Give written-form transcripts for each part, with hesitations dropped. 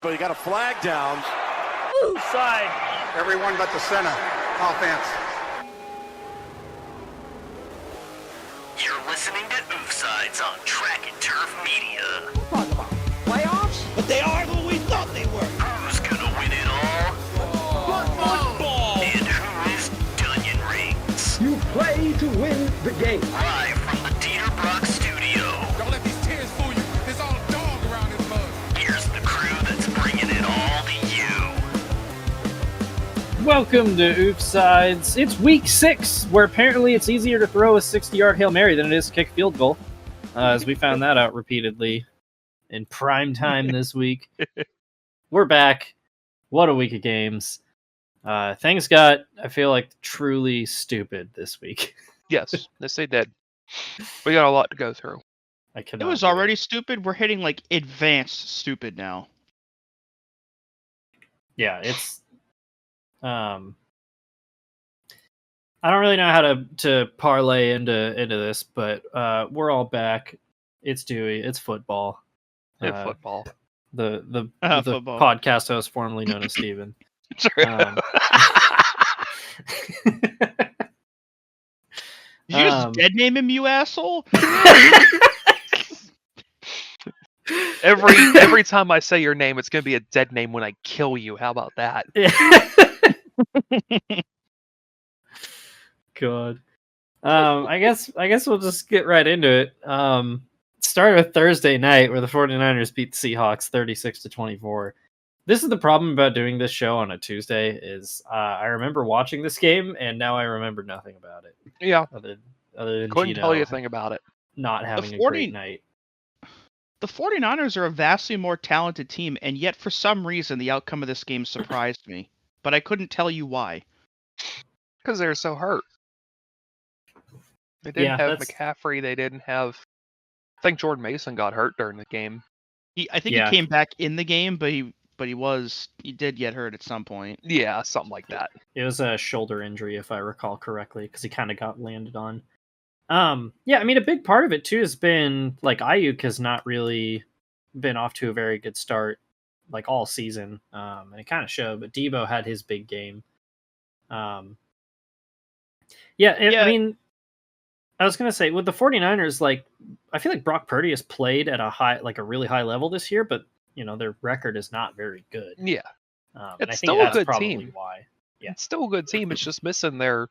But you got a flag down. Oofside. Everyone but the center. Offense. You're listening to Oofsides on Track and Turf Media. Talking about playoffs? But they are who we thought they were. Who's gonna win it all? Football. And who is Dunyan Rings? You play to win the game. Live from the Dieter Brock studio. Don't let these tears fool you. There's all dog around this mug. Here's the crew that's bringing it all to you. Welcome to Oofsides. It's week 6, where apparently it's easier to throw a 60-yard Hail Mary than it is to kick a field goal, as we found that out repeatedly in prime time this week. We're back. What a week of games. Things got, I feel like, truly stupid this week. Yes, they did. We got a lot to go through. It was already stupid. We're hitting like advanced stupid now. Yeah, it's I don't really know how to parlay into this, but we're all back. It's Dewey. It's football. Football. The Football. podcast host formerly known as Steven. Did you just dead name him, you asshole? Every time I say your name, it's gonna be a dead name when I kill you. How about that? God. I guess we'll just get right into it. Started with Thursday night where the 49ers beat the Seahawks 36-24. This is the problem about doing this show on a Tuesday is I remember watching this game and now I remember nothing about it. Yeah. Other than Couldn't Gino tell you a thing about it. not having a great night. The 49ers are a vastly more talented team, and yet for some reason the outcome of this game surprised me. But I couldn't tell you why. Because they were so hurt. They didn't have McCaffrey. They didn't have... I think Jordan Mason got hurt during the game. I think he came back in the game, but he did get hurt at some point. Yeah, something like that. It was a shoulder injury, if I recall correctly, because he kind of got landed on. Yeah, I mean, a big part of it, too, has been, like, Ayuk has not really been off to a very good start, like, all season. And it kind of showed, but Debo had his big game. I mean, I was going to say, with the 49ers, like, I feel like Brock Purdy has played at a really high level this year, but, you know, their record is not very good. Yeah. And I think that's a good team. Why. Yeah. It's still a good team. It's just missing their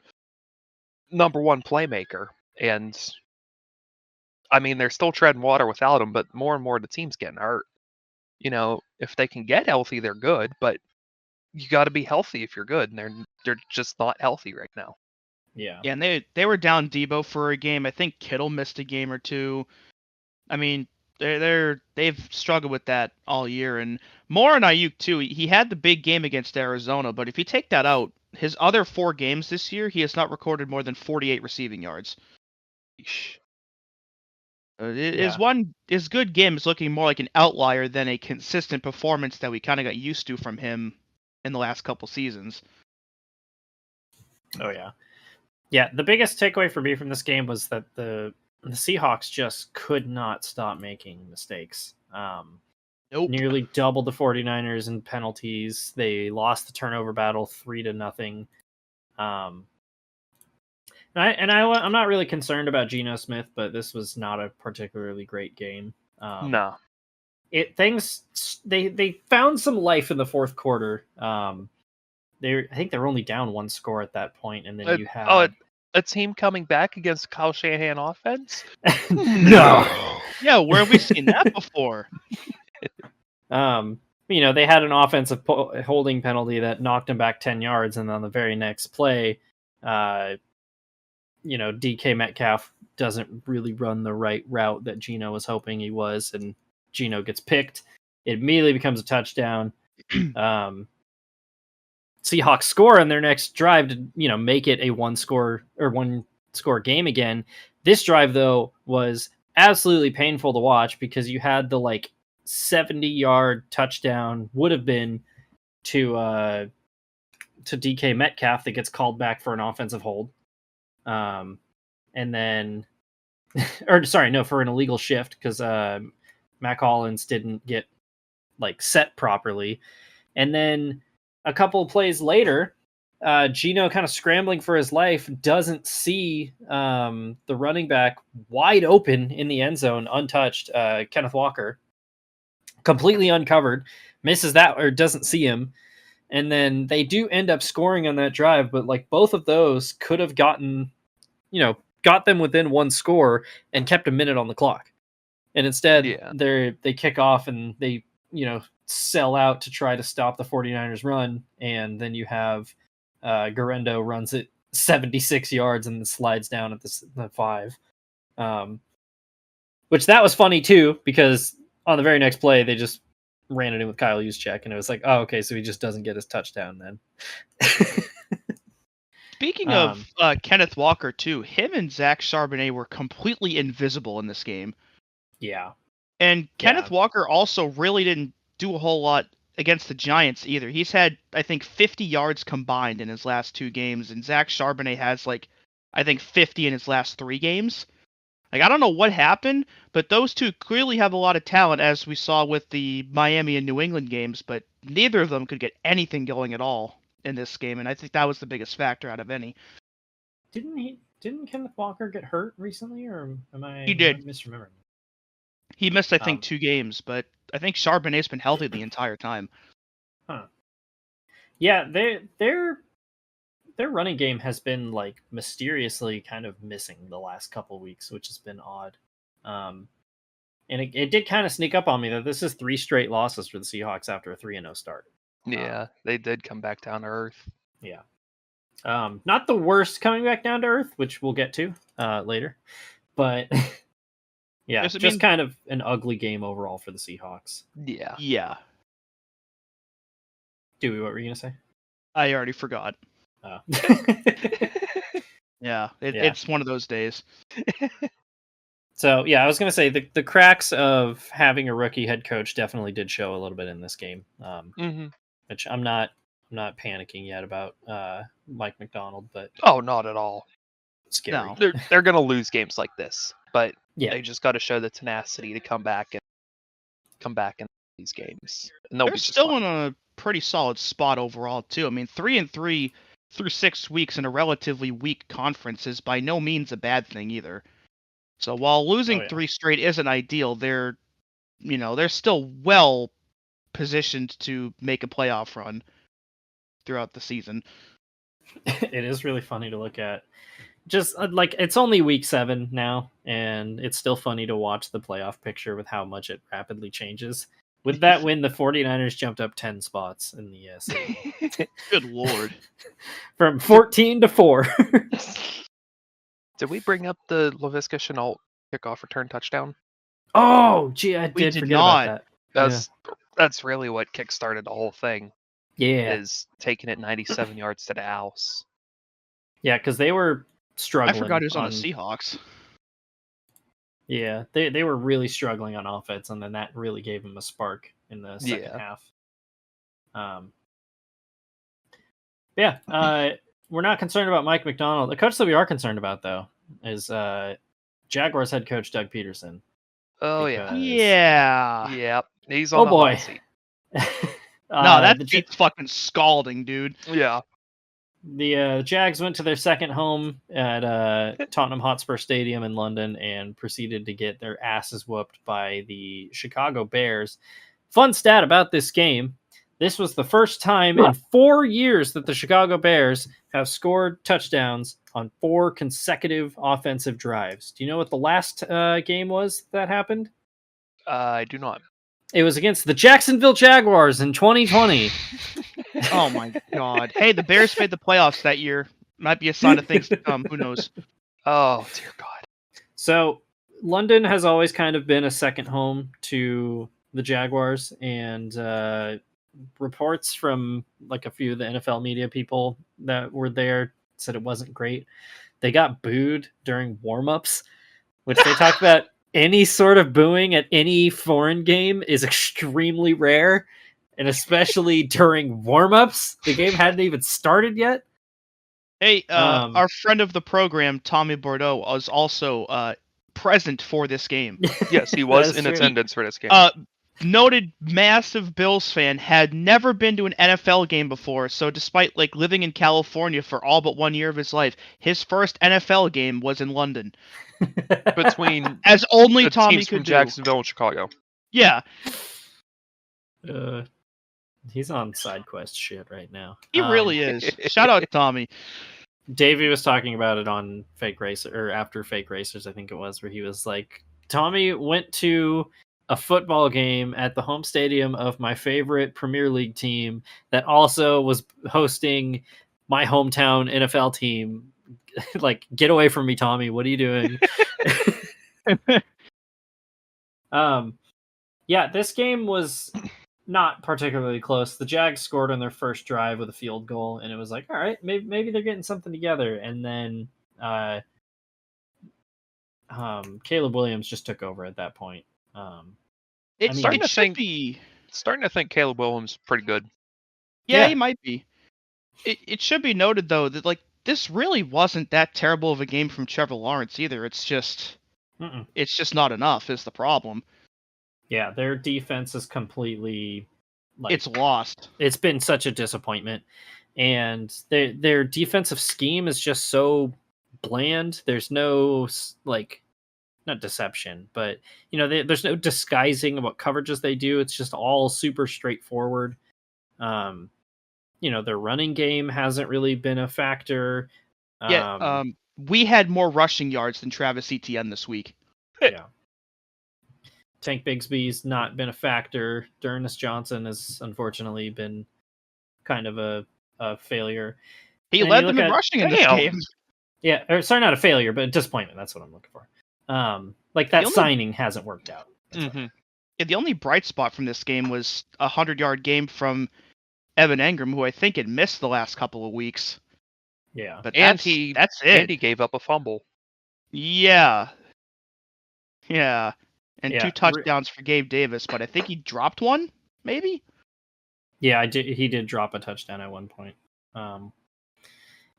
number one playmaker. And, I mean, they're still treading water without him, but more and more the team's getting hurt. You know, if they can get healthy, they're good, but you got to be healthy if you're good, and they're just not healthy right now. Yeah. Yeah, and they were down Debo for a game. I think Kittle missed a game or two. I mean, they've struggled with that all year, and more on Ayuk too. He had the big game against Arizona, but if you take that out, his other 4 games this year, he has not recorded more than 48 receiving yards. His good game is looking more like an outlier than a consistent performance that we kind of got used to from him in the last couple seasons. Oh yeah. Yeah, the biggest takeaway for me from this game was that the Seahawks just could not stop making mistakes. Nope. Nearly doubled the 49ers in penalties. They lost the turnover battle 3-0. I'm not really concerned about Geno Smith, but this was not a particularly great game. No. They found some life in the fourth quarter. I think they were only down 1 score at that point, and then you had a team coming back against Kyle Shanahan offense. No. Yeah, where have we seen that before? You know, they had an offensive holding penalty that knocked him back 10 yards, and on the very next play, you know, DK Metcalf doesn't really run the right route that Geno was hoping he was, and Geno gets picked. It immediately becomes a touchdown. Seahawks score on their next drive to, you know, make it a 1-score game again. This drive, though, was absolutely painful to watch because you had the 70-yard touchdown would have been to DK Metcalf that gets called back for an offensive hold. And then, for an illegal shift because Mac Hollins didn't get like set properly. And then a couple of plays later, Gino kind of scrambling for his life doesn't see the running back wide open in the end zone, untouched, Kenneth Walker, completely uncovered, misses that or doesn't see him. And then they do end up scoring on that drive, but like both of those could have gotten, got them within one score and kept a minute on the clock. And instead, they kick off and they, sell out to try to stop the 49ers run. And then you have Garendo runs it 76 yards and then slides down at the 5. Which that was funny too, because on the very next play, they just ran it in with Kyle Juszczyk, and it was like, oh, okay, so he just doesn't get his touchdown then. Speaking of Kenneth Walker, too, him and Zach Charbonnet were completely invisible in this game. Yeah. And Kenneth Walker also really didn't do a whole lot against the Giants either. He's had, I think, 50 yards combined in his last 2 games, and Zach Charbonnet has, I think 50 in his last 3 games. I don't know what happened, but those two clearly have a lot of talent, as we saw with the Miami and New England games, but neither of them could get anything going at all in this game, and I think that was the biggest factor out of any. Didn't Kenneth Walker get hurt recently, or am I misremembering? He missed, I think, 2 games, but I think Charbonnet's been healthy the entire time. Huh. Yeah, their running game has been mysteriously kind of missing the last couple weeks, which has been odd. And it did kind of sneak up on me that this is 3 straight losses for the Seahawks after a 3-0 start. Yeah, they did come back down to earth. Yeah. Not the worst coming back down to earth, which we'll get to later. But yeah, just kind of an ugly game overall for the Seahawks. Yeah. Yeah. Dewey, what were you going to say? I already forgot. Oh. It's one of those days. So, yeah, I was going to say the cracks of having a rookie head coach definitely did show a little bit in this game. Which I'm not panicking yet about Mike McDonald, but not at all. Scary. No. They're going to lose games like this, but they just got to show the tenacity to come back in these games. And they're still in a pretty solid spot overall too. I mean, 3-3 through 6 weeks in a relatively weak conference is by no means a bad thing either. So while losing 3 straight isn't ideal, they're still well positioned to make a playoff run throughout the season. It is really funny to look at. Just it's only week 7 now, and it's still funny to watch the playoff picture with how much it rapidly changes. With that win, the 49ers jumped up 10 spots in the ESC. Good Lord. From 14 to 4. Did we bring up the Laviska Shenault kickoff return touchdown? Oh, gee, I did forget about that. That's really what kickstarted the whole thing. Yeah. Is taking it 97 yards to the house. Yeah, because they were struggling. I forgot he was on the Seahawks. Yeah, they were really struggling on offense, and then that really gave them a spark in the second half. We're not concerned about Mike McDonald. The coach that we are concerned about, though, is Jaguars head coach Doug Peterson. Oh, Yeah. Yep. He's on the hot seat. No, that seat's fucking scalding, dude. Yeah. The Jags went to their second home at Tottenham Hotspur Stadium in London and proceeded to get their asses whooped by the Chicago Bears. Fun stat about this game. This was the first time in 4 years that the Chicago Bears have scored touchdowns on 4 consecutive offensive drives. Do you know what the last game was that happened? I do not. It was against the Jacksonville Jaguars in 2020. Oh my God. Hey, the Bears made the playoffs that year. Might be a sign of things to come. Who knows? Oh, dear God. So London has always kind of been a second home to the Jaguars, and reports from a few of the NFL media people that were there said it wasn't great. They got booed during warm-ups, which they talked about. Any sort of booing at any foreign game is extremely rare, and especially during warm-ups. The game hadn't even started yet. Hey, our friend of the program, Tommy Bordeaux, was also present for this game. Yes, he was in attendance for this game. noted massive Bills fan, had never been to an NFL game before. So despite like living in California for all but 1 year of his life, his first NFL game was in London, Between as only the Tommy teams from could do. Jacksonville and Chicago. Yeah, He's on side quest shit right now. he really is. Shout out Tommy. Davey was talking about it on Fake Racer, or after Fake Racers, I think it was, where he was like, Tommy went to a football game at the home stadium of my favorite Premier League team that also was hosting my hometown NFL team. Like, get away from me, Tommy. What are you doing? Yeah, this game was not particularly close. The Jags scored on their first drive with a field goal, and it was like, all right, maybe they're getting something together. And then Caleb Williams just took over at that point. It starting to should think- be. Starting to think Caleb Williams is pretty good. Yeah, Yeah. he might be. It should be noted though that like this really wasn't that terrible of a game from Trevor Lawrence either. It's just not enough is the problem. Yeah, their defense is completely like, It's lost. it's been such a disappointment, and their defensive scheme is just so bland. There's no like, not deception, but there's no disguising what coverages they do. It's just all super straightforward. Their running game hasn't really been a factor. We had more rushing yards than Travis Etienne this week. Yeah. Tank Bigsby's not been a factor. D'Ernest Johnson has unfortunately been kind of a failure. He And led you them look in at- rushing in this Damn. game. Yeah, or sorry, not a failure, but a disappointment. That's what I'm looking for. Like that The only- signing hasn't worked out. Mm-hmm. Yeah, the only bright spot from this game was a 100-yard game from Evan Engram, who I think had missed the last couple of weeks. Yeah. But And that's it. And he gave up a fumble. Yeah. Yeah. And Yeah, 2 touchdowns for Gabe Davis, but I think he dropped one, maybe? Yeah, he did drop a touchdown at one point.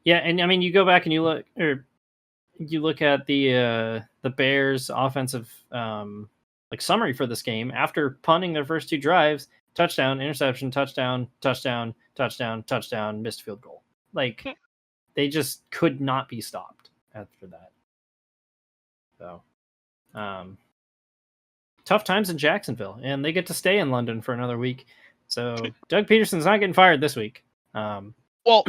Yeah, and I mean, you go back and you look at the Bears' offensive like summary for this game. After punting their first 2 drives, touchdown, interception, touchdown, touchdown, touchdown, touchdown, missed field goal. Like, they just could not be stopped after that. So, tough times in Jacksonville, and they get to stay in London for another week. So Doug Peterson's not getting fired this week. Well,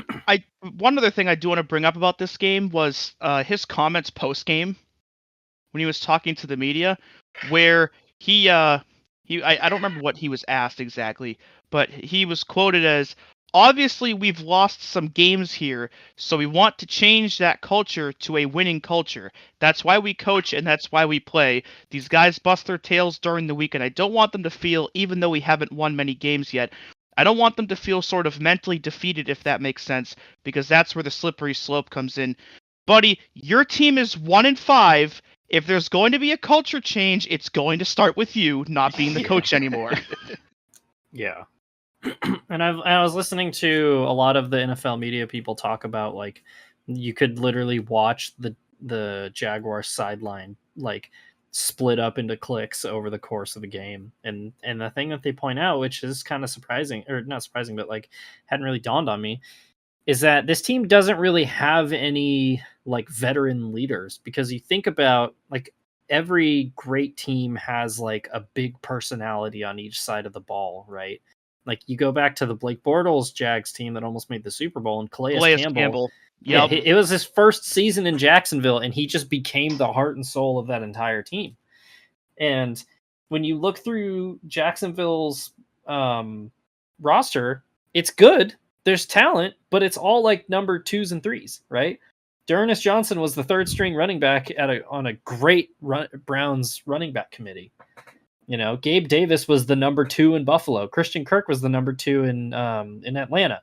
one other thing I do want to bring up about this game was his comments post game when he was talking to the media, where I don't remember what he was asked exactly, but he was quoted as, "Obviously, we've lost some games here, so we want to change that culture to a winning culture. That's why we coach and that's why we play. These guys bust their tails during the week, and I don't want them to feel, even though we haven't won many games yet, I don't want them to feel sort of mentally defeated, if that makes sense, because that's where the slippery slope comes in. Buddy, your team is 1-5. If there's going to be a culture change, it's going to start with you not being the coach anymore." Yeah. And I was listening to a lot of the NFL media people talk about, like, you could literally watch the Jaguars sideline like split up into cliques over the course of the game. And the thing that they point out, which is kind of surprising, or not surprising, but like hadn't really dawned on me, is that this team doesn't really have any like veteran leaders. Because you think about, like, every great team has like a big personality on each side of the ball, right? Like, you go back to the Blake Bortles Jags team that almost made the Super Bowl, and Calais Campbell. Yeah, Yep. it was his first season in Jacksonville, and he just became the heart and soul of that entire team. And when you look through Jacksonville's roster, it's good. There's talent, but it's all like number 2s and 3s, right? D'Ernest Johnson was the 3rd string running back on a great Browns running back committee. Gabe Davis was the number 2 in Buffalo. Christian Kirk was the number 2 in Atlanta.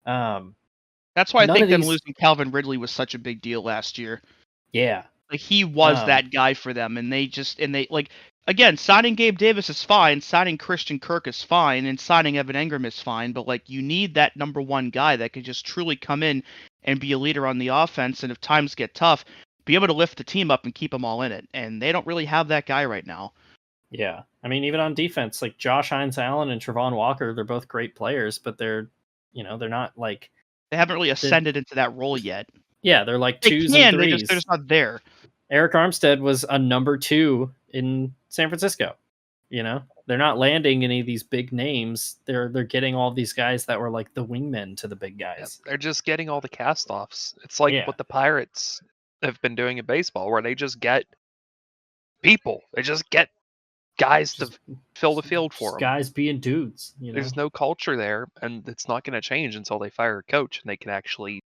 That's why I None think of them these- losing Calvin Ridley was such a big deal last year. Yeah. Like, he was Um, that guy for them, and they like, again, signing Gabe Davis is fine, signing Christian Kirk is fine, and signing Evan Engram is fine, but like, you need that number 1 guy that can just truly come in and be a leader on the offense, and if times get tough, be able to lift the team up and keep them all in it. And they don't really have that guy right now. Yeah. I mean, even on defense, like Josh Hines Allen and Travon Walker, they're both great players, but they're not like They haven't really ascended into that role yet. they're like They twos can, and threes. they're just not there. Eric Armstead was a number 2 in San Francisco. They're not landing any of these big names. They're getting all these guys that were like the wingmen to the big guys. They're just getting all the cast-offs. It's like what the Pirates have been doing in baseball, where they just get people. They just get guys to fill the field for them. Guys being dudes. There's no culture there, and it's not going to change until they fire a coach and they can actually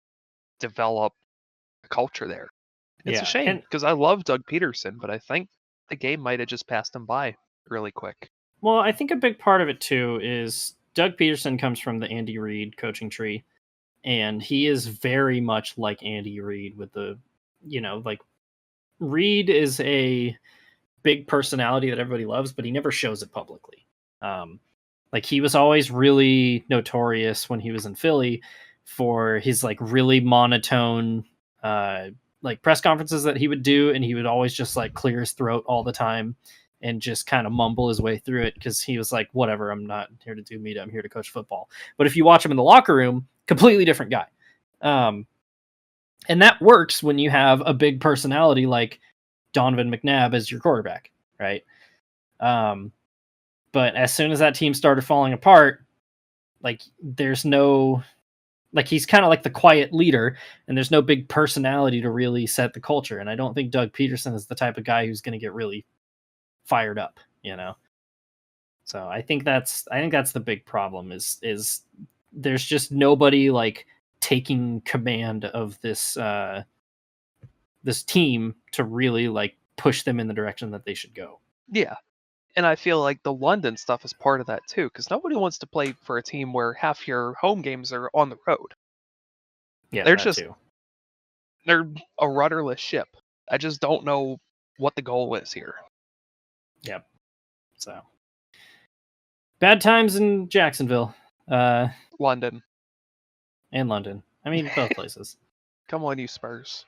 develop a culture there. It's a shame because I love Doug Peterson, but I think the game might have just passed him by really quick. Well, I think a big part of it too is Doug Peterson comes from the Andy Reid coaching tree, and he is very much like Andy Reid with the, like Reid is a big personality that everybody loves, but he never shows it publicly. Like he was always really notorious when he was in Philly for his like really monotone like press conferences that he would do, and he would always just like clear his throat all the time and just kind of mumble his way through it because he was like, whatever, I'm not here to do media, I'm here to coach football. But if you watch him in the locker room, completely different guy. And that works when you have a big personality like Donovan McNabb as your quarterback, right? But as soon as that team started falling apart, like there's no, like he's kind of like the quiet leader, and there's no big personality to really set the culture. And I don't think Doug Peterson is the type of guy who's going to get really fired up, So I think that's the big problem is there's just nobody like taking command of this this team to really like push them in the direction that they should go. Yeah. And I feel like the London stuff is part of that too, because nobody wants to play for a team where half your home games are on the road. Yeah, they're a rudderless ship. I just don't know what the goal is here. Yep. So bad times in Jacksonville, London, and London. I mean, both places. Come on, you Spurs.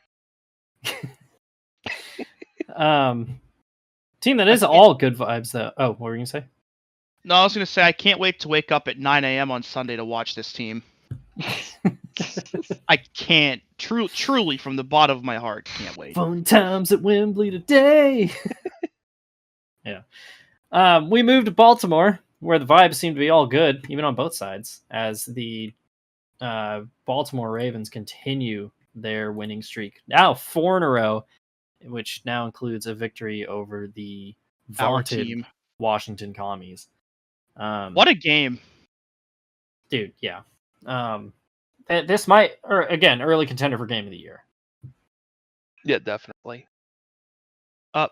Team that is all good vibes, though. Oh, what were you gonna say? No, I was going to say I can't wait to wake up at 9 a.m. on Sunday to watch this team. I can't. Truly, from the bottom of my heart, can't wait. Fun times at Wembley today. Yeah. We moved to Baltimore, where the vibes seem to be all good, even on both sides, as the Baltimore Ravens continue their winning streak. Now 4 in a row, which now includes a victory over the vaunted Washington Commies. What a game. Dude, yeah. This might, or again, early contender for game of the year. Yeah, definitely.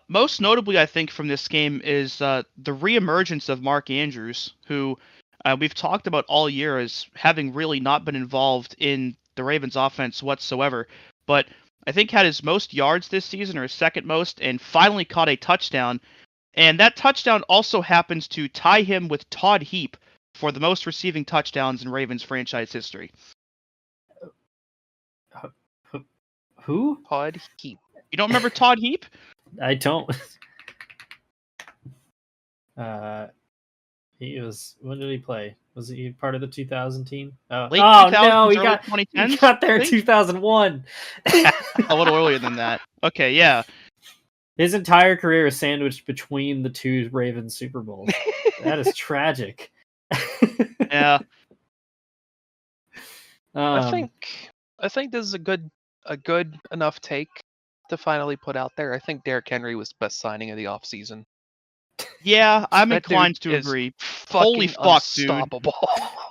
Most notably, I think, from this game is the reemergence of Mark Andrews, who we've talked about all year as having really not been involved in the Ravens offense whatsoever, but I think had his most yards this season, or his second most, and finally caught a touchdown. And that touchdown also happens to tie him with Todd Heap for the most receiving touchdowns in Ravens franchise history. Who? Todd Heap. You don't remember Todd Heap? I don't. He was. When did he play? Was he part of the 2000 team? Oh, Late no, he 2010s, he got there in 2001. A little earlier than that. Okay, yeah. His entire career is sandwiched between the 2 Ravens Super Bowls. That is tragic. Yeah. I think this is a good enough take to finally put out there. I think Derrick Henry was the best signing of the offseason. Yeah, I'm That inclined dude to is agree. Holy fuck, dude. unstoppable.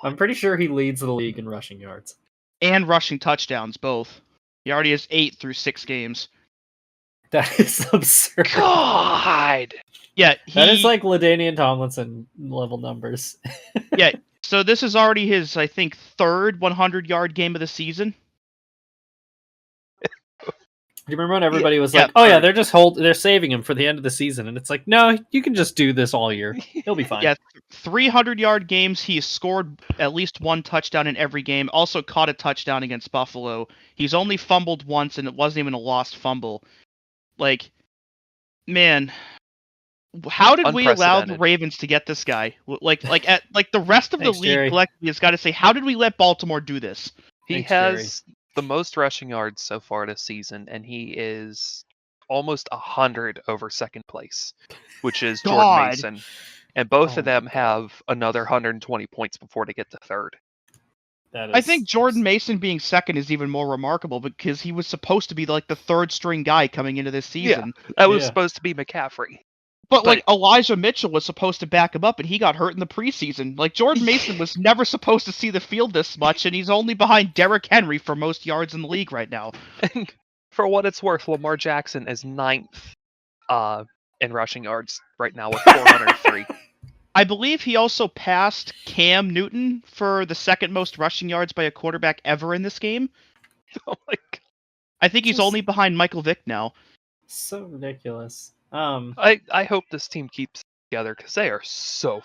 I'm pretty sure he leads the league in rushing yards. And rushing touchdowns, both. He already has 8 through 6 games. That is absurd. God. Yeah, That is like LaDainian Tomlinson level numbers. Yeah, so this is already his, I think, 3rd 100-yard game of the season. Do you remember when everybody was Yeah, like, "Oh yeah, they're saving him for the end of the season," and it's like, no, you can just do this all year. He'll be fine. Yeah, 300-yard games. He has scored at least 1 touchdown in every game. Also caught a touchdown against Buffalo. He's only fumbled once, and it wasn't even a lost fumble. Like, man, How did we allow the Unprecedented. Ravens to get this guy? Like the rest of Thanks, the league Jerry. collectively has got to say, how did we let Baltimore do this? He Thanks, has the most rushing yards so far this season, and he is almost 100 over second place, which is Jordan God. Mason. And both Oh of them my God. have another 120 points before they get to third. That is, I think Jordan Mason being second is even more remarkable because he was supposed to be like the third string guy coming into this season. That was Yeah. supposed to be McCaffrey. But like Elijah Mitchell was supposed to back him up, and he got hurt in the preseason. Like Jordan Mason was never supposed to see the field this much, and he's only behind Derrick Henry for most yards in the league right now. And for what it's worth, Lamar Jackson is ninth in rushing yards right now with 403. I believe he also passed Cam Newton for the second most rushing yards by a quarterback ever in this game. Oh my God. I think he's Just- only behind Michael Vick now. so ridiculous. I hope this team keeps together because they are so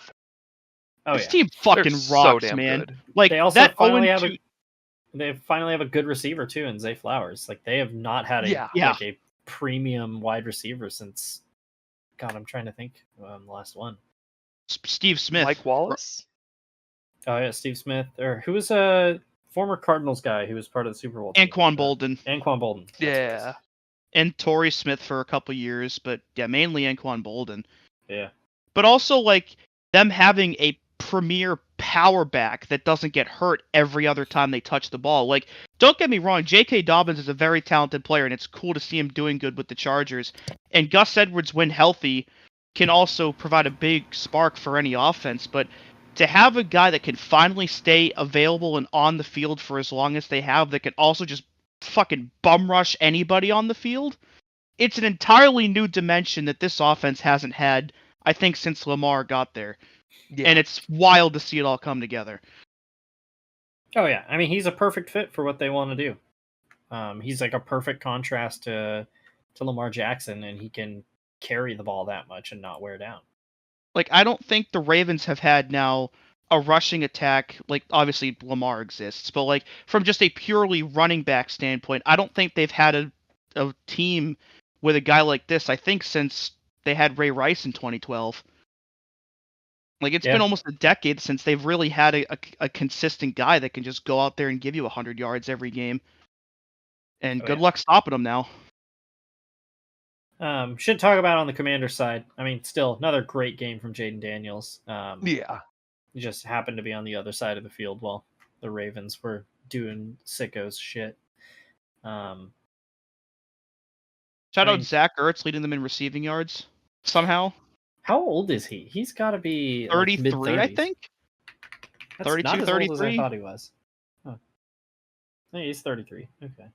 Oh This yeah. team fucking so rocks, damn man. good. Like They also that finally have 0-2 they finally have a good receiver too in Zay Flowers. Like they have not had a Yeah. Yeah. like a premium wide receiver since. God, I'm trying to think. The last one. Steve Smith. Mike Wallace? Oh yeah, Steve Smith, or who was a former Cardinals guy who was part of the Super Bowl. team. Anquan Bolden. Anquan Bolden. That's what it Yeah. is. And Torrey Smith for a couple years, but yeah, mainly Anquan Bolden. Yeah. But also like them having a premier power back that doesn't get hurt every other time they touch the ball. Like, don't get me wrong, J.K. Dobbins is a very talented player, and it's cool to see him doing good with the Chargers. And Gus Edwards, when healthy, can also provide a big spark for any offense. But to have a guy that can finally stay available and on the field for as long as they have, that can also just fucking bum rush anybody on the field, it's an entirely new dimension that this offense hasn't had, I think, since Lamar got there. Yeah. And it's wild to see it all come together. Oh yeah, I mean he's a perfect fit for what they want to do. He's like a perfect contrast to Lamar Jackson, and he can carry the ball that much and not wear down. Like, I don't think the Ravens have had now a rushing attack. Like, obviously Lamar exists, but like from just a purely running back standpoint, I don't think they've had a team with a guy like this, I think, since they had Ray Rice in 2012. Like, it's been almost a decade since they've really had a consistent guy that can just go out there and give you 100 yards every game. And good luck stopping them now. Should talk about on the Commander side. I mean, still another great game from Jaden Daniels. Yeah. He just happened to be on the other side of the field while the Ravens were doing sickos shit. Shout I out mean- Zach Ertz leading them in receiving yards somehow. How old is he? He's got to be 33, mid-30s. I think. That's 32, not as old as I 33. thought he was. Huh. Yeah, he's 33. Okay.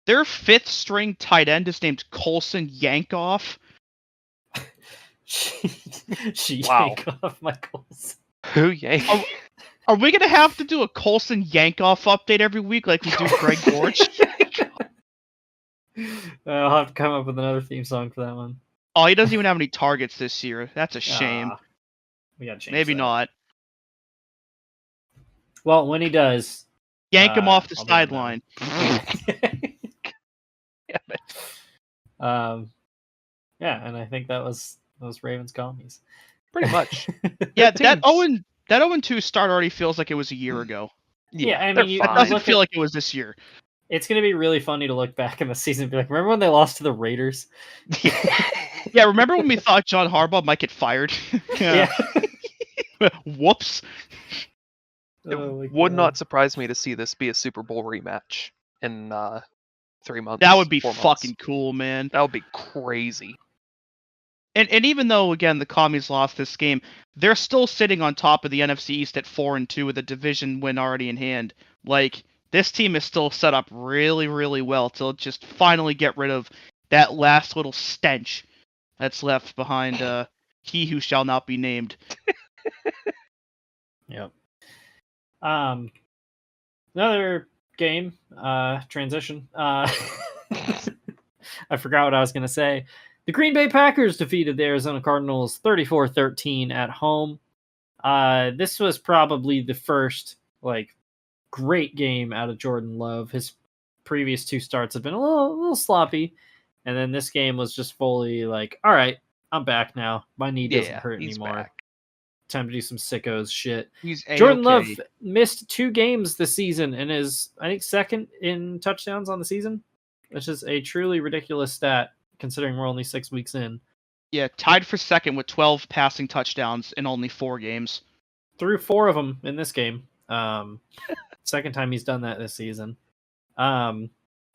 Their fifth string tight end is named Colson Yankoff. she Wow. yank off Michaels. Who yank? Are we gonna have to do a Colson Yankoff update every week like we do Greg Gorge? I'll have to come up with another theme song for that one. Oh, he doesn't even have any targets this year. That's a shame. Ah, we gotta change Maybe that. not. Well, when he does, Yank him off the I'll let him know. sideline. Yeah, and I think that was Ravens commies. Pretty much. Yeah, Teams- that 0-2 start already feels like it was a year ago. Yeah, I they're mean, you- That fine. doesn't look feel at- like it was this year. It's gonna be really funny to look back in the season and be like, remember when they lost to the Raiders? Yeah, remember when we thought John Harbaugh might get fired? Yeah. Whoops. It Oh my would God. not surprise me to see this be a Super Bowl rematch in 3 months. That would be 4 months. fucking cool, man. That would be crazy. And even though, again, the commies lost this game, they're still sitting on top of the NFC East at 4-2 with a division win already in hand. Like, this team is still set up really, really well to just finally get rid of that last little stench that's left behind he who shall not be named. Yep. Another game, transition. I forgot what I was going to say. The Green Bay Packers defeated the Arizona Cardinals 34-13 at home. This was probably the first, great game out of Jordan Love. His previous two starts have been a little sloppy. And then this game was just fully all right, I'm back now. My knee doesn't Yeah, hurt he's anymore. back. Time to do some sickos shit. He's Jordan A-okay. Love missed 2 games this season and is, I think, second in touchdowns on the season, which is a truly ridiculous stat considering we're only 6 weeks in. Yeah, tied for second with 12 passing touchdowns in only 4 games. Threw 4 of them in this game. Second time he's done that this season.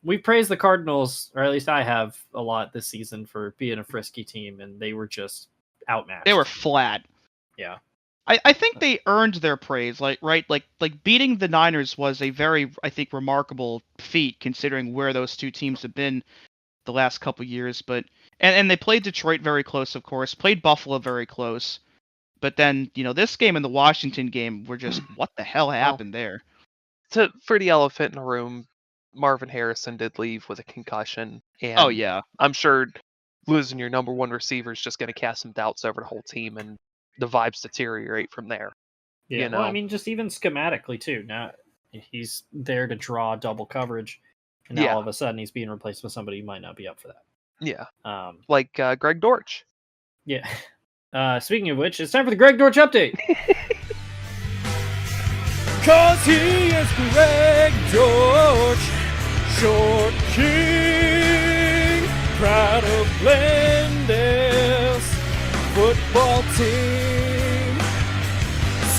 We praised the Cardinals, or at least I have, a lot this season for being a frisky team, and they were just outmatched. They were flat. Yeah. I think they earned their praise, like beating the Niners was a very, I think, remarkable feat considering where those two teams have been the last couple years. But and they played Detroit very close, of course, played Buffalo very close. But then, this game and the Washington game were just, what the hell happened there? For the elephant in the room, Marvin Harrison did leave with a concussion. And Oh yeah, I'm sure losing your number 1 receiver is just going to cast some doubts over the whole team, and the vibes deteriorate from there. Yeah, well, I mean, just even schematically, too. Now, he's there to draw double coverage, and now all of a sudden he's being replaced with somebody who might not be up for that. Yeah. Like Greg Dortch. Yeah. Speaking of which, it's time for the Greg Dortch update. Cause he is Greg Dortch, short king, proud of Glendale's football team,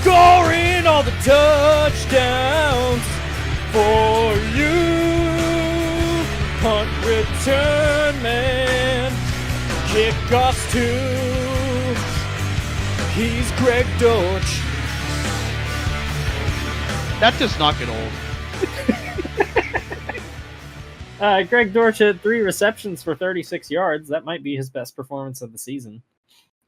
scoring all the touchdowns for you, punt return man, kickoffs too. He's Greg Dortch. that does not get old. Greg Dortch had 3 receptions for 36 yards. That might be his best performance of the season.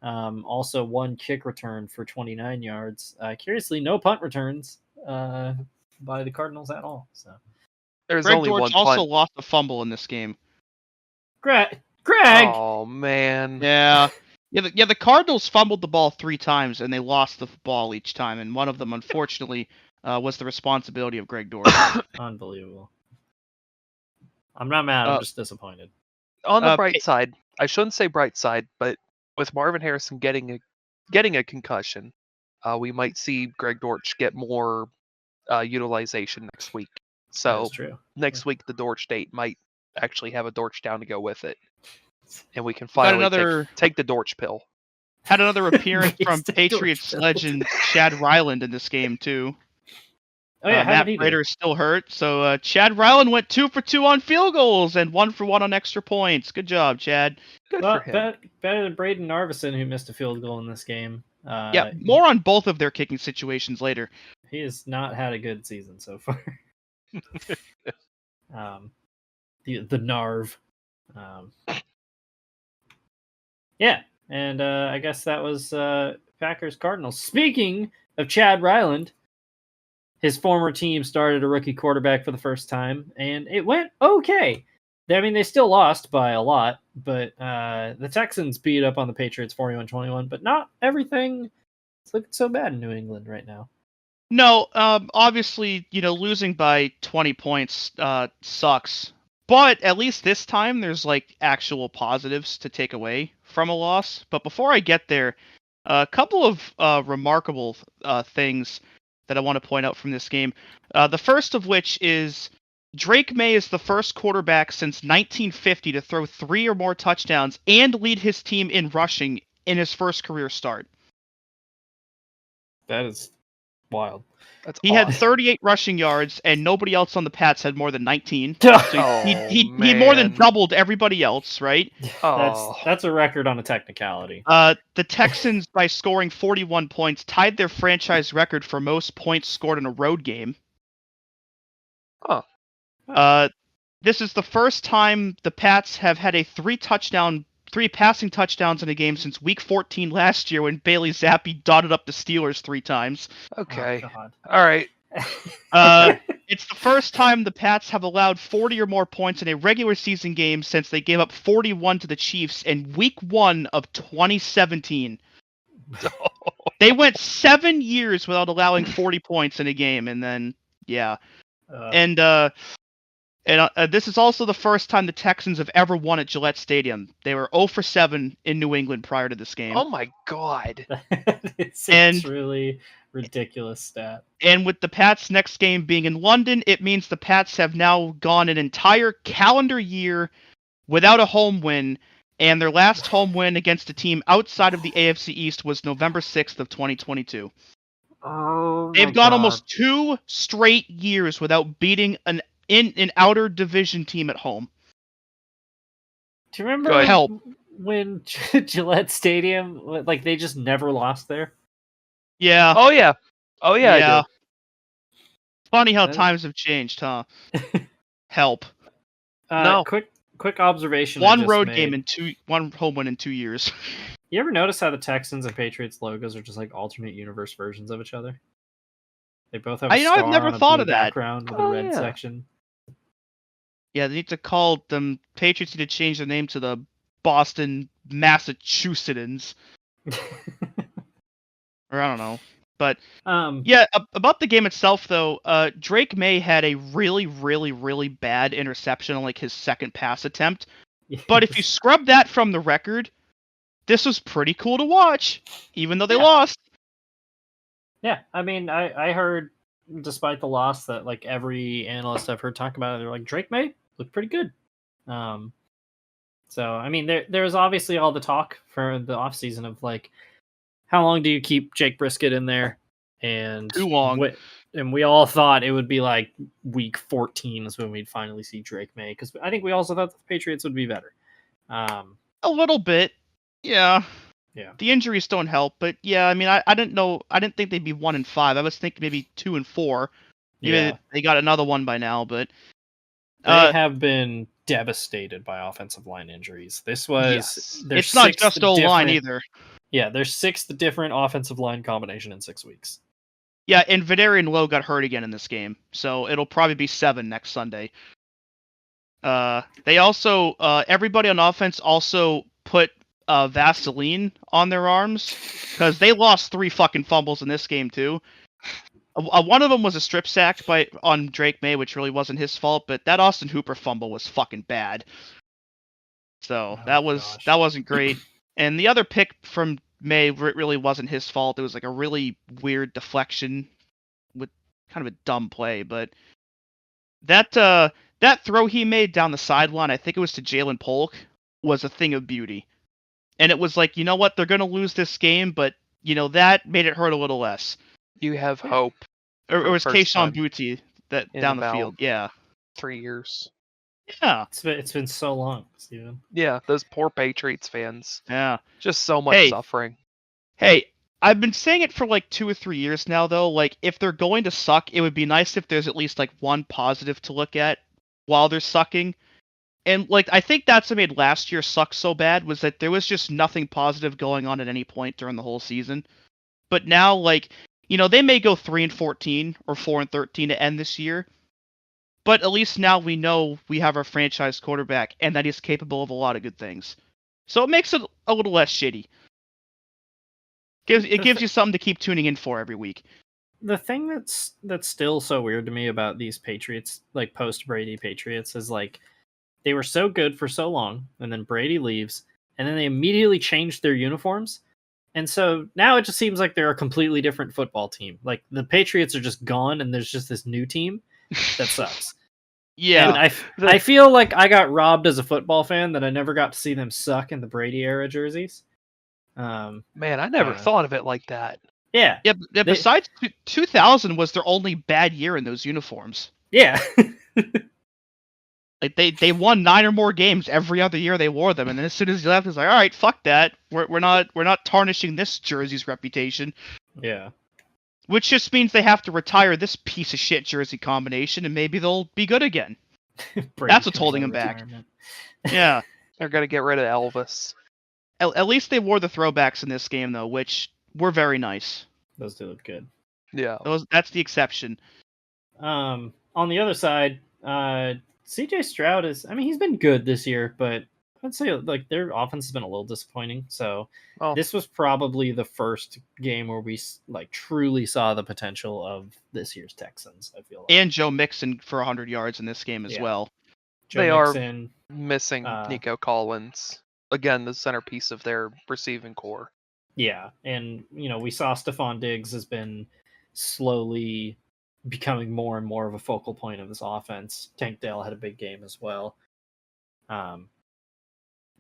Also 1 kick return for 29 yards. Curiously, no punt returns by the Cardinals at all. So There's Greg only Dortch one also punt. lost a fumble in this game. Greg. Oh man. Yeah. The Cardinals fumbled the ball 3 times, and they lost the ball each time, and one of them, unfortunately, was the responsibility of Greg Dortch. Unbelievable. I'm not mad. I'm just disappointed. On the bright side, I shouldn't say bright side, but with Marvin Harrison getting a concussion, we might see Greg Dortch get more utilization next week. So That's true. next week the Dortch date might actually have a Dortch down to go with it, and we can finally take the Dortch pill. Had another appearance from Wasted Patriots Dortch. legend Chad Ryland in this game too. Oh yeah, how Matt did he do? Prater is still hurt, so Chad Ryland went 2 for 2 on field goals and 1 for 1 on extra points. Good job, Chad. Good Well, for him. better than Braden Narvison, who missed a field goal in this game. Yeah, more on both of their kicking situations later. He has not had a good season so far. The Narv. Yeah, and I guess that was Packers Cardinals. Speaking of Chad Ryland, his former team started a rookie quarterback for the first time, and it went okay. I mean, they still lost by a lot, but the Texans beat up on the Patriots 41-21, but not everything is looking so bad in New England right now. No, obviously, losing by 20 points sucks. But at least this time, there's actual positives to take away from a loss. But before I get there, a couple of remarkable things that I want to point out from this game. The first of which is Drake May is the first quarterback since 1950 to throw 3 or more touchdowns and lead his team in rushing in his first career start. That is wild. He had 38 rushing yards, and nobody else on the Pats had more than 19. So he more than doubled everybody else, right? That's a record on a technicality. The Texans, by scoring 41 points, tied their franchise record for most points scored in a road game. This is the first time the Pats have had a 3 passing touchdowns in a game since Week 14 last year when Bailey Zappi dotted up the Steelers 3 times. Okay. Oh, All right. It's the first time the Pats have allowed 40 or more points in a regular season game since they gave up 41 to the Chiefs in Week 1 of 2017. They went 7 years without allowing 40 points in a game, and then, yeah. And this is also the first time the Texans have ever won at Gillette Stadium. They were 0 for 7 in New England prior to this game. Oh my god. it's a And- truly ridiculous stat. And with the Pats' next game being in London, it means the Pats have now gone an entire calendar year without a home win, and their last home win against a team outside of the AFC East was November 6th of 2022. Oh, They've gone almost 2 straight years without beating an outer division team at home. Do you remember Go ahead. Help. when Gillette Stadium, like they just never lost there? Yeah. Oh yeah. Oh yeah. I do. Funny how That- times have changed, huh? Help. No. Quick observation. I One just road made. game one home win in 2 years. You ever notice how the Texans and Patriots logos are just like alternate universe versions of each other? They both have a I've star never on a thought blue of that. background with Oh, a red yeah. section. Yeah, they need to call them Patriots need to change their name to the Boston Massachusettsans. Or I don't know. But yeah, about the game itself though, Drake May had a really, really, really bad interception on like his second pass attempt. But if you scrub that from the record, this was pretty cool to watch, even though they Yeah. lost. Yeah, I mean, I heard, despite the loss, that like every analyst I've heard talk about it, they're like Drake May looked pretty good. So I mean, there was obviously all the talk for the offseason of like, how long do you keep Jake Brisket in there? And Too long. And we all thought it would be like week 14 is when we'd finally see Drake May, because I think we also thought the Patriots would be better. A little bit. Yeah. Yeah. The injuries don't help, but yeah, I mean, I didn't think they'd be 1-5. I was thinking maybe 2-4. Even Yeah. if they got another one by now, but They have been devastated by offensive line injuries. This was Yes. their it's not sixth just O-line different- either. Yeah, their 6th different offensive line combination in 6 weeks. Yeah, and Vidarian Lowe got hurt again in this game, so it'll probably be 7 next Sunday. They also everybody on offense also put Vaseline on their arms because they lost 3 fucking fumbles in this game too. One of them was a strip sack on Drake May, which really wasn't his fault, but that Austin Hooper fumble was fucking bad. So Oh, that gosh. wasn't great. And the other pick from May really wasn't his fault. It was like a really weird deflection with kind of a dumb play, but that throw he made down the sideline, I think it was to Jalen Polk, was a thing of beauty. And it was like, you know what, they're gonna lose this game, but you know that made it hurt a little less. You have hope. Or it For the was first Kayshawn time Booty that in down the about field. Yeah. 3 years. Yeah. It's been so long, Steven. Yeah, those poor Patriots fans. Yeah. Just so much Hey. suffering. Hey, I've been saying it for like 2 or 3 years now, though. Like, if they're going to suck, it would be nice if there's at least like one positive to look at while they're sucking. And like, I think that's what made last year suck so bad, was that there was just nothing positive going on at any point during the whole season. But now, like, you know, they may go 3-14 or 4-13 to end this year. But at least now we know we have our franchise quarterback and that he's capable of a lot of good things. So it makes it a little less shitty. It gives you something to keep tuning in for every week. The thing that's still so weird to me about these Patriots, like post Brady Patriots, is like they were so good for so long, and then Brady leaves, and then they immediately changed their uniforms. And so now it just seems like they're a completely different football team. Like the Patriots are just gone, and there's just this new team that sucks. Yeah. And I feel like I got robbed as a football fan that I never got to see them suck in the Brady era jerseys. Man, I never thought of it like that. Yeah, Yeah, besides 2000 was their only bad year in those uniforms. yeah. Like they won 9 or more games every other year they wore them, and then as soon as he left, it's like, all right, fuck that. We're not tarnishing this jersey's reputation. Yeah. Which just means they have to retire this piece of shit jersey combination, and maybe they'll be good again. That's what's holding him back. Yeah. They're gonna get rid of Elvis. At least they wore the throwbacks in this game though, which were very nice. Those do look good. Yeah. That's the exception. On the other side, CJ Stroud is, I mean, he's been good this year, but I'd say like their offense has been a little disappointing. So Well, this was probably the first game where we like truly saw the potential of this year's Texans. I feel like. And Joe Mixon for 100 yards in this game as Yeah. well. Joe they are Mixon, missing Nico Collins. Again, the centerpiece of their receiving core. yeah, and we saw Stephon Diggs has been slowly becoming more and more of a focal point of this offense. Tank Dell had a big game as well. So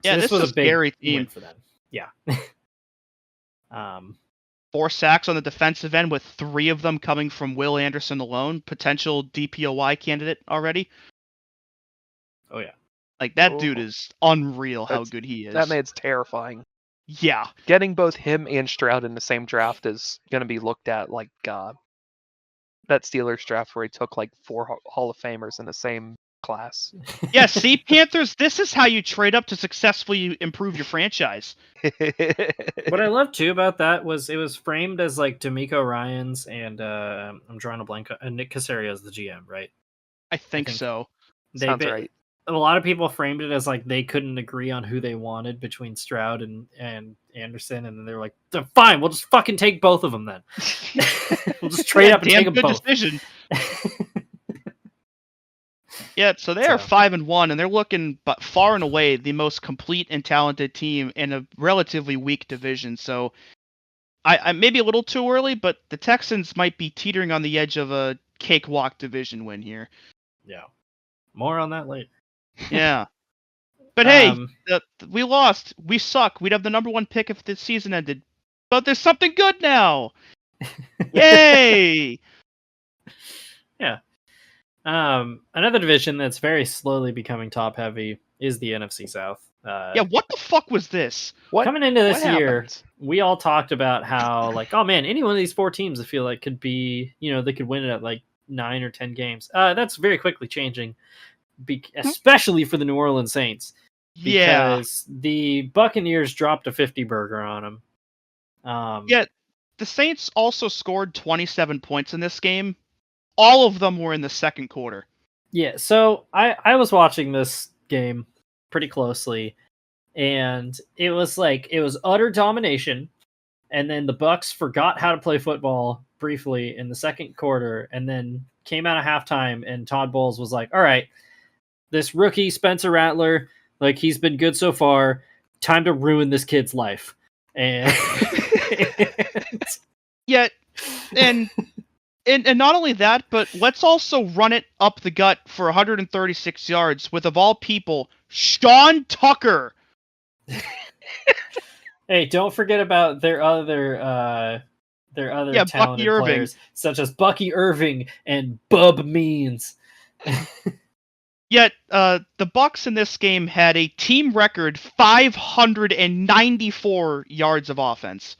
Yeah, this was is a big scary win team. for them. Yeah. 4 sacks on the defensive end, with 3 of them coming from Will Anderson alone, potential DPOY candidate already. Oh yeah. Like, that Oh. dude is unreal how That's- good he is. That man's terrifying. Yeah. Getting both him and Stroud in the same draft is going to be looked at like that Steelers draft where he took like 4 Hall of Famers in the same class. Yeah, see, Panthers, this is how you trade up to successfully improve your franchise. What I love too about that was it was framed as like D'Amico Ryans and I'm drawing a blank. Nick Caserio is the GM, right? I think think- so. Sounds right. A lot of people framed it as like they couldn't agree on who they wanted between Stroud and Anderson, and then they're like, "Fine, we'll just fucking take both of them then. We'll just trade Yeah, up and damn take them good both." decision. Yeah, so they are So- 5-1, and they're looking but far and away the most complete and talented team in a relatively weak division. So I maybe a little too early, but the Texans might be teetering on the edge of a cakewalk division win here. Yeah, more on that later. Yeah. But hey, Um, we lost. We suck. We'd have the number 1 pick if the season ended. But there's something good now. Yay! Another division that's very slowly becoming top heavy is the NFC South. Yeah, what the fuck was this? What Coming into this what year, happened? we all talked about how like, oh man, any one of these 4 teams I feel like could be, they could win it at like 9 or 10 games. That's very quickly changing, especially for the New Orleans Saints. Yeah. Because the Buccaneers dropped a 50 burger on them. Yeah, the Saints also scored 27 points in this game. All of them were in the second quarter. Yeah, so I was watching this game pretty closely, and it was utter domination, and then the Bucs forgot how to play football briefly in the second quarter, and then came out of halftime, and Todd Bowles was like, "All right, this rookie Spencer Rattler, like he's been good so far. Time to ruin this kid's life." And Yeah, and not only that, but let's also run it up the gut for 136 yards with, of all people, Sean Tucker. hey, don't forget about their other Yeah, Bucky talented Irving. players, such as Bucky Irving and Bub Means. Yet, the Bucs in this game had a team record 594 yards of offense.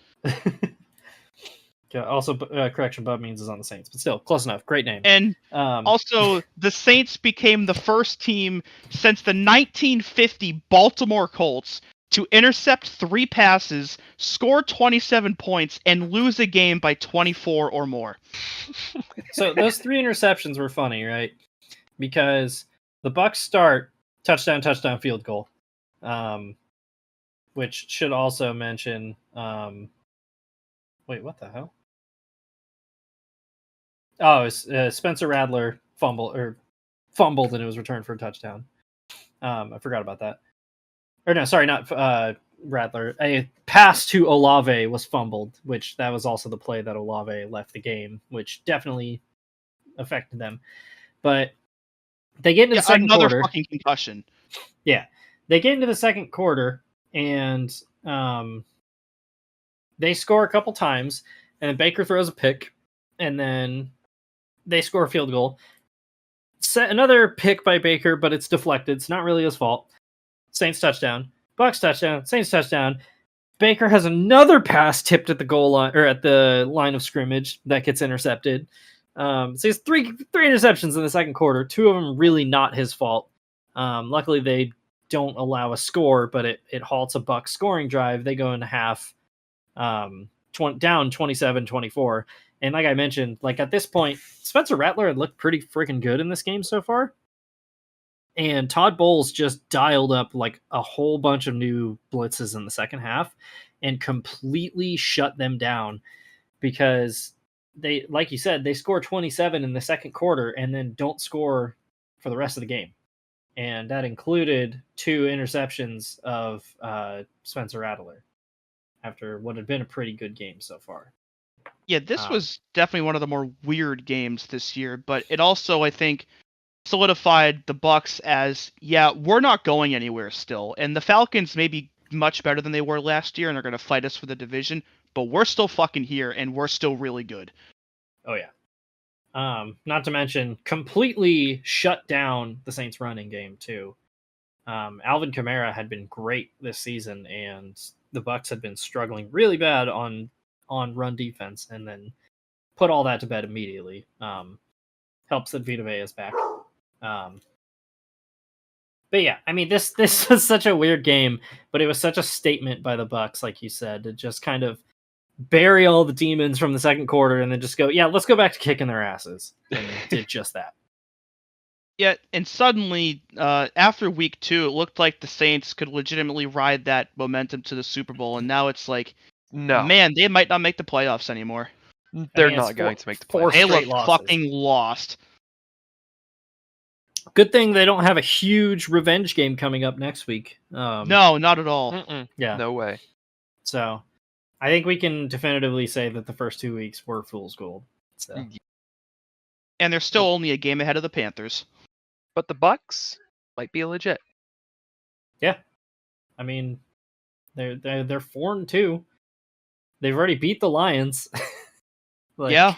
Yeah, also, correction, Bub Means is on the Saints, but still, close enough. Great name. And Um, also, the Saints became the first team since the 1950 Baltimore Colts to intercept 3 passes, score 27 points, and lose a game by 24 or more. so those 3 interceptions were funny, right? Because the Bucs start touchdown, field goal, which should also mention. Wait, what the hell? Oh, it's, Spencer Rattler fumbled and it was returned for a touchdown. I forgot about that. Or no, sorry, not Rattler. A pass to Olave was fumbled, which that was also the play that Olave left the game, which definitely affected them. But they get into the second another quarter. fucking concussion. Yeah, they get into the second quarter and they score a couple times, and then Baker throws a pick, and then they score a field goal. Another pick by Baker, but it's deflected. It's not really his fault. Saints touchdown. Bucs touchdown. Saints touchdown. Baker has another pass tipped at the goal line or at the line of scrimmage that gets intercepted. So he has three interceptions in the second quarter. 2 of them really not his fault. Luckily, they don't allow a score, but it halts a Bucs scoring drive. They go into half down 27-24. And like I mentioned, like at this point, Spencer Rattler had looked pretty freaking good in this game so far. And Todd Bowles just dialed up like a whole bunch of new blitzes in the second half and completely shut them down because they, like you said, they score 27 in the second quarter and then don't score for the rest of the game. And that included 2 interceptions of Spencer Rattler after what had been a pretty good game so far. Yeah, this was definitely one of the more weird games this year, but it also, I think, solidified the Bucs as, yeah, we're not going anywhere still. And the Falcons may be much better than they were last year and are going to fight us for the division, but we're still fucking here and we're still really good. Oh, yeah. Not to mention, completely shut down the Saints running game, too. Alvin Kamara had been great this season, and the Bucs had been struggling really bad on run defense, and then put all that to bed immediately. Helps that Vita Vea is back. But yeah, I mean, this was such a weird game, but it was such a statement by the Bucs, like you said, to just kind of bury all the demons from the second quarter and then just go, yeah, let's go back to kicking their asses. And did just that. Yeah, and suddenly, after week 2, it looked like the Saints could legitimately ride that momentum to the Super Bowl, and now it's like, No, man, they might not make the playoffs anymore. they're it's not going to make the four playoffs. They straight look losses. fucking lost. Good thing they don't have a huge revenge game coming up next week. No, not at all. Mm-mm. Yeah. No way. So I think we can definitively say that the first 2 weeks were fool's gold. So And they're still only a game ahead of the Panthers. But the Bucs might be legit. yeah, I mean, they're 4-2. They've already beat the Lions. Yeah.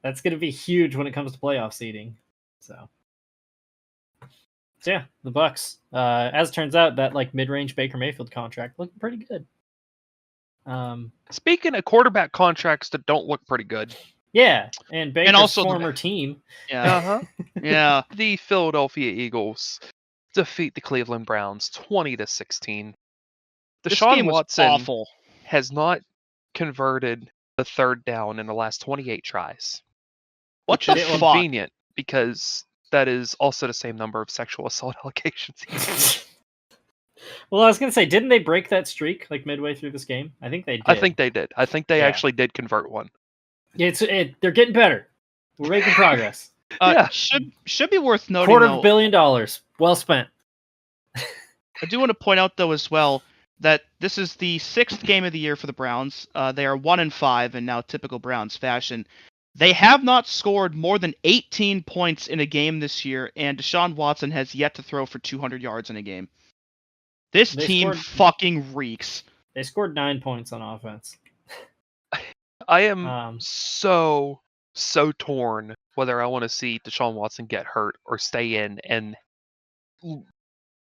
That's going to be huge when it comes to playoff seeding. So yeah, the Bucs. As it turns out, that like mid-range Baker Mayfield contract looking pretty good. Speaking of quarterback contracts that don't look pretty good, Yeah, and Baker's also the- former team. Yeah. Yeah. the Philadelphia Eagles defeat the Cleveland Browns 20-16. This Deshaun game was Watson awful. has not converted the third down in the last 28 tries. What Which the is fuck? convenient because that is also the same number of sexual assault allegations. Well, I was going to say, didn't they break that streak like midway through this game? I think they did. I think they did. I think they Yeah. actually did convert one. Yeah, they're getting better. We're making progress. Yeah. Should be worth noting, $250 though, million. Well spent. I do want to point out, though, as well, that this is the 6th game of the year for the Browns. They are 1-5 in now typical Browns fashion. They have not scored more than 18 points in a game this year, and Deshaun Watson has yet to throw for 200 yards in a game. This They team scored- fucking reeks. They scored 9 points on offense. I am Um, so torn whether I want to see Deshaun Watson get hurt or stay in and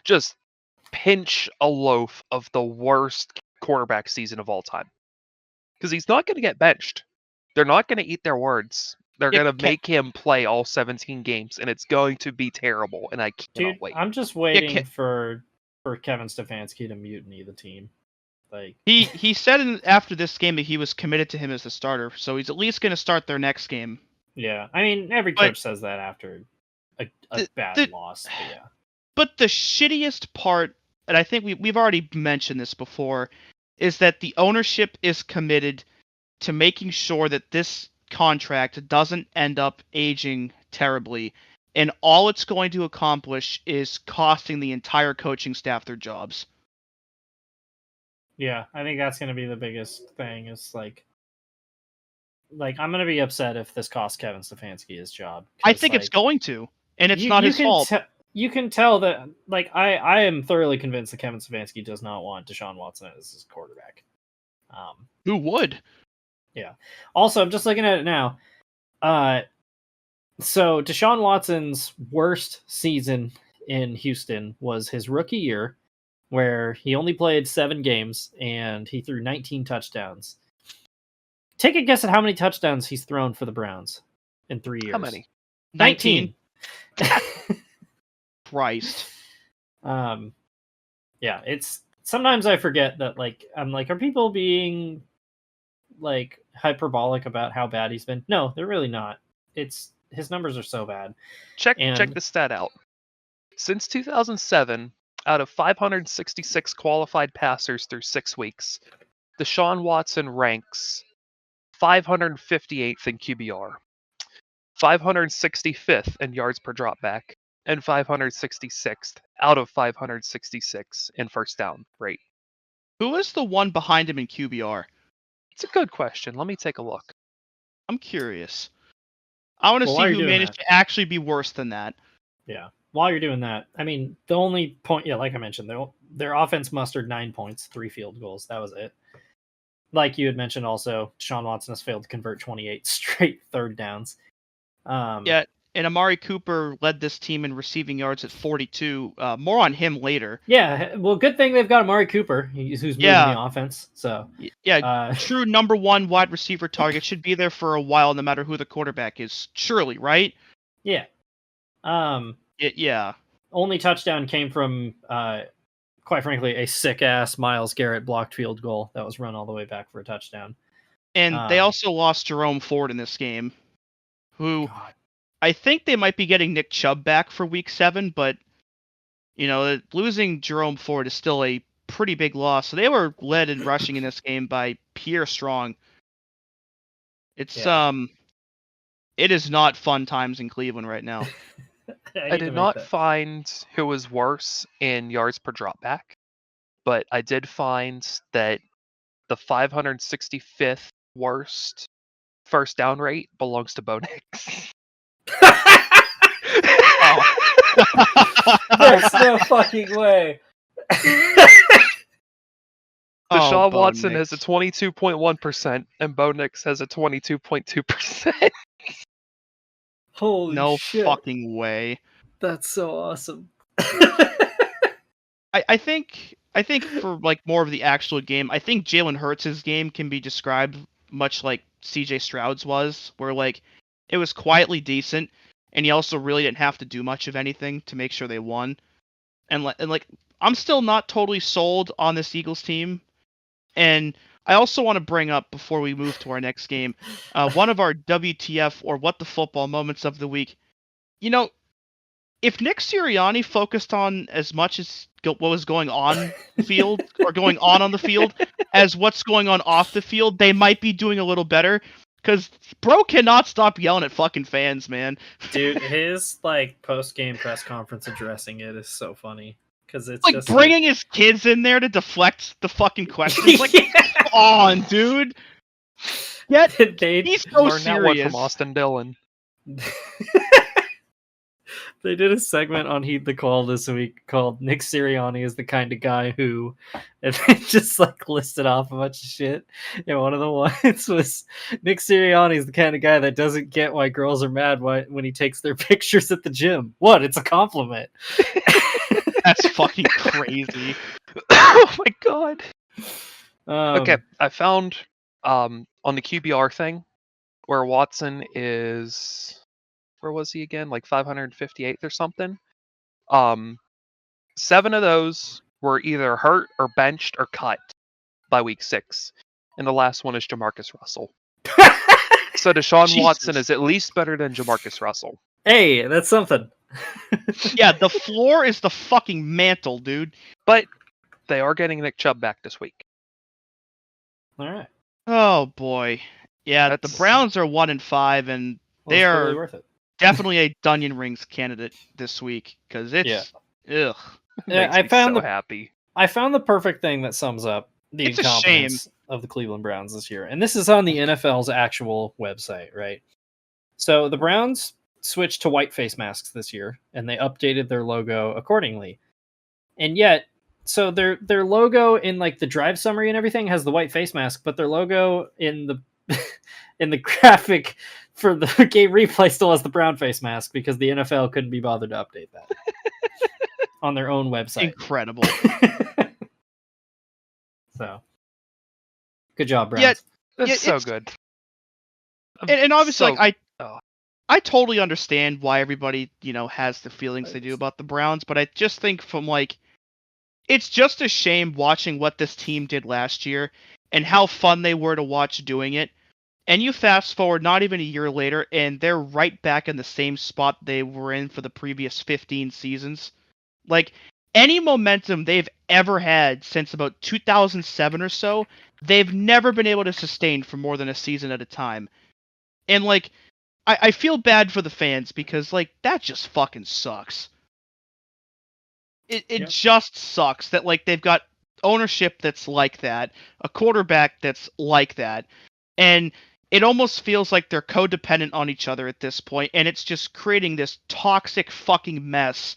just pinch a loaf of the worst quarterback season of all time. Because he's not going to get benched. They're not going to eat their words. They're Yeah, going to make him play all 17 games, and it's going to be terrible, and I cannot dude, wait. I'm just waiting Ca- for Kevin Stefanski to mutiny the team. Like, He said after this game that he was committed to him as the starter, so he's at least going to start their next game. yeah, I mean, every But- coach says that after a bad the- loss. But yeah, But the shittiest part, and I think we've already mentioned this before, is that the ownership is committed to making sure that this contract doesn't end up aging terribly, and all it's going to accomplish is costing the entire coaching staff their jobs. yeah, I think that's gonna be the biggest thing. Is like I'm gonna be upset if this costs Kevin Stefanski his job. I 'cause, think it's like, going to, and it's not his fault. You can tell that, like, I am thoroughly convinced that Kevin Stefanski does not want Deshaun Watson as his quarterback. Who would? Also, I'm just looking at it now. So Deshaun Watson's worst season in Houston was his rookie year, where he only played 7 games and he threw 19 touchdowns. Take a guess at how many touchdowns he's thrown for the Browns in 3 years. How many? 19. Christ. Yeah, it's sometimes I forget that, like, I'm like, are people being like hyperbolic about how bad he's been? No, they're really not. It's his numbers are so bad. Check And- the stat out. Since 2007, out of 566 qualified passers through 6 weeks, Deshaun Watson ranks 558th in QBR, 565th in yards per dropback, and 566th out of 566 in first down rate. Who is the one behind him in QBR? It's a good question. Let me take a look. I'm curious. I want to Well, while see you're who doing managed that- to actually be worse than that. Yeah. While you're doing that, I mean, the only point, yeah, like I mentioned, their offense mustered 9 points, 3 field goals. That was it. Like you had mentioned, also, Deshaun Watson has failed to convert 28 straight third downs. Yeah, and Amari Cooper led this team in receiving yards at 42. More on him later. Yeah. Well, good thing they've got Amari Cooper, who's moving Yeah. the offense. So, Yeah, true number one wide receiver target, should be there for a while, no matter who the quarterback is. Surely, right? yeah. Yeah. Only touchdown came from, quite frankly, a sick ass Myles Garrett blocked field goal that was run all the way back for a touchdown. And they also lost Jerome Ford in this game, who God. I think they might be getting Nick Chubb back for week 7, but losing Jerome Ford is still a pretty big loss. So they were led in rushing in this game by Pierre Strong. It's it is not fun times in Cleveland right now. I did not find who was worse in yards per dropback, but I did find that the 565th worst first down rate belongs to Bo Nix. There's no fucking way. Deshaun Bo Watson Nix. has a 22.1% and Bo Nix has a 22.2%. Holy No shit. fucking way. That's so awesome. I think for like more of the actual game, I think Jalen Hurts' game can be described much like CJ Stroud's was, where like it was quietly decent, and he also really didn't have to do much of anything to make sure they won. And like I'm still not totally sold on this Eagles team, and I also want to bring up before we move to our next game, one of our WTF or what the football moments of the week. If Nick Sirianni focused on as much as what was going on the field or going on the field as what's going on off the field, they might be doing a little better. Because bro cannot stop yelling at fucking fans, man. Dude, his like post-game press conference addressing it is so funny. Because it's Like just bringing his kids in there to deflect the fucking questions. Like, come on, dude. He's so Learn that one serious. from Austin Dillon. They did a segment on Heed the Call this week called Nick Sirianni is the kind of guy who, and they just like listed off a bunch of shit. And one of the ones was Nick Sirianni is the kind of guy that doesn't get why girls are mad when he takes their pictures at the gym. What? It's a compliment. That's fucking crazy. Oh my god. Um, Okay, I found on the QBR thing where Watson is, where was he again? Like 558th or something. 7 of those were either hurt or benched or cut by week 6, and the last one is Jamarcus Russell. So Deshaun Jesus. Watson is at least better than Jamarcus Russell. Hey, that's something. Yeah, the floor is the fucking mantle, dude. But they are getting Nick Chubb back this week. All right. Oh boy. Yeah, the Browns are 1-5, and Well, they it's are totally worth it. definitely a Dunyan Rings candidate this week because it's ugh. Yeah, Makes I me found so the happy. I found the perfect thing that sums up the It's a incompetence of the Cleveland Browns this year. And this is on the NFL's actual website, right? So the Browns switched to white face masks this year, and they updated their logo accordingly. And yet, so their logo in like the drive summary and everything has the white face mask, but their logo in the in the graphic for the game replay still has the brown face mask because the NFL couldn't be bothered to update that on their own website. Incredible. So, good job, Browns. Yeah, That's yeah, so it's- good. And obviously, So- like oh. I totally understand why everybody has the feelings they do about the Browns, but I just think from like it's just a shame watching what this team did last year and how fun they were to watch doing it. And you fast forward not even a year later, and they're right back in the same spot they were in for the previous 15 seasons. Like, any momentum they've ever had since about 2007 or so, they've never been able to sustain for more than a season at a time. And, like, I feel bad for the fans because, like, that just fucking sucks. It Yep. just sucks that, like, they've got ownership that's like that, a quarterback that's like that, and it almost feels like they're codependent on each other at this point, and it's just creating this toxic fucking mess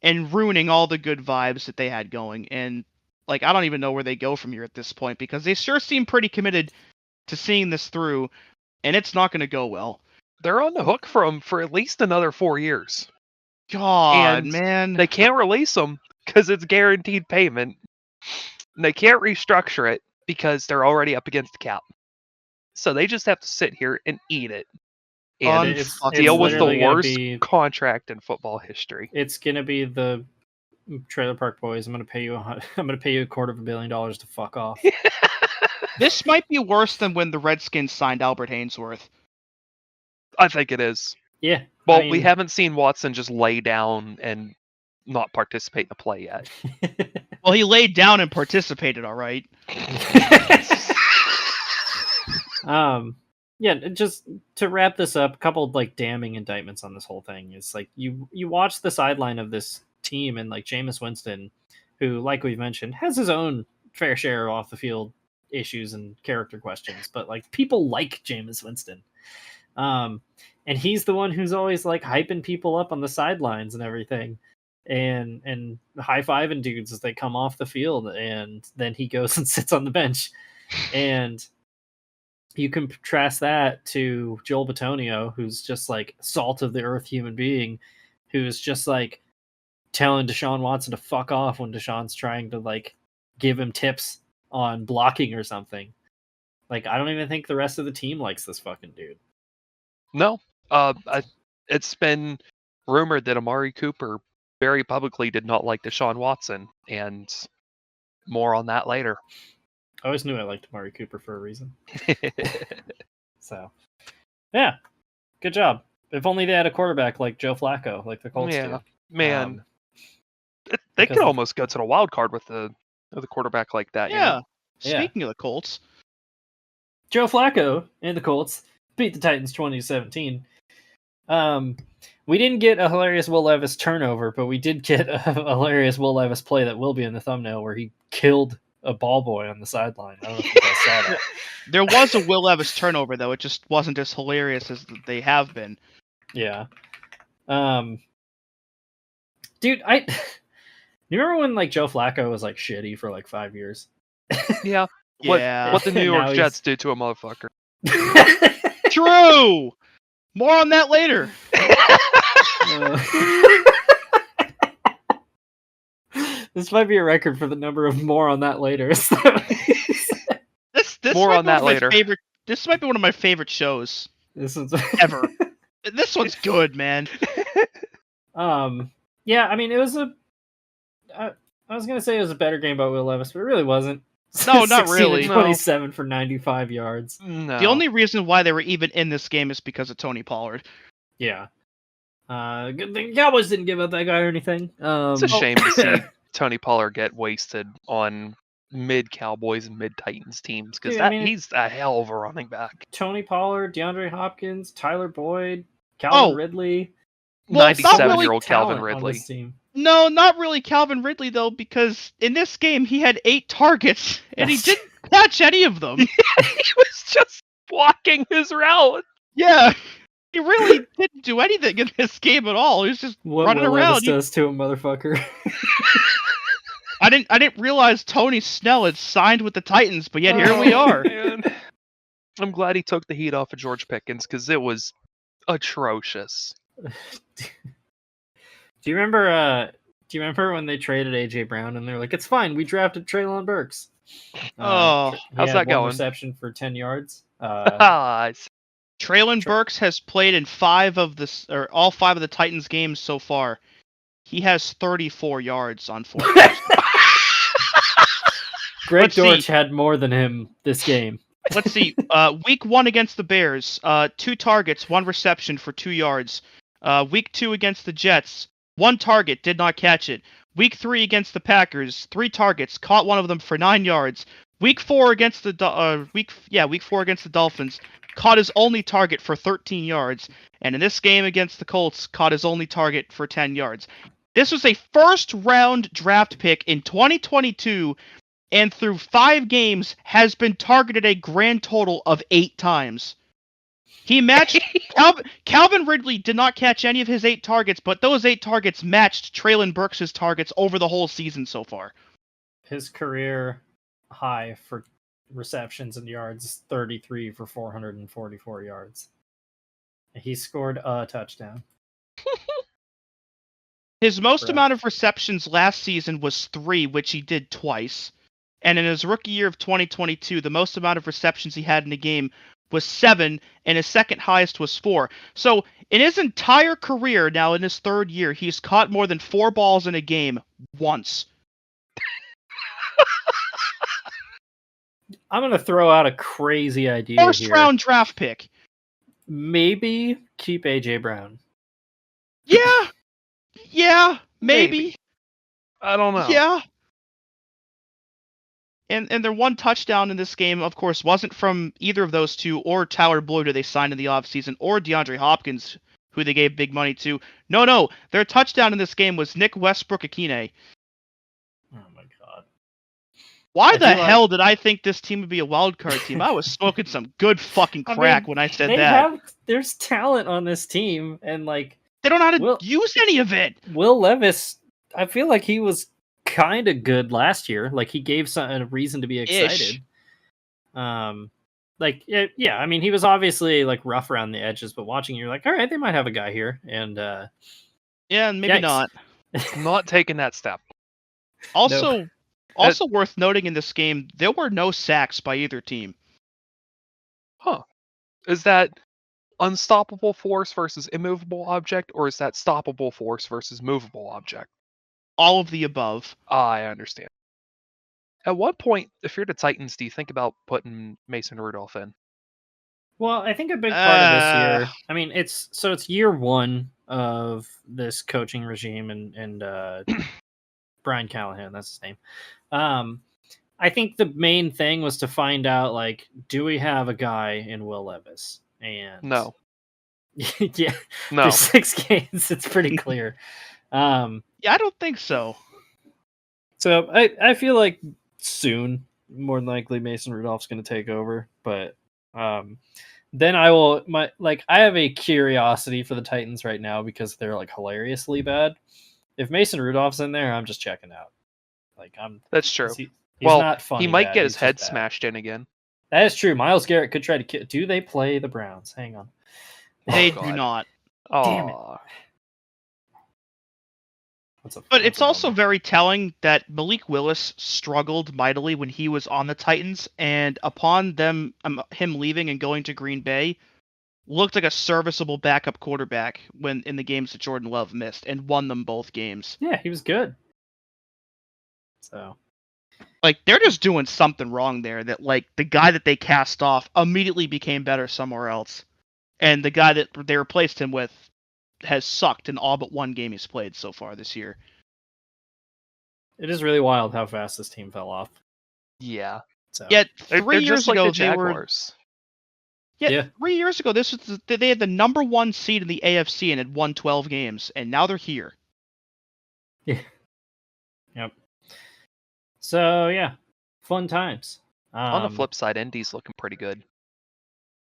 and ruining all the good vibes that they had going. And, like, I don't even know where they go from here at this point, because they sure seem pretty committed to seeing this through, and it's not going to go well. They're on the hook for him for at least another 4 years. God, And man. They can't release them because it's guaranteed payment. And they can't restructure it because they're already up against the cap. So they just have to sit here and eat it. And It's deal with the literally gonna worst be- contract in football history. It's gonna be the Trailer Park Boys. I'm gonna pay you $250 million to fuck off. This might be worse than when the Redskins signed Albert Hainsworth. I think it is. Yeah. Well, I we mean- haven't seen Watson just lay down and not participate in the play yet. Well, he laid down and participated, all right. Yeah, just to wrap this up, a couple of like damning indictments on this whole thing is like you watch the sideline of this team and like Jameis Winston, who, like we've mentioned, has his own fair share of off the field issues and character questions, but like people like Jameis Winston. And he's the one who's always like hyping people up on the sidelines and everything, and high-fiving dudes as they come off the field, and then he goes and sits on the bench. And you can contrast that to Joel Bitonio, who's just like salt of the earth human being, who's just like telling Deshaun Watson to fuck off when Deshaun's trying to like give him tips on blocking or something. Like, I don't even think the rest of the team likes this fucking dude. No. It's been rumored that Amari Cooper very publicly did not like Deshaun Watson, and more on that later. I always knew I liked Amari Cooper for a reason. So, yeah, good job. If only they had a quarterback like Joe Flacco, like the Colts do. Man, they because could of- almost go to the wild card with the quarterback like that. you Yeah. know? Yeah. Speaking of the Colts, Joe Flacco and the Colts beat the Titans 20-17. We didn't get a hilarious Will Levis turnover, but we did get a hilarious Will Levis play that will be in the thumbnail where he killed a ball boy on the sideline. I don't know if you guys saw that. there was a Will Levis turnover, though. It just wasn't as hilarious as they have been. Yeah. Dude, you remember when like Joe Flacco was like shitty for like 5 years? Yeah. Yeah. What the New Now York he's- Jets do to a motherfucker. True! More on that later. This might be a record for the number of more on that later. This More might on be that one of my later. This might be one of my favorite shows This is ever. This one's good, man. yeah, I mean, it was I was gonna say it was a better game by Will Levis, but it really wasn't. No, not really. 27 for 95 yards. No. The only reason why they were even in this game is because of Tony Pollard. Yeah. The Cowboys didn't give up that guy or anything. It's a shame to see Tony Pollard get wasted on mid Cowboys and mid Titans teams because Dude, I mean- he's a hell of a running back. Tony Pollard, DeAndre Hopkins, Tyler Boyd, Calvin Oh. Ridley. Well, it's not 97-year-old Calvin Talent on Ridley. this team. No, not really Calvin Ridley, though, because in this game he had 8 targets, and he didn't catch any of them. He was just blocking his route. Yeah, he really didn't do anything in this game at all. He was just What running Will around. Levis does to a motherfucker. I didn't realize Tony Snell had signed with the Titans, but yet here we are. Man. I'm glad he took the heat off of George Pickens because it was atrocious. Do you remember when they traded AJ Brown and they're like, it's fine, we drafted Treylon Burks. Oh, He how's had that one going? reception for 10 yards. Treylon Burks has played in all 5 of the Titans games so far. He has 34 yards on 4. Greg Let's see. Dortch had more than him this game. Let's see. Week 1 against the Bears, 2 targets, 1 reception for 2 yards. Week 2 against the Jets, 1 target, did not catch it. Week 3 against the Packers, 3 targets, caught one of them for 9 yards. Week 4 against the week 4 against the Dolphins, caught his only target for 13 yards, and in this game against the Colts, caught his only target for 10 yards. This was a first-round draft pick in 2022, and through 5 games has been targeted a grand total of 8 times. He matched Calvin Ridley did not catch any of his 8 targets, but those 8 targets matched Traylon Burks' targets over the whole season so far. His career high for receptions and yards is 33 for 444 yards. He scored a touchdown. His most amount of receptions last season was 3, which he did twice. And in his rookie year of 2022, the most amount of receptions he had in a game was 7, and his second highest was 4. So in his entire career, now in his 3rd year, he's caught more than 4 balls in a game once. I'm going to throw out a crazy idea First here. round draft pick. Maybe keep AJ Brown. Yeah, maybe. I don't know. Yeah. And their one touchdown in this game, of course, wasn't from either of those two, or Tyler Boyd, who they signed in the offseason, or DeAndre Hopkins, who they gave big money to. No. Their touchdown in this game was Nick Westbrook-Akine. Oh my god. Why the hell did I think this team would be a wild card team? I was smoking some good fucking crack when I said that. There's talent on this team, and like they don't know how to use any of it. Will Levis, I feel like he was kind of good last year. Like he gave a reason to be excited. Yeah, I mean he was obviously like rough around the edges, but watching you're like, all right, they might have a guy here, and and maybe not. Not taking that step. Also worth noting in this game, there were no sacks by either team. Huh. Is that unstoppable force versus immovable object, or is that stoppable force versus movable object? All of the above. I understand. At what point, if you're the Titans, do you think about putting Mason Rudolph in? Well, I think a big part of this year, I mean, it's year 1 of this coaching regime and Brian Callahan, that's his name. I think the main thing was to find out, like, do we have a guy in Will Levis? And no. Yeah, no. There's 6 games. It's pretty clear. Yeah, I don't think so. So I feel like soon, more than likely, Mason Rudolph's going to take over. But then I have a curiosity for the Titans right now because they're like hilariously bad. If Mason Rudolph's in there, I'm just checking out. That's true. He's not funny. He might bad. get his He's head just bad. smashed in again. That is true. Myles Garrett could try to kill. Do they play the Browns? Hang on. They do not. Damn it. But it's also very telling that Malik Willis struggled mightily when he was on the Titans, and upon him leaving and going to Green Bay, looked like a serviceable backup quarterback when in the games that Jordan Love missed, and won them both games. Yeah, he was good. So, like, they're just doing something wrong there. That like the guy that they cast off immediately became better somewhere else, and the guy that they replaced him with has sucked in all but one game he's played so far this year. It is really wild how fast this team fell off. Yeah. So Yet they're 3 years just like ago the they were. Jaguars. Yeah, 3 years ago this was they had the number 1 seed in the AFC and had won 12 games, and now they're here. Yeah. Yep. So yeah, fun times. On the flip side, Indy's looking pretty good.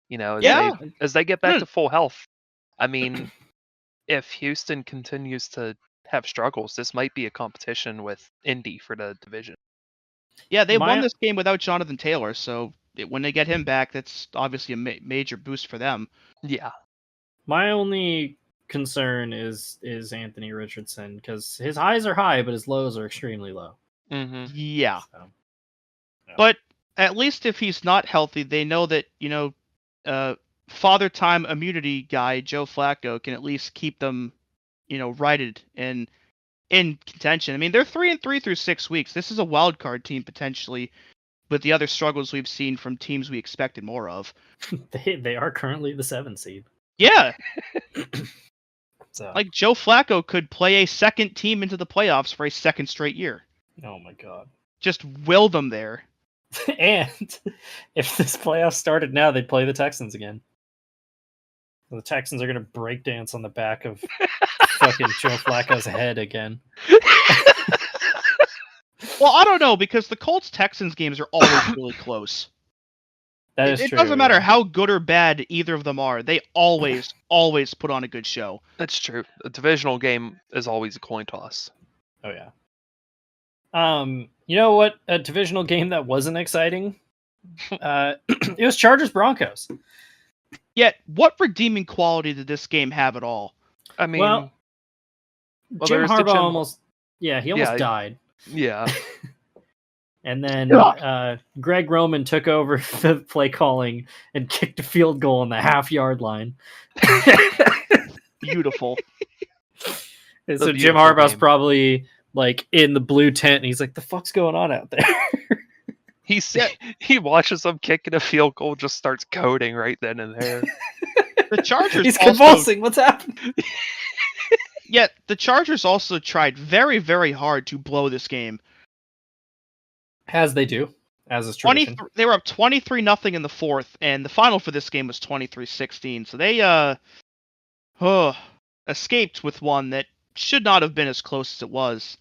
You know, as they get back to full health. I mean, if Houston continues to have struggles, this might be a competition with Indy for the division. Yeah, they won this game without Jonathan Taylor, so when they get him back, that's obviously a major boost for them. Yeah. My only concern is Anthony Richardson, because his highs are high, but his lows are extremely low. Mm-hmm. Yeah. So, yeah. But at least if he's not healthy, they know that, Father Time immunity guy, Joe Flacco, can at least keep them, righted and in contention. I mean, they're 3-3 through 6 weeks. This is a wild card team potentially, with the other struggles we've seen from teams we expected more of. They are currently the 7 seed. Yeah. So, Like Joe Flacco could play a second team into the playoffs for a second straight year. oh my god. Just will them there. And if this playoff started now, they'd play the Texans again. The Texans are going to break dance on the back of fucking Joe Flacco's head again. Well, I don't know, because the Colts-Texans games are always really close. That is It true. doesn't matter yeah. how good or bad either of them are. They always put on a good show. That's true. A divisional game is always a coin toss. Oh yeah. You know what? A divisional game that wasn't exciting. It was Chargers Broncos. Yet, what redeeming quality did this game have at all? I mean, Well, Jim there's the Harbaugh Jim- almost died. yeah. And then Greg Roman took over the play calling and kicked a field goal on the half-yard line. Beautiful. And The so Jim beautiful Harbaugh's game. probably like in the blue tent, and he's like, "The fuck's going on out there?" He watches them kicking a field goal, just starts coding right then and there. The Chargers He's also, convulsing. What's happening? Yet, the Chargers also tried very, very hard to blow this game. As they do, as is 20, tradition. they were up 23-0 in the fourth, and the final for this game was 23-16. So they escaped with one that should not have been as close as it was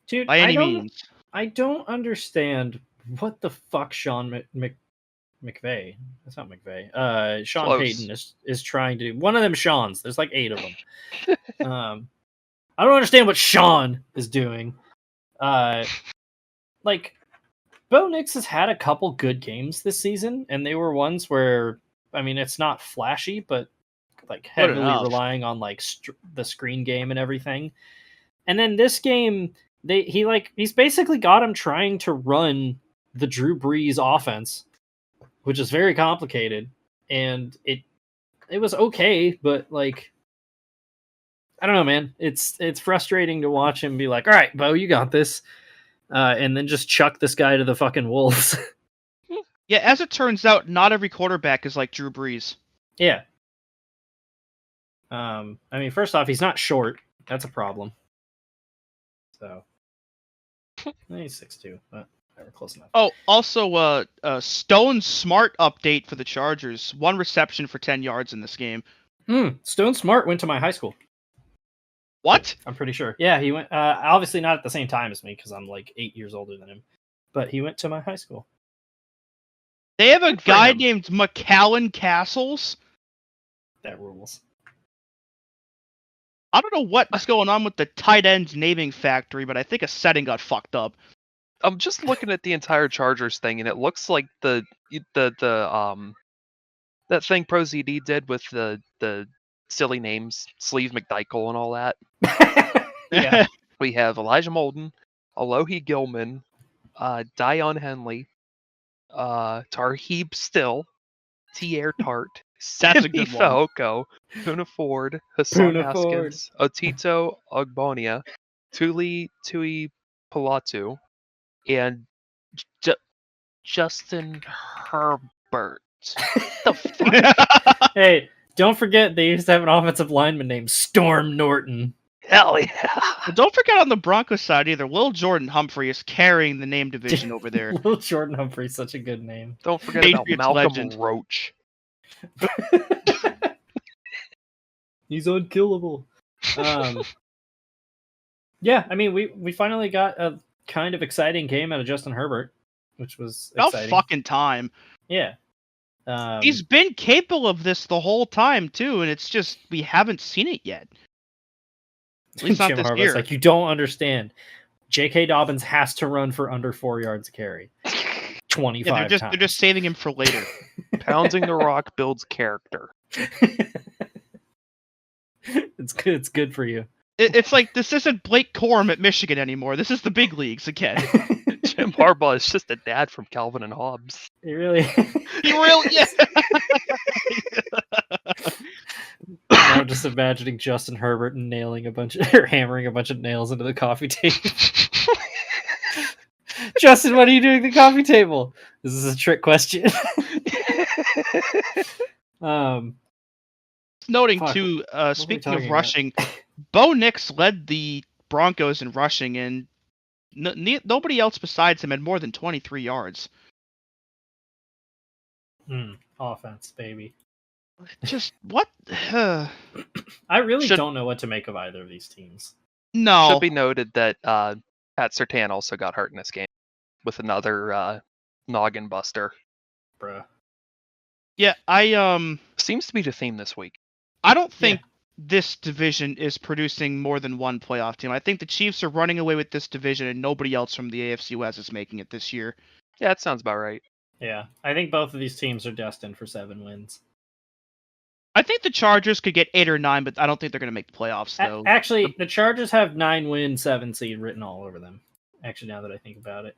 Dude, by any means. I don't understand what the fuck Sean McVay. That's not McVay. Sean Close. Payton is trying to do. One of them Sean's. There's like 8 of them. I don't understand what Sean is doing. Like, Bo Nix has had a couple good games this season, and they were ones where, I mean, it's not flashy, but like heavily enough. relying on like the screen game and everything. And then this game, he's basically got him trying to run the Drew Brees offense, which is very complicated, and it was okay, but like, I don't know, man. It's frustrating to watch him be like, "All right, Bo, you got this," and then just chuck this guy to the fucking wolves. Yeah, as it turns out, not every quarterback is like Drew Brees. Yeah. I mean, first off, he's not short. That's a problem. So he's 6'2", but never close enough. Oh, also, Stone Smart update for the Chargers. 1 reception for 10 yards in this game. Stone Smart went to my high school. What? I'm pretty sure. Yeah, he went. Obviously not at the same time as me because I'm like 8 years older than him, but he went to my high school. They have a Good for guy him. named McAllen Castles. That rules. I don't know what's going on with the tight end naming factory, but I think a setting got fucked up. I'm just looking at the entire Chargers thing, and it looks like the that thing Pro ZD did with the silly names, Sleeve McDykel and all that. Yeah. We have Elijah Molden, Alohi Gilman, Dion Henley, Tarheeb Still, Tier Tart, That's a good one. Faoko, Puna Ford, Hassan Puna Ford. Haskins, Otito Ogbonia, Tuli Tui Palatu, and Justin Herbert. The fuck? Hey, don't forget they used to have an offensive lineman named Storm Norton. Hell yeah! But don't forget on the Broncos side either, Lil Jordan Humphrey is carrying the name division over there. Little Jordan Humphrey's such a good name. Don't forget about Patriots Malcolm legend. Roach. He's unkillable. Yeah, I mean, we finally got a kind of exciting game out of Justin Herbert, which was About exciting. fucking time. Yeah. He's been capable of this the whole time too, and it's just we haven't seen it yet. At least not Jim this Harbaugh's year. like, you don't understand. J.K. Dobbins has to run for under 4 yards a carry 25 Yeah, they're times. just saving him for later. Pounding the rock builds character. It's good. It's good for you. It's like this isn't Blake Corum at Michigan anymore. This is the big leagues again. Jim Harbaugh is just a dad from Calvin and Hobbes. He really. He really, yeah. I'm just imagining Justin Herbert nailing or hammering a bunch of nails into the coffee table. Justin, what are you doing at the coffee table? This is a trick question. noting Fuck, too, are we speaking of talking about? rushing, Bo Nix led the Broncos in rushing, and nobody else besides him had more than 23 yards. Offense, baby. Just what? I really Should- don't know what to make of either of these teams. No. Should be noted that Pat Surtain also got hurt in this game with another noggin buster. Bruh. Yeah, Seems to be the theme this week. I don't think this division is producing more than one playoff team. I think the Chiefs are running away with this division, and nobody else from the AFC West is making it this year. Yeah, that sounds about right. Yeah, I think both of these teams are destined for 7 wins. I think the Chargers could get 8 or 9, but I don't think they're going to make the playoffs, though. Actually, the Chargers have 9 wins, 7 seed written all over them. Actually, now that I think about it.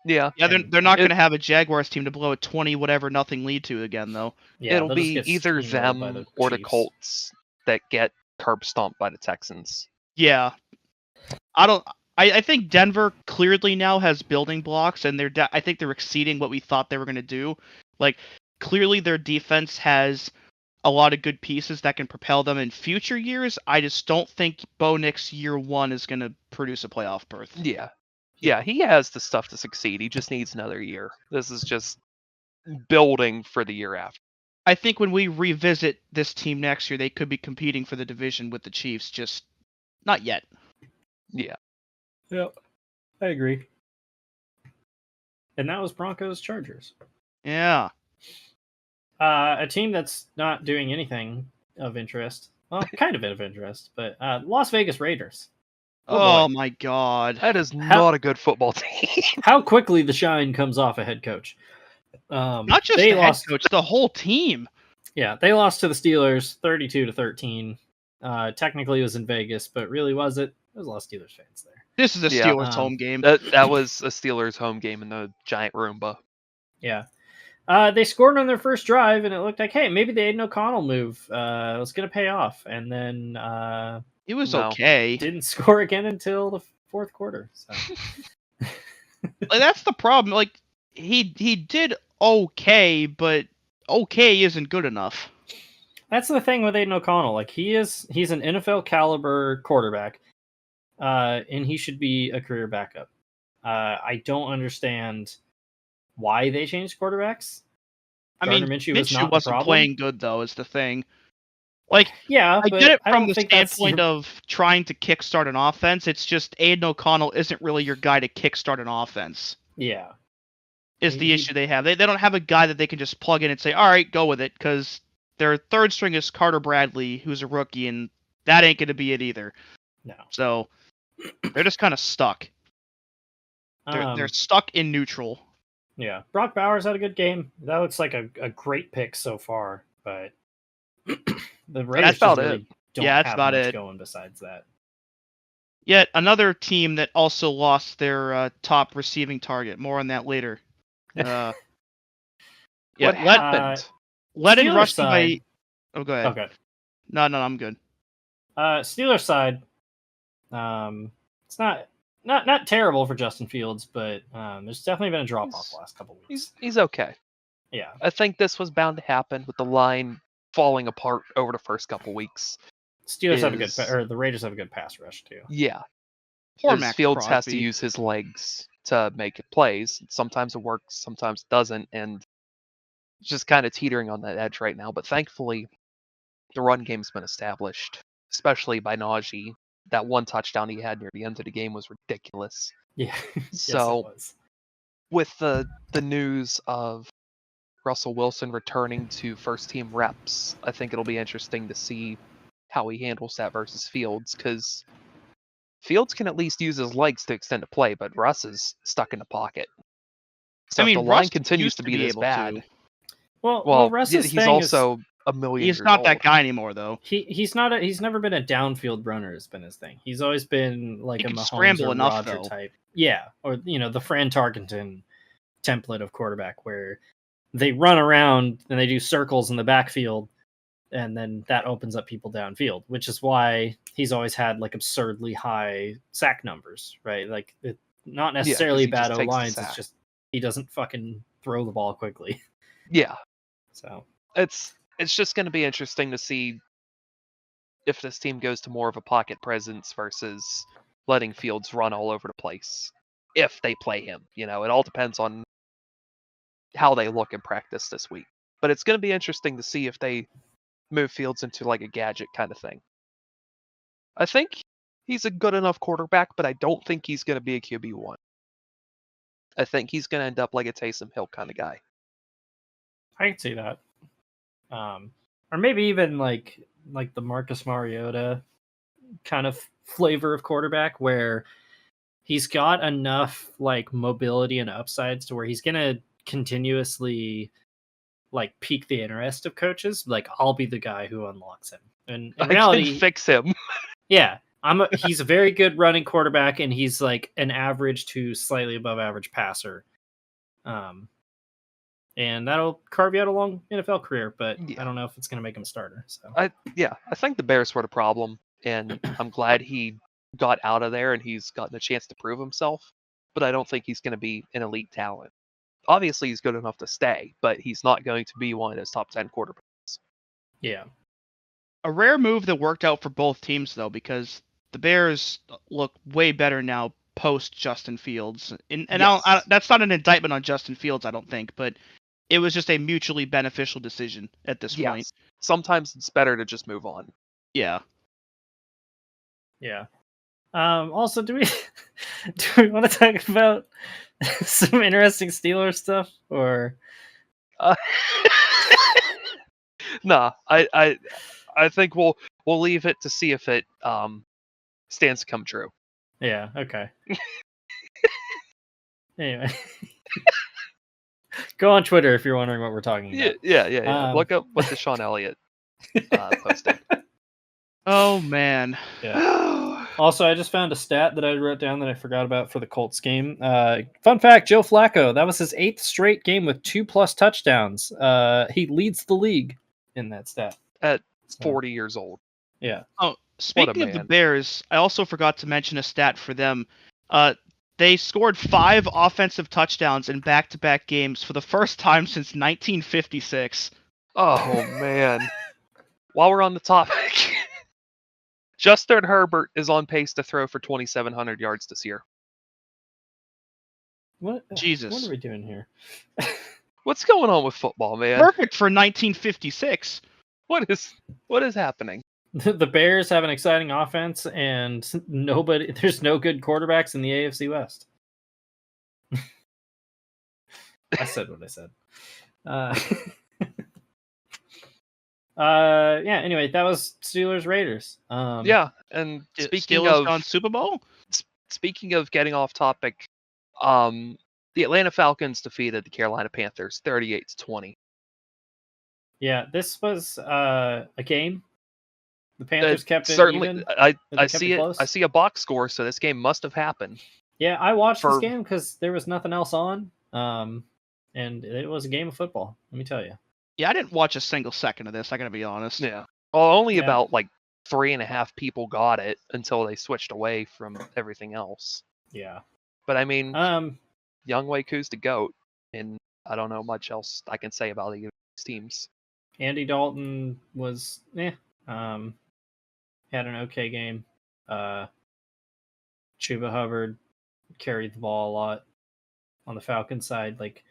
Yeah. Yeah, they're not going to have a Jaguars team to blow a 20 whatever nothing lead to again, though. Yeah, It'll they'll just be get either steamrolled by them or the Chiefs. Colts that get curb stomped by the Texans. Yeah. I think Denver clearly now has building blocks, and I think they're exceeding what we thought they were going to do. Like, clearly their defense has a lot of good pieces that can propel them in future years. I just don't think Bo Nix year 1 is going to produce a playoff berth. Yeah. Yeah, he has the stuff to succeed. He just needs another year. This is just building for the year after. I think when we revisit this team next year, they could be competing for the division with the Chiefs, just not yet. Yeah. Yep, I agree. And that was Broncos Chargers. Yeah. A team that's not doing anything of interest. Well, kind of interest, but Las Vegas Raiders. Oh my God. That is not a good football team. How quickly the shine comes off a head coach. Not just they the lost, head coach, the whole team. Yeah, they lost to the Steelers 32-13. Technically it was in Vegas, but really was it? There was a lot of Steelers fans there. This is a Yeah. Steelers home game. That was a Steelers home game in the giant Roomba. Yeah. They scored on their first drive, and it looked like, hey, maybe the Aiden O'Connell move was going to pay off. And then It was No. okay. didn't score again until the fourth quarter. So. Like, that's the problem. Like, he did okay, but okay isn't good enough. That's the thing with Aiden O'Connell. Like, he's an NFL caliber quarterback, and he should be a career backup. I don't understand why they changed quarterbacks. I mean, Gardner Minshew was not the wasn't problem. playing good, though, is the thing. Like, Yeah, I but get it I from don't the think that's standpoint of trying to kickstart an offense. It's just Aiden O'Connell isn't really your guy to kickstart an offense. Yeah. Is the He- issue they have. They don't have a guy that they can just plug in and say, all right, go with it, because their third string is Carter Bradley, who's a rookie, and that ain't going to be it either. No. So they're just kind of stuck. They're stuck in neutral. Yeah. Brock Bowers had a good game. That looks like a great pick so far, but the Raiders about just really it. don't Yeah, that's have about much it. going besides that. Yet another team that also lost their top receiving target. More on that later. Yeah, What happened? led in Steelers rushing by. side- Oh, go ahead. Okay. No, I'm good. Steelers side, it's not terrible for Justin Fields, but there's definitely been a drop off the last couple weeks. He's okay. Yeah. I think this was bound to happen with the line falling apart over the first couple weeks. Steelers have a good, is- or the Raiders have a good pass rush too. Yeah. Poor Because Max Fields has to Crosby. use his legs to make plays. Sometimes it works, sometimes it doesn't, and it's just kind of teetering on that edge right now. But thankfully, the run game's been established, especially by Najee. That one touchdown he had near the end of the game was ridiculous. Yeah. Yes, So- it was. With the news of Russell Wilson returning to first team reps, I think it'll be interesting to see how he handles that versus Fields, because Fields can at least use his legs to extend a play, but Russ is stuck in the pocket. So I mean, if the line Russ continues used to to be be this able bad, to. Well, Russ's he's thing also a million He's years not that old. guy anymore, though. he's never been a downfield runner. Has been his thing. He's always been like He a can Mahomes scramble or enough, Roger though. type. Yeah, or the Fran Tarkenton template of quarterback where they run around and they do circles in the backfield, and then that opens up people downfield, which is why he's always had like absurdly high sack numbers, right? Like not 'cause necessarily he just bad O takes the lines. It's sack. just he doesn't fucking throw the ball quickly. Yeah, So it's it's just going to be interesting to see if this team goes to more of a pocket presence versus letting Fields run all over the place. If they play him, it all depends on how they look in practice this week. But it's going to be interesting to see if they move Fields into like a gadget kind of thing. I think he's a good enough quarterback, but I don't think he's going to be a QB1. I think he's going to end up like a Taysom Hill kind of guy. I can see that. Or maybe even like the Marcus Mariota kind of flavor of quarterback, where he's got enough like mobility and upsides to where he's gonna continuously like pique the interest of coaches. Like, I'll be the guy who unlocks him. And in reality, I can fix him. Yeah, he's a very good running quarterback, and he's like an average to slightly above average passer. And that'll carve you out a long NFL career, but I don't know if it's going to make him a starter. So I think the Bears were the problem, and I'm glad he got out of there and he's gotten a chance to prove himself. But I don't think he's going to be an elite talent. Obviously, he's good enough to stay, but he's not going to be one of those top 10 quarterbacks. Yeah. A rare move that worked out for both teams, though, because the Bears look way better now post Justin Fields. And Yes. that's not an indictment on Justin Fields, I don't think, but it was just a mutually beneficial decision at this point. Sometimes it's better to just move on. Yeah. Yeah. Also, do we want to talk about some interesting Steelers stuff, or? Nah, I think we'll leave it to see if it stands to come true. Yeah. Okay. Anyway, go on Twitter if you're wondering what we're talking about. Yeah. Look up what Deshaun Elliott posted. Oh man. Yeah. Also, I just found a stat that I wrote down that I forgot about for the Colts game. Fun fact: Joe Flacco, that was his 8th straight game with 2+ touchdowns. He leads the league in that stat At 40 years old. Yeah. Oh, speaking of the Bears, I also forgot to mention a stat for them. They scored 5 offensive touchdowns in back-to-back games for the first time since 1956. Oh man! While we're on the topic, Justin Herbert is on pace to throw for 2,700 yards this year. What? Jesus. What are we doing here? What's going on with football, man? Perfect for 1956. What is happening? The Bears have an exciting offense, and there's no good quarterbacks in the AFC West. I said what I said. Yeah. Anyway, that was Steelers Raiders. Yeah, and speaking Steelers of gone Super Bowl. Speaking of getting off topic, the Atlanta Falcons defeated the Carolina Panthers 38-20. Yeah, this was a game. The Panthers kept it certainly. even. I see it. I see a box score, so this game must have happened. Yeah, I watched this game because there was nothing else on, and it was a game of football. Let me tell you. Yeah, I didn't watch a single second of this. I gotta be honest. Yeah. Well, only about like 3.5 people got it until they switched away from everything else. Yeah. But I mean, Young Wei Koo's the GOAT, and I don't know much else I can say about these teams. Andy Dalton was had an okay game. Chuba Hubbard carried the ball a lot on the Falcons side. Like,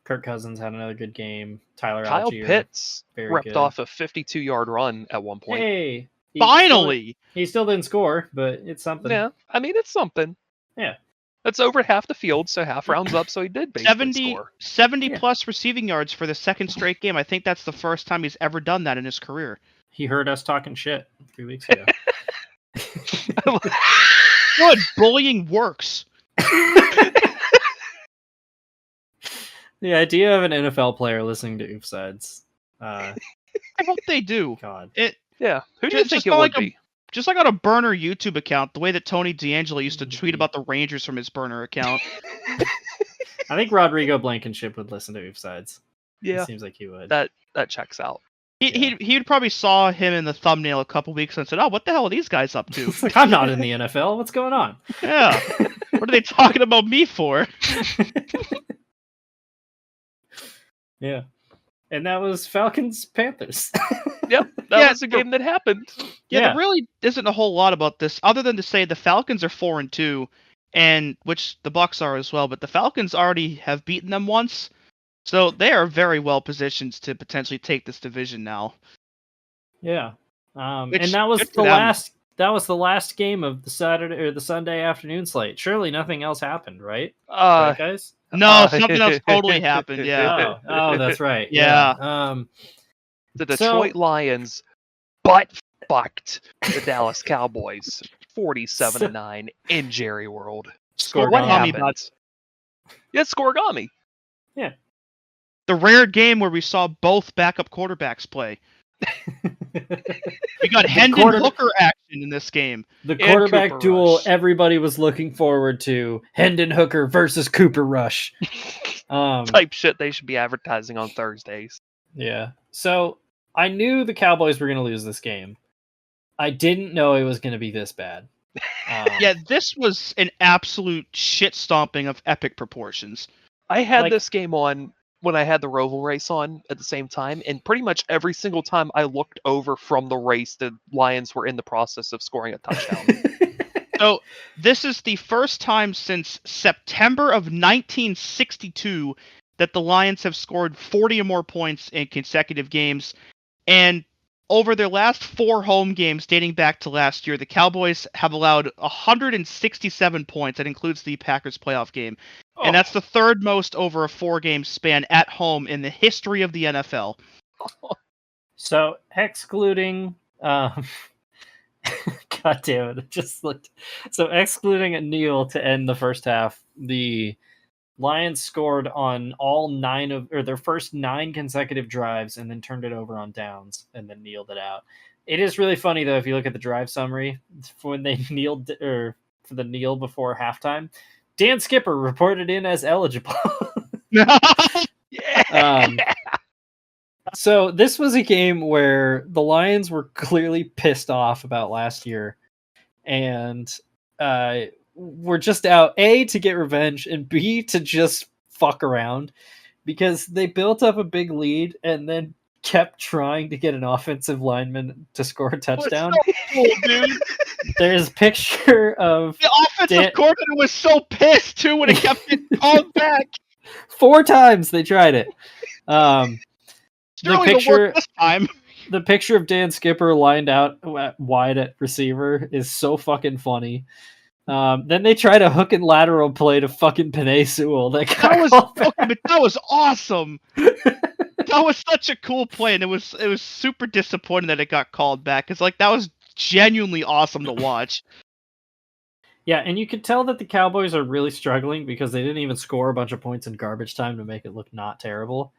Kirk Cousins had another good game. Tyler Kyle Algier, Pitts very ripped good. off a 52-yard run at one point. Hey, finally! He still didn't score, but it's something. Yeah, I mean, it's something. Yeah. That's over half the field, so half rounds up, so he did basically score. 70 plus receiving yards for the second straight game. I think that's the first time he's ever done that in his career. He heard us talking shit 3 weeks ago. Good. Bullying works. The idea of an NFL player listening to Oofsides. I hope they do. God. Yeah. Who do you think it would be? Just like on a burner YouTube account, the way that Tony D'Angelo used to tweet about the Rangers from his burner account. I think Rodrigo Blankenship would listen to Oofsides. Yeah. It seems like he would. That checks out. He probably saw him in the thumbnail a couple weeks and said, "Oh, what the hell are these guys up to?" Like, I'm not in the NFL. What's going on? Yeah. What are they talking about me for? Yeah. And that was Falcons Panthers. Yep, that Yeah, was a game that happened. Yeah, Yeah. there really isn't a whole lot about this other than to say the Falcons are 4-2, and which the Bucks are as well. But the Falcons already have beaten them once, so they are very well positioned to potentially take this division now. Yeah. Which, And that was good the for them. last. That was the last game of the Saturday or the Sunday afternoon slate. Surely nothing else happened, right? Right, guys? No, something else totally happened. Yeah, Oh, that's right. Yeah. The Detroit Lions butt fucked the Dallas Cowboys 47-9 in Jerry World. Score What Gami happened? Yeah, Scorigami. the rare game where we saw both backup quarterbacks play. We got Hendon Hooker action in this game. The quarterback Cooper duel Rush. everybody was looking forward to. Hendon Hooker versus Cooper Rush. Type shit they should be advertising on Thursdays. Yeah. So I knew the Cowboys were going to lose this game. I didn't know it was going to be this bad. Yeah, this was an absolute shit stomping of epic proportions. I had Like- this game on when I had the Roval race on at the same time, and pretty much every single time I looked over from the race, the Lions were in the process of scoring a touchdown. So this is the first time since September of 1962 that the Lions have scored 40 or more points in consecutive games. And over their last 4 home games dating back to last year, the Cowboys have allowed 167 points. That includes the Packers playoff game. And that's the third most over a 4-game span at home in the history of the NFL. So excluding, God damn it! It just looked. So excluding a kneel to end the first half, the Lions scored on all 9 of their first 9 consecutive drives, and then turned it over on downs, and then kneeled it out. It is really funny though if you look at the drive summary for when they kneeled or for the kneel before halftime. Dan Skipper reported in as eligible. So this was a game where the Lions were clearly pissed off about last year, and were just out A, to get revenge, and B, to just fuck around, because they built up a big lead and then kept trying to get an offensive lineman to score a touchdown. So cool, dude. There's a picture of The offensive coordinator was so pissed too when it kept getting called back. 4 times they tried it. The picture this time. The picture of Dan Skipper lined out wide at receiver is so fucking funny. Then they tried a hook and lateral play to fucking Penei Sewell. That was awesome. That was such a cool play, and it was super disappointing that it got called back. It's like that was genuinely awesome to watch. Yeah, and you could tell that the Cowboys are really struggling because they didn't even score a bunch of points in garbage time to make it look not terrible.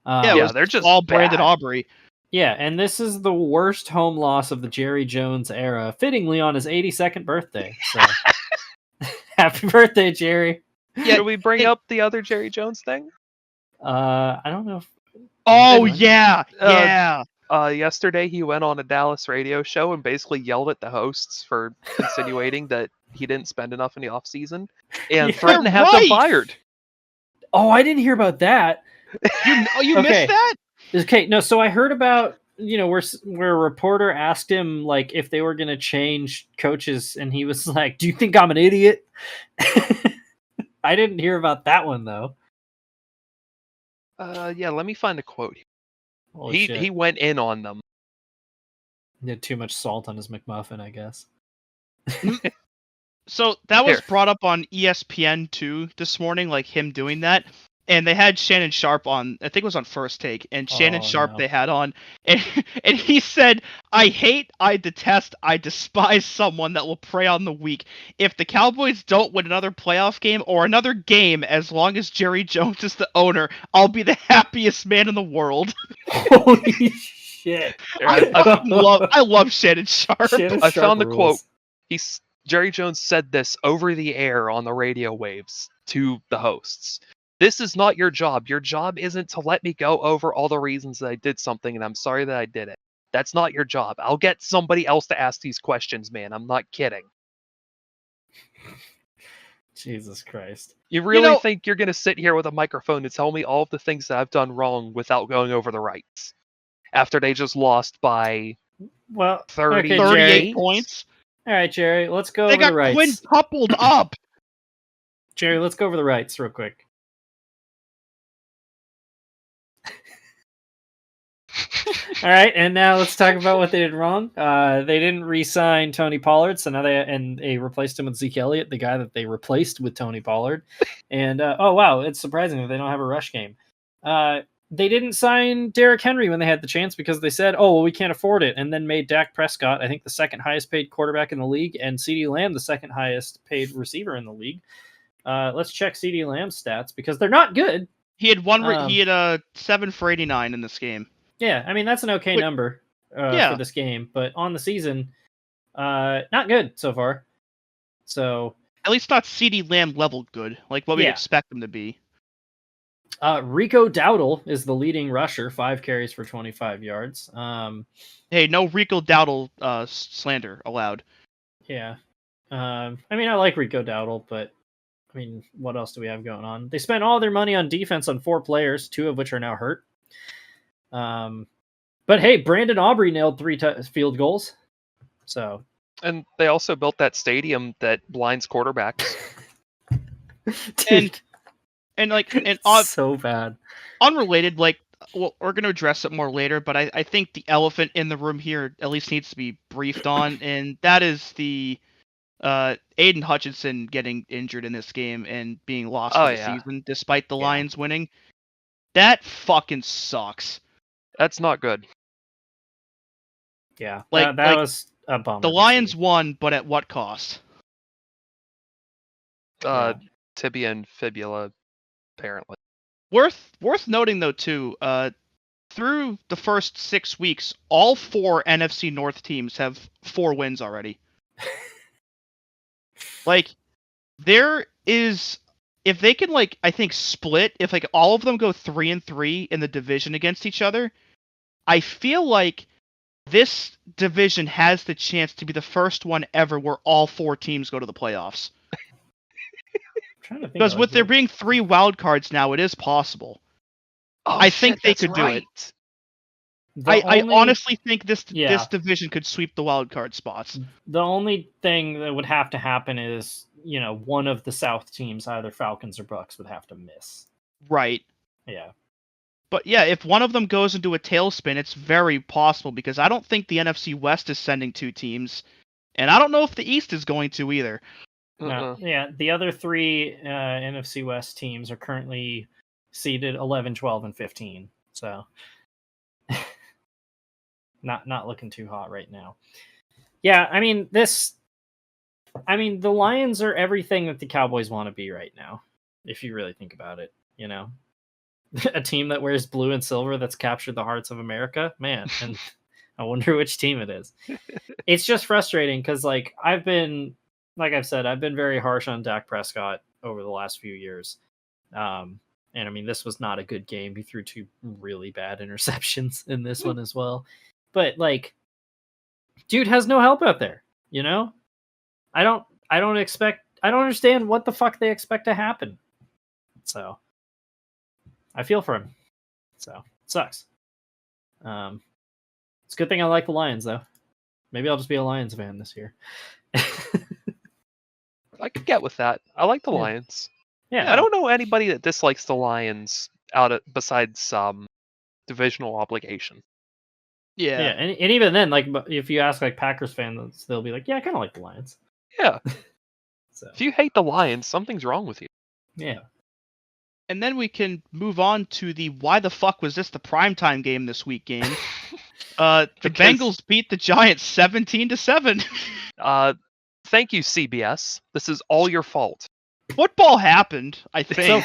They're just all bad. Brandon Aubrey. Yeah, and this is the worst home loss of the Jerry Jones era, fittingly on his 82nd birthday. So, happy birthday, Jerry! Yeah, did we bring up the other Jerry Jones thing? I don't know. Yeah. Yesterday he went on a Dallas radio show and basically yelled at the hosts for insinuating that he didn't spend enough in the off season and threatened to have them fired. Oh, I didn't hear about that. You missed that? Okay, no. So I heard about where a reporter asked him like if they were going to change coaches, and he was like, "Do you think I'm an idiot?" I didn't hear about that one though. Yeah, let me find a quote. Holy shit. He went in on them. He had too much salt on his McMuffin, I guess. So that was brought up on ESPN2 this morning, like him doing that. And they had Shannon Sharp on, I think it was on First Take, and Shannon Sharp they had on, and he said, "I hate, I detest, I despise someone that will prey on the weak. If the Cowboys don't win another playoff game or another game, as long as Jerry Jones is the owner, I'll be the happiest man in the world." Holy shit! I love Shannon Sharp. I found the quote. Jerry Jones said this over the air on the radio waves to the hosts. "This is not your job. Your job isn't to let me go over all the reasons that I did something, and I'm sorry that I did it. That's not your job. I'll get somebody else to ask these questions, man. I'm not kidding." Jesus Christ. You really know- think you're going to sit here with a microphone and tell me all of the things that I've done wrong without going over the rights? After they just lost by Well, 30, okay, 38 Jerry. points. All right, Jerry, let's go They over got the rights. quintupled up. Jerry, let's go over the rights real quick. All right, and now let's talk about what they did wrong. They didn't re-sign Tony Pollard, so now they replaced him with Zeke Elliott, the guy that they replaced with Tony Pollard. And oh wow, it's surprising that they don't have a rush game. They didn't sign Derrick Henry when they had the chance because they said, "Oh, well, we can't afford it," and then made Dak Prescott, I think, the second highest paid quarterback in the league, and CeeDee Lamb the second highest paid receiver in the league. Let's check CeeDee Lamb's stats because they're not good. He had 7 for 89 in this game. Yeah, I mean that's an okay number yeah. for this game, but on the season, not good so far. So At least not CeeDee Lamb level good, like what we'd Yeah. expect him to be. Rico Dowdle is the leading rusher, 5 carries for 25 yards. Hey, no Rico Dowdle slander allowed. Yeah, I mean I like Rico Dowdle, but I mean what else do we have going on? They spent all their money on defense on 4 players, 2 of which are now hurt. But hey, Brandon Aubrey nailed 3 field goals. So, and they also built that stadium that blinds quarterbacks. dude, And like so bad. unrelated, like well, we're gonna address it more later, but I think the elephant in the room here at least needs to be briefed on, and that is the Aiden Hutchinson getting injured in this game and being lost for the season despite the Lions winning. That fucking sucks. That's not good. Yeah, Like- that like, was a bummer. The to Lions see. won, but at what cost? Tibia and fibula, apparently. Worth noting though too, through the first 6 weeks, all 4 NFC North teams have 4 wins already. Like, there is, if they can like, I think split, if like all of them go 3-3 in the division against each other, I feel like this division has the chance to be the first one ever where all 4 teams go to the playoffs. Trying to think Because of, with like, there being 3 wild cards now, it is possible. Oh, I think shit, they that's could do it. right. I honestly think this division could sweep the wild card spots. The only thing that would have to happen is, you know, one of the South teams, either Falcons or Bucks, would have to miss. Right. Yeah. But yeah, if one of them goes into a tailspin, it's very possible because I don't think the NFC West is sending 2 teams, and I don't know if the East is going to either. No, yeah, the other 3 NFC West teams are currently seeded 11, 12, and 15. So not looking too hot right now. Yeah, I mean the Lions are everything that the Cowboys want to be right now, if you really think about it, you know. A team that wears blue and silver that's captured the hearts of America, man. And I wonder which team it is. It's just frustrating because, like I've been very harsh on Dak Prescott over the last few years. And I mean, this was not a good game. He threw 2 really bad interceptions in this one as well. But like, dude has no help out there. You know, I don't understand what the fuck they expect to happen. So I feel for him. So it sucks. It's a good thing I like the Lions though. Maybe I'll just be a Lions fan this year. I could get with that. I like the Yeah. Lions. Yeah. I don't know anybody that dislikes the Lions besides divisional obligation. Yeah, and even then, like if you ask like Packers fans, they'll be like, "Yeah, I kind of like the Lions." Yeah. So If you hate the Lions, something's wrong with you. yeah, And then we can move on to the why the fuck was this the primetime game this week game. The Because- Bengals beat the Giants 17-7. Thank you, CBS. This is all your fault. Football happened, I think. So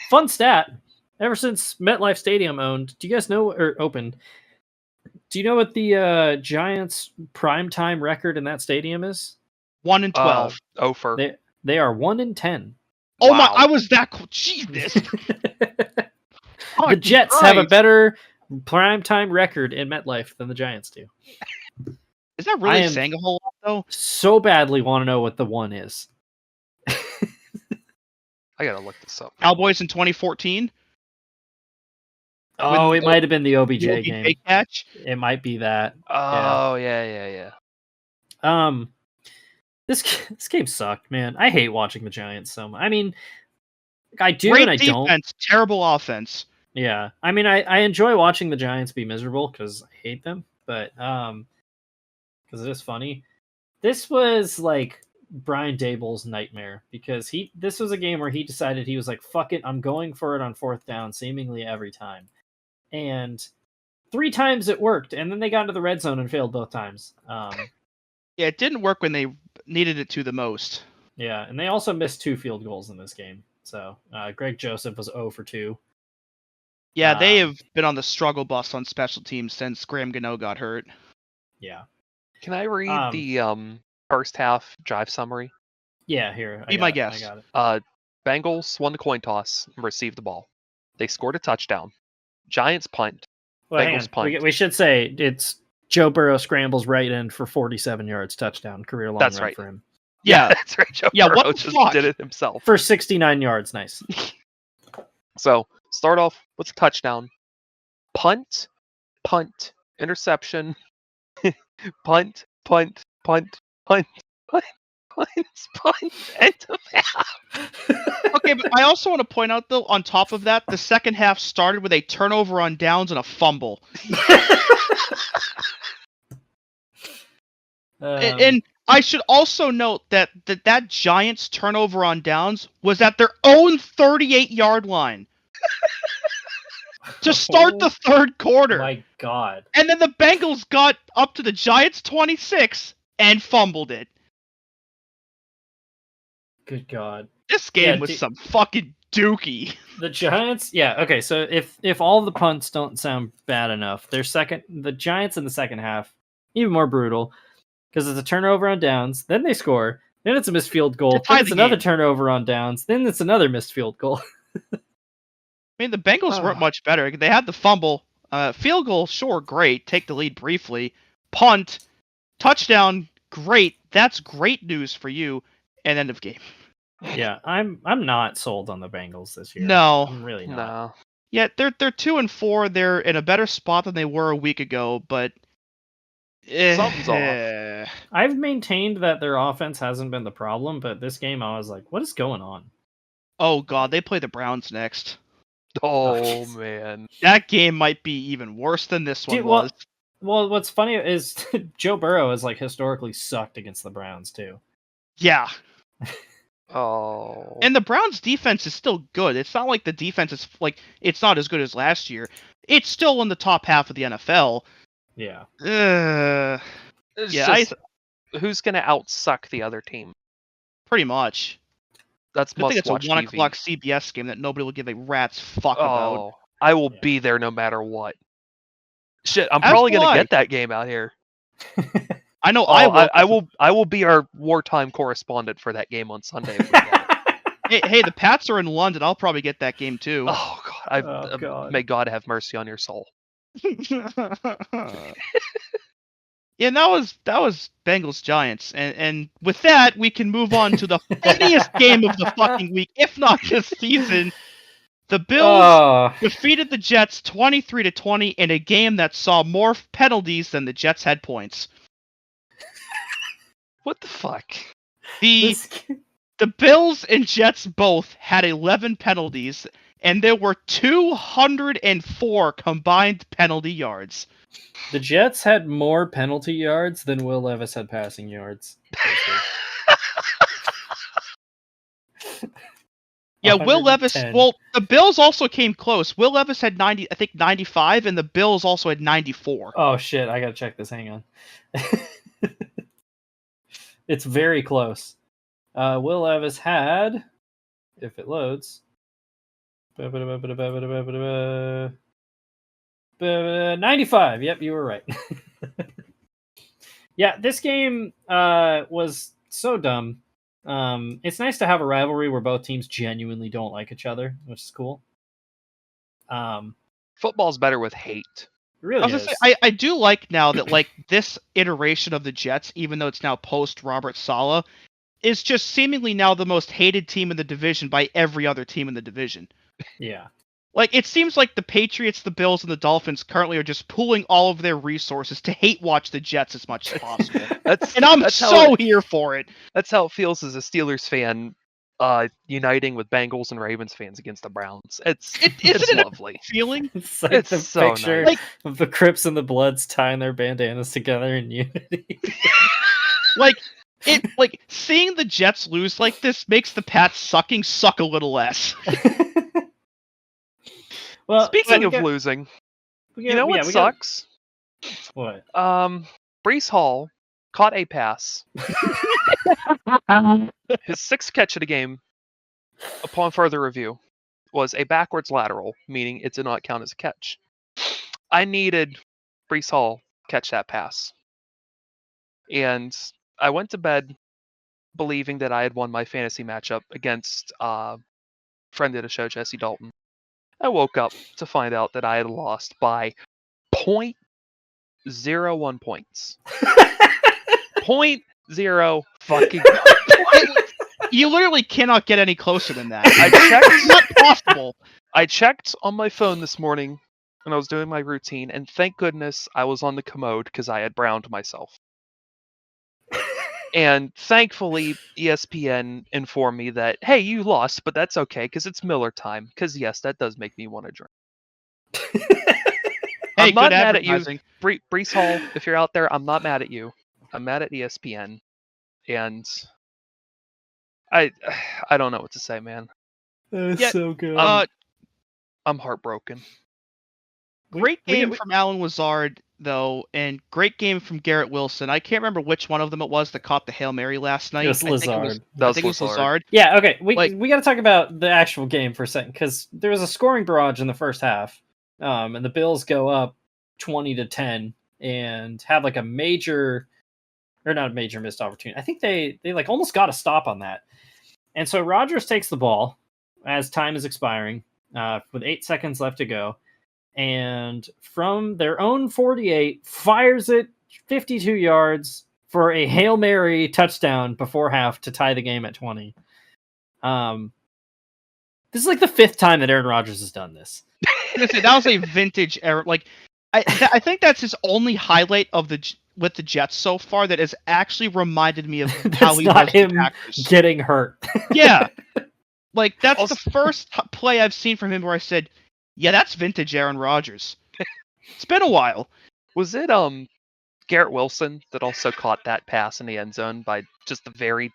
fun stat: ever since MetLife Stadium opened, do you guys know Do you know what the Giants primetime record in that stadium is? 1-12. Ofer. They are 1-10. Oh my! Wow. I was that cool. Jesus. The Jets have a better primetime record in MetLife than the Giants do. Is that I really am- saying a whole lot though? So badly want to know what the one is. I gotta look this up. Cowboys in 2014. Oh, it the- might have been the OBJ The game. OBJ catch. It might be that. Oh yeah. This game sucked, man. I hate watching the Giants so much. I mean, I do Great and I don't. defense, terrible offense. Yeah, I mean, I enjoy watching the Giants be miserable because I hate them, but because it is funny. This was like Brian Daboll's nightmare because this was a game where he decided he was like, "Fuck it, I'm going for it on 4th down," seemingly every time, and 3 times it worked, and then they got into the red zone and failed both times. Yeah, it didn't work when they needed it to the most. Yeah, and they also missed 2 field goals in this game. So Greg Joseph was 0 for 2. Yeah, they have been on the struggle bus on special teams since Graham Gano got hurt. Yeah. Can I read the first half drive summary? Yeah, here. Be my guest. I got it. Bengals won the coin toss and received the ball. They scored a touchdown. Giants punt. Well, Bengals hang on. punt. We should say it's Joe Burrow scrambles right end for 47 yards, touchdown, career long That's run right. for him. Yeah. That's right. Joe Yeah, what Burrow the just fuck? did it himself. For 69 yards, nice. So start off with a touchdown. Punt, interception, punt, end of half. Okay, but I also want to point out, though, on top of that, the second half started with a turnover on downs and a fumble. And I should also note that Giants turnover on downs was at their own 38-yard line to start the third quarter. My God. And then the Bengals got up to the Giants 26 and fumbled it. Good God. This game was some fucking dookie. The Giants, yeah, okay, so if all the punts don't sound bad enough, the Giants in the second half, even more brutal, because it's a turnover on downs, then they score, then it's a missed field goal, then it's another turnover on downs, then it's another missed field goal. I mean, the Bengals weren't much better. They had the fumble. Field goal, sure, great. Take the lead briefly. Punt. Touchdown, great. That's great news for you. And end of game. Yeah, I'm not sold on the Bengals this year. No. I'm really not. No. Yeah, they're 2-4. They're in a better spot than they were a week ago, but something's off. I've maintained that their offense hasn't been the problem, but this game I was like, what is going on? Oh God, they play the Browns next. Oh man. That game might be even worse than this one was. Well, what's funny is Joe Burrow has like historically sucked against the Browns too. Yeah. Oh. And the Browns defense is still good. It's not like the defense is like it's not as good as last year. It's still in the top half of the NFL. Yeah. Who's gonna outsuck the other team? Pretty much. That's I think it's a must-watch 1 TV. o'clock CBS game that nobody will give a rat's fuck about. Oh, I will be there no matter what. Shit, I'm As probably will gonna I. get that game out here. I know I will be our wartime correspondent for that game on Sunday. If we get it. hey, the Pats are in London. I'll probably get that game too. Oh God! God. May God have mercy on your soul. Yeah, that was Bengals Giants, and with that we can move on to the funniest game of the fucking week, if not this season. The Bills defeated the Jets 23-20 in a game that saw more penalties than the Jets had points. What the fuck? The Bills and Jets both had 11 penalties, and there were 204 combined penalty yards. The Jets had more penalty yards than Will Levis had passing yards. Yeah, Will Levis. 110. Well, the Bills also came close. Will Levis had 95, and the Bills also had 94. Oh shit! I gotta check this. Hang on. It's very close. Will Levis had, if it loads, 95. Yep, you were right. Yeah, this game was so dumb. It's nice to have a rivalry where both teams genuinely don't like each other, which is cool. Football's better with hate. It really is. I do like now that like this iteration of the Jets, even though it's now post Robert Saleh, is just seemingly now the most hated team in the division by every other team in the division. Yeah. Like, it seems like the Patriots, the Bills, and the Dolphins currently are just pooling all of their resources to hate watch the Jets as much as possible. And I'm so here for it. That's how it feels as a Steelers fan, uniting with Bengals and Ravens fans against the Browns. It's lovely. Feeling? It's like It's the so picture nice. of the Crips and the Bloods tying their bandanas together in unity. Like, seeing the Jets lose like this makes the Pats suck a little less. Well, Speaking of losing, you know what sucks? What? Brees Hall caught a pass. His sixth catch of the game, upon further review, was a backwards lateral, meaning it did not count as a catch. I needed Brees Hall to catch that pass. And I went to bed believing that I had won my fantasy matchup against friend of the show, Jesse Dalton. I woke up to find out that I had lost by 0.01 points. 0.0 fucking You literally cannot get any closer than that. It's not possible. I checked on my phone this morning when I was doing my routine, and thank goodness I was on the commode because I had browned myself. And thankfully, ESPN informed me that, hey, you lost, but that's okay because it's Miller time. Because yes, that does make me want to drink. Hey, I'm not good mad at you, advertising. Brees Hall. If you're out there, I'm not mad at you. I'm mad at ESPN, and I don't know what to say, man. That's Yeah, so good. I'm heartbroken. Great game from Alan Lazard, though, and great game from Garrett Wilson. I can't remember which one of them it was that caught the Hail Mary last night. It was Lazard. I think it was Lazard. Yeah, okay. We Like- got to talk about the actual game for a second because there was a scoring barrage in the first half, and the Bills go up 20-10 and have like a major, or not a major missed opportunity. I think they like almost got a stop on that, and so Rodgers takes the ball as time is expiring, with 8 seconds left to go, and from their own 48 fires it 52 yards for a Hail Mary touchdown before half to tie the game at 20. This is like the 5th time that Aaron Rodgers has done this. That was a vintage error. Like, I think that's his only highlight of with the Jets so far that has actually reminded me of how he not was him with the Packers. getting hurt. Yeah, like that's the first play I've seen from him where I said, "Yeah, that's vintage Aaron Rodgers." It's been a while. Was it Garrett Wilson that also caught that pass in the end zone by just the very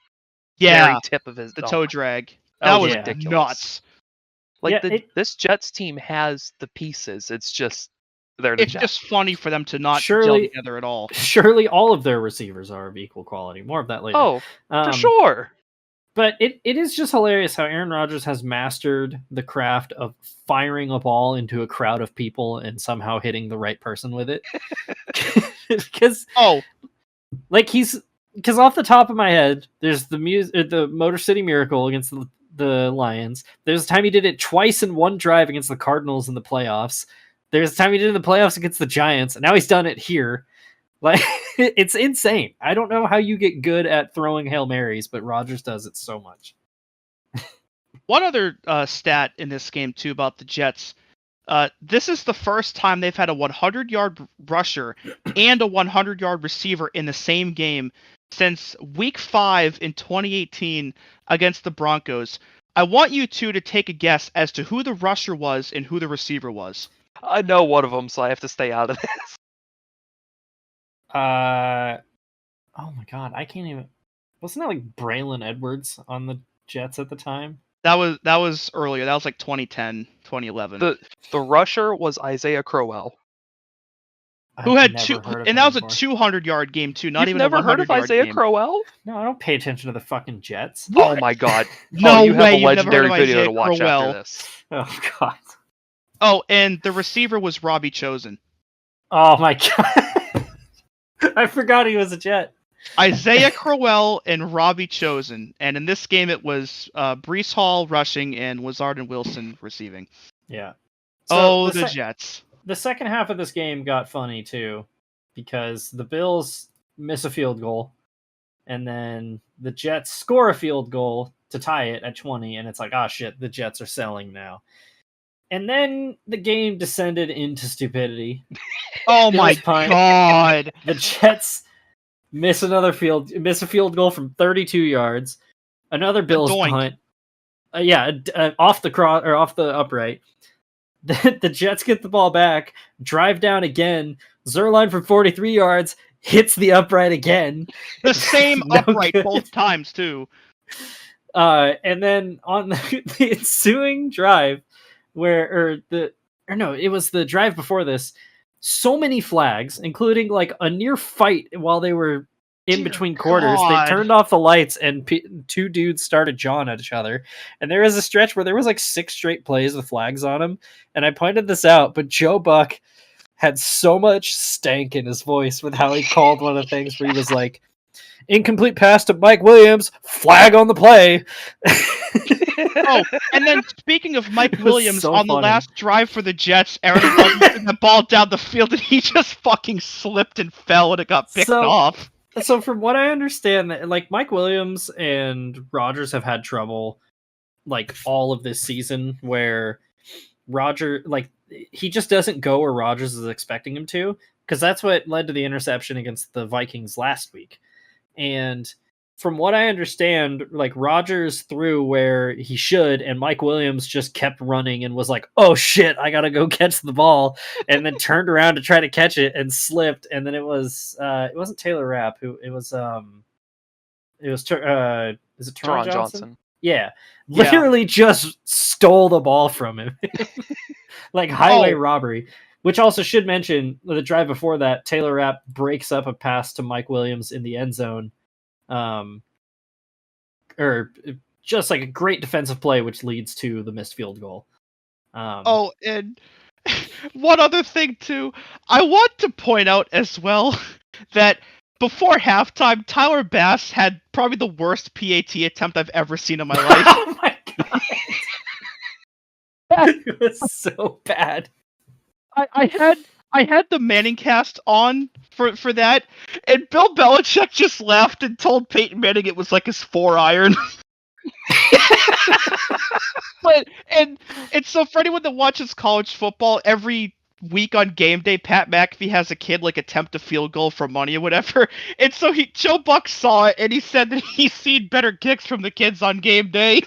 tip of his toe drag? That was ridiculous. Nuts. Like Yeah, this Jets team has the pieces. It's just they're the It's Jets. just funny for them to not gel Surely- together at all. Surely all of their receivers are of equal quality. More of that later. Oh, for sure. But it is just hilarious how Aaron Rodgers has mastered the craft of firing a ball into a crowd of people and somehow hitting the right person with it. Because off the top of my head, there's the Motor City Miracle against the Lions. There's a time he did it twice in one drive against the Cardinals in the playoffs. There's a time he did it in the playoffs against the Giants, and now he's done it here. Like, it's insane. I don't know how you get good at throwing Hail Marys, but Rodgers does it so much. One other stat in this game, too, about the Jets. This is the first time they've had a 100-yard rusher and a 100-yard receiver in the same game since Week 5 in 2018 against the Broncos. I want you two to take a guess as to who the rusher was and who the receiver was. I know one of them, so I have to stay out of this. Oh my god, I can't even. Wasn't that like Braylon Edwards on the Jets at the time? That was earlier. That was like 2010, 2011. The rusher was Isaiah Crowell. Who had I've two, never heard of and him that was a before. 200-yard game too. Not You've even never a heard of 100-yard Isaiah game. Crowell? No, I don't pay attention to the fucking Jets. Oh my god! No you have way, a you've never heard legendary of video Isaiah to watch Crowell. after this. Oh god. Oh, and the receiver was Robbie Chosen. Oh my god. I forgot he was a Jet. Isaiah Crowell and Robbie Chosen. And in this game, it was Brees Hall rushing and Lazard and Wilson receiving. Yeah. So the the Jets. The second half of this game got funny too, because the Bills miss a field goal, and then the Jets score a field goal to tie it at 20, and it's like, oh shit, the Jets are selling now. And then the game descended into stupidity. Oh It my was punt. god! The Jets miss a field goal from 32 yards. Another Bills doink. punt. Off the cross or off the upright. The Jets get the ball back, drive down again. Zerline from 43 yards hits the upright again. The same No upright good. both times too. And then on the ensuing drive, it was the drive before this. So many flags, including like a near fight while they were in between quarters. God. They turned off the lights and two dudes started jawing at each other. And there was a stretch where there was like 6 straight plays with flags on them. And I pointed this out, but Joe Buck had so much stank in his voice with how he called one of the things where he was like, incomplete pass to Mike Williams, flag on the play. Oh, and then speaking of Mike was Williams, so on the funny. last drive for the Jets, Aaron Rodgers threw the ball down the field and he just fucking slipped and fell and it got picked off. So from what I understand, that like Mike Williams and Rodgers have had trouble like all of this season where he just doesn't go where Rodgers is expecting him to, because that's what led to the interception against the Vikings last week. And from what I understand, like Rodgers threw where he should, and Mike Williams just kept running and was like, "Oh shit, I gotta go catch the ball," and then turned around to try to catch it and slipped. And then it wasn't Taylor Rapp who is it Teron Johnson? Yeah, literally just stole the ball from him, like highway robbery. Which also should mention the drive before that, Taylor Rapp breaks up a pass to Mike Williams in the end zone. Or just like a great defensive play, which leads to the missed field goal. And one other thing too, I want to point out as well that before halftime, Tyler Bass had probably the worst PAT attempt I've ever seen in my life. Oh my god, it was so bad. I had the Manning cast on for that, and Bill Belichick just laughed and told Peyton Manning it was like his 4-iron. And so for anyone that watches college football, every week on game day, Pat McAfee has a kid like attempt a field goal for money or whatever. And so Joe Buck saw it and he said that he's seen better kicks from the kids on game day.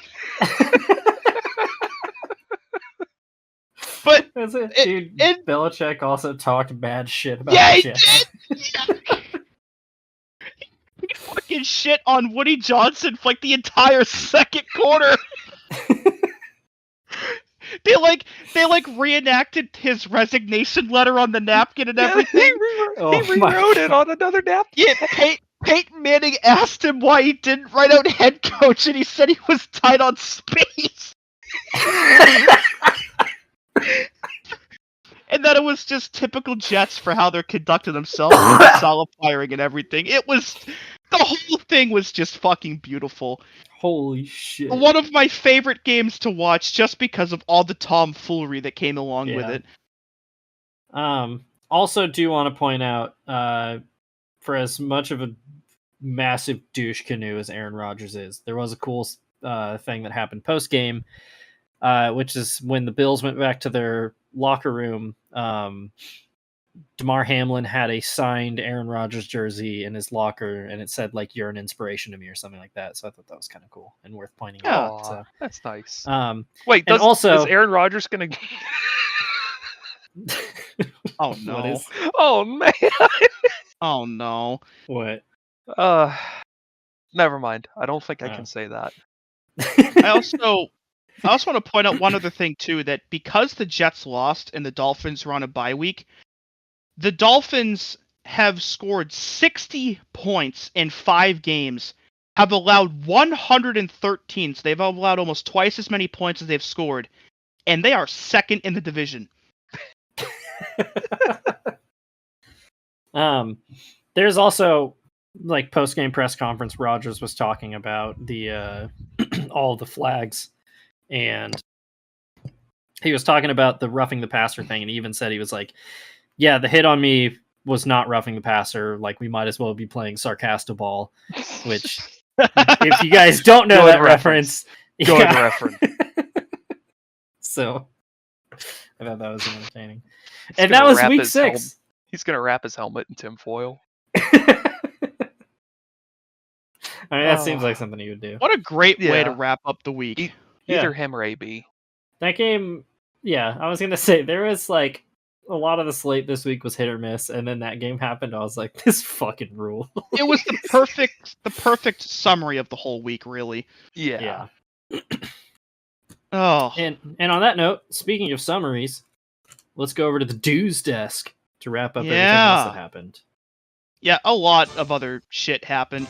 But dude, Belichick also talked bad shit about he Jets. did. He fucking shit on Woody Johnson for like the entire second quarter. They reenacted his resignation letter on the napkin and everything. He rewrote it on another napkin. Yeah, Peyton Manning asked him why he didn't write out head coach, and he said he was tight on space. And that it was just typical Jets for how they're conducting themselves with the solid firing and everything. The whole thing was just fucking beautiful. Holy shit. One of my favorite games to watch just because of all the tomfoolery that came along with it. Also do want to point out, for as much of a massive douche canoe as Aaron Rodgers is, there was a cool thing that happened post-game, which is when the Bills went back to their locker room. Damar Hamlin had a signed Aaron Rodgers jersey in his locker, and it said like "You're an inspiration to me" or something like that. So I thought that was kind of cool and worth pointing out. So, that's nice. Wait, is Aaron Rodgers gonna? Oh no! Oh man! Oh no! What? Never mind. I don't think I can say that. I also want to point out one other thing too, that because the Jets lost and the Dolphins were on a bye week, the Dolphins have scored 60 points in 5 games, have allowed 113, so they've allowed almost twice as many points as they've scored, and they are second in the division. There's also like post-game press conference, Rodgers was talking about the all the flags, and he was talking about the roughing the passer thing, and he even said he was like, yeah, the hit on me was not roughing the passer, like we might as well be playing Sarcastoball, which if you guys don't know Good that reference, Good yeah. reference. So I thought that was entertaining. He's And gonna that was wrap week his 6. He's gonna wrap his helmet in tinfoil. I mean, that seems like something he would do. What a great way to Yeah. wrap up the week. Either him or AB. That game, yeah, I was going to say, there was like a lot of the slate this week was hit or miss, and then that game happened. I was like, this fucking rule. It was the perfect summary of the whole week, really. Yeah. Oh, And on that note, speaking of summaries, let's go over to the dues desk to wrap up everything else that happened. yeah, a lot of other shit happened.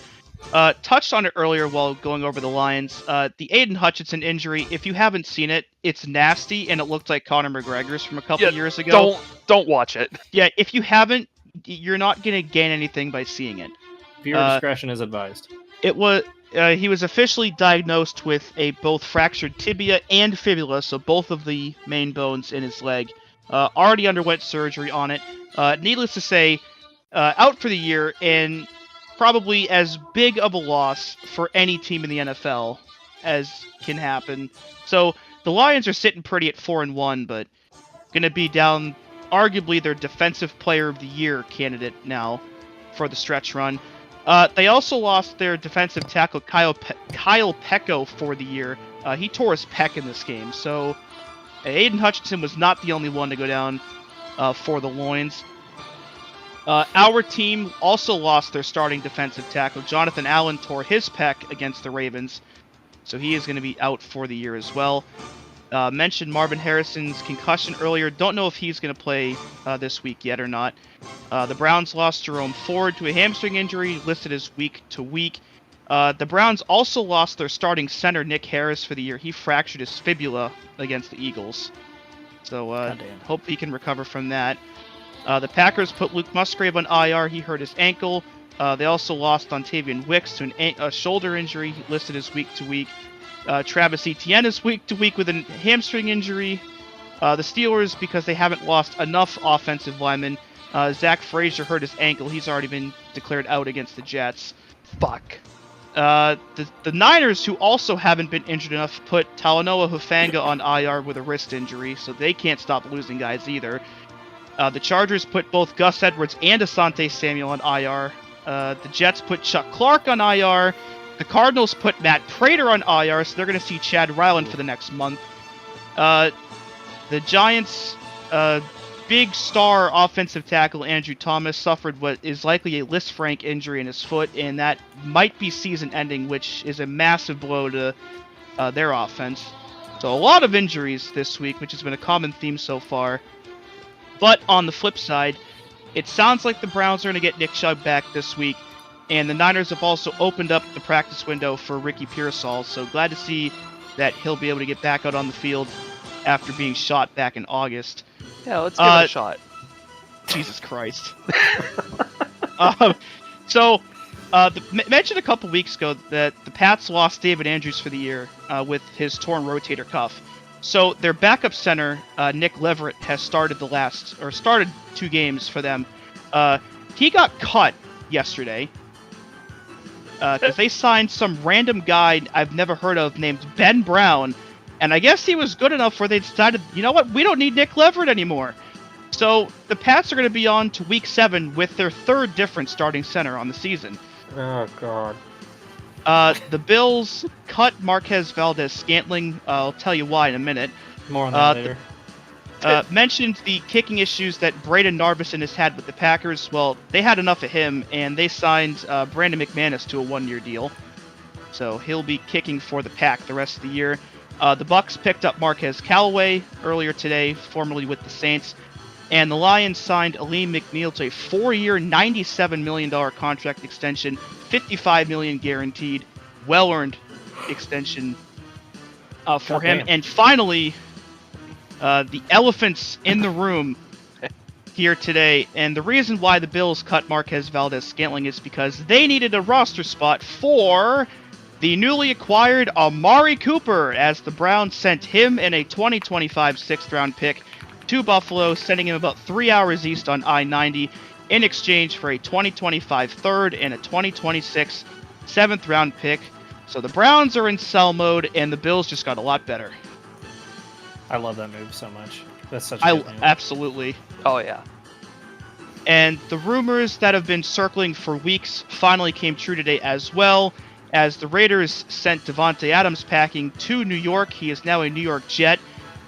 Touched on it earlier while going over the lines. The Aiden Hutchinson injury, if you haven't seen it, it's nasty, and it looked like Conor McGregor's from a couple years ago. Don't watch it. Yeah, if you haven't, you're not going to gain anything by seeing it. Viewer discretion is advised. It was he was officially diagnosed with a both fractured tibia and fibula, so both of the main bones in his leg. Already underwent surgery on it. Needless to say, out for the year, and probably as big of a loss for any team in the NFL as can happen. So the Lions are sitting pretty at 4-1, but going to be down arguably their Defensive Player of the Year candidate now for the stretch run. They also lost their defensive tackle Kyle Pecco for the year. He tore his pec in this game, so Aiden Hutchinson was not the only one to go down for the Loins. Our team also lost their starting defensive tackle. Jonathan Allen tore his pec against the Ravens, so he is going to be out for the year as well. Mentioned Marvin Harrison's concussion earlier. Don't know if he's going to play this week yet or not. The Browns lost Jerome Ford to a hamstring injury, listed as week to week. The Browns also lost their starting center, Nick Harris, for the year. He fractured his fibula against the Eagles. So hope he can recover from that. The Packers put Luke Musgrave on IR. He hurt his ankle. They also lost Dontavian Wicks to a shoulder injury, listed as week to week. Travis Etienne is week to week with a hamstring injury. The Steelers, because they haven't lost enough offensive linemen. Zach Frazier hurt his ankle. He's already been declared out against the Jets. Fuck. The Niners, who also haven't been injured enough, put Talanoa Hufanga on IR with a wrist injury, so they can't stop losing guys either. The Chargers put both Gus Edwards and Asante Samuel on IR. The Jets put Chuck Clark on IR. The Cardinals put Matt Prater on IR, so they're going to see Chad Ryland for the next month. The Giants' big star offensive tackle Andrew Thomas suffered what is likely a Lisfranc injury in his foot, and that might be season-ending, which is a massive blow to their offense. So a lot of injuries this week, which has been a common theme so far. But on the flip side, it sounds like the Browns are going to get Nick Chubb back this week, and the Niners have also opened up the practice window for Ricky Pearsall, so glad to see that he'll be able to get back out on the field after being shot back in August. Yeah, let's give it a shot. Jesus Christ. Mentioned a couple weeks ago that the Pats lost David Andrews for the year with his torn rotator cuff. So their backup center, Nick Leverett, has started 2 games for them. He got cut yesterday because they signed some random guy I've never heard of named Ben Brown, and I guess he was good enough where they decided, you know what, we don't need Nick Leverett anymore. So the Pats are going to be on to Week 7 with their 3rd different starting center on the season. Oh, God. The Bills cut Marquez Valdez-Scantling. I'll tell you why in a minute. More on that later. Mentioned the kicking issues that Braden Narvison has had with the Packers. Well, they had enough of him, and they signed Brandon McManus to a 1-year deal. So he'll be kicking for the Pack the rest of the year. The Bucks picked up Marquez Callaway earlier today, formerly with the Saints. And the Lions signed Aleem McNeil to a 4-year, $97 million contract extension, $55 million guaranteed, well-earned extension for him. And finally, the elephants in the room here today. And the reason why the Bills cut Marquez Valdez-Scantling is because they needed a roster spot for the newly acquired Amari Cooper, as the Browns sent him in a 2025 6th-round pick to Buffalo, sending him about 3 hours east on I-90. in exchange for a 2025 third and a 2026 seventh round pick. So the Browns are in sell mode, and the Bills just got a lot better. I love that move so much. That's such a good move. Absolutely. Oh yeah. And the rumors that have been circling for weeks finally came true today as well, as the Raiders sent Devontae Adams packing to New York. He is now a New York Jet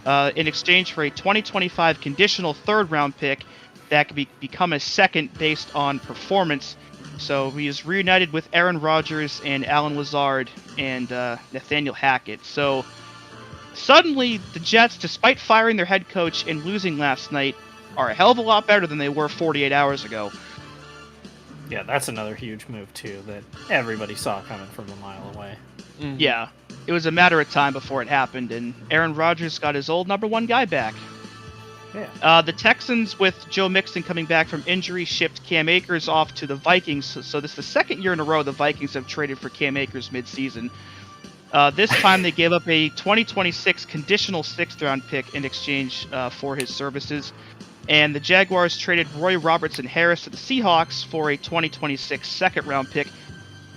in exchange for a 2025 conditional third-round pick that could become a second based on performance. So he is reunited with Aaron Rodgers and Alan Lazard and Nathaniel Hackett. So suddenly, the Jets, despite firing their head coach and losing last night, are a hell of a lot better than they were 48 hours ago. Yeah, that's another huge move, too, that everybody saw coming from a mile away. Mhm. Yeah, it was a matter of time before it happened, and Aaron Rodgers got his old number one guy back. Yeah. The Texans, with Joe Mixon coming back from injury, shipped Cam Akers off to the Vikings. So this is the second year in a row the Vikings have traded for Cam Akers midseason. This time they gave up a 2026 conditional sixth-round pick in exchange for his services. And the Jaguars traded Roy Robertson Harris to the Seahawks for a 2026 second-round pick.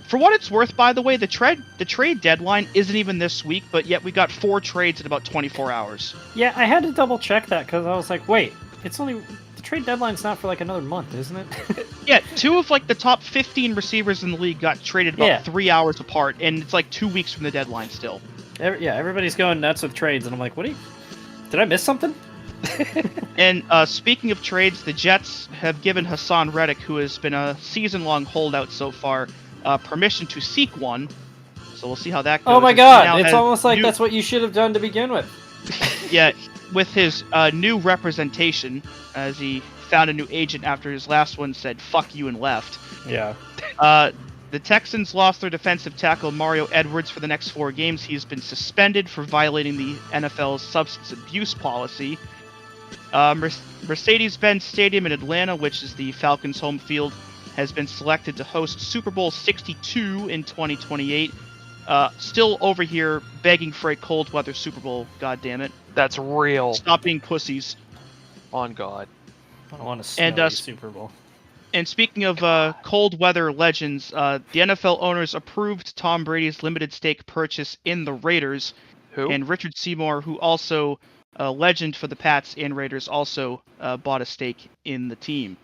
For what it's worth, by the way, the trade deadline isn't even this week, but yet we got 4 trades in about 24 hours. Yeah, I had to double check that because I was like, wait, it's only the trade deadline's not for like another month, isn't it? Yeah, 2 of like the top 15 receivers in the league got traded about 3 hours apart, and it's like 2 weeks from the deadline still. Everybody's going nuts with trades, and I'm like, did I miss something? And speaking of trades, the Jets have given Hassan Reddick, who has been a season-long holdout so far, permission to seek one. So we'll see how that goes. Oh my He god, now it's has almost like new- that's what you should have done to begin with. Yeah, with his new representation, as he found a new agent after his last one said "fuck you" and left. Yeah. The Texans lost their defensive tackle Mario Edwards for the next 4 games. He's been suspended for violating the NFL's substance abuse policy. Mercedes-Benz Stadium in Atlanta, which is the Falcons' home field, has been selected to host Super Bowl 62 in 2028. Still over here begging for a cold weather Super Bowl, goddammit. That's real. Stop being pussies. On God. I want to And, snowy Super Bowl. And speaking of cold weather legends, the NFL owners approved Tom Brady's limited stake purchase in the Raiders. Who? And Richard Seymour, who also a legend for the Pats and Raiders, also bought a stake in the team.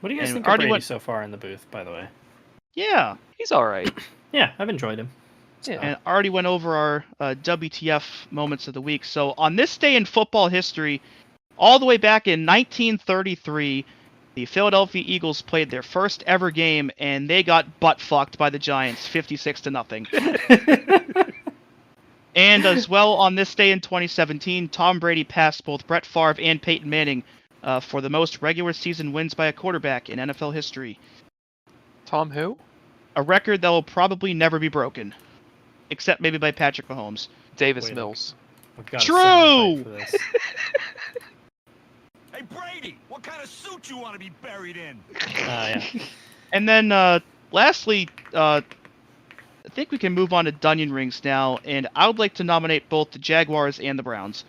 What do you guys and think of already Brady went- so far in the booth, by the way? Yeah, He's all right. Yeah, I've enjoyed him. Yeah. and already went over our WTF moments of the week. So on this day in football history, all the way back in 1933, the Philadelphia Eagles played their first ever game, and they got butt-fucked by the Giants, 56-0. And as well, on this day in 2017, Tom Brady passed both Brett Favre and Peyton Manning for the most regular season wins by a quarterback in NFL history. Tom who? A record that will probably never be broken. Except maybe by Patrick Mahomes. Davis Wait. Mills. I've got a True! soundbite for this. Hey, Brady, what kind of suit you want to be buried in? Yeah. And then, lastly, I think we can move on to Dunyan Rings now, and I would like to nominate both the Jaguars and the Browns.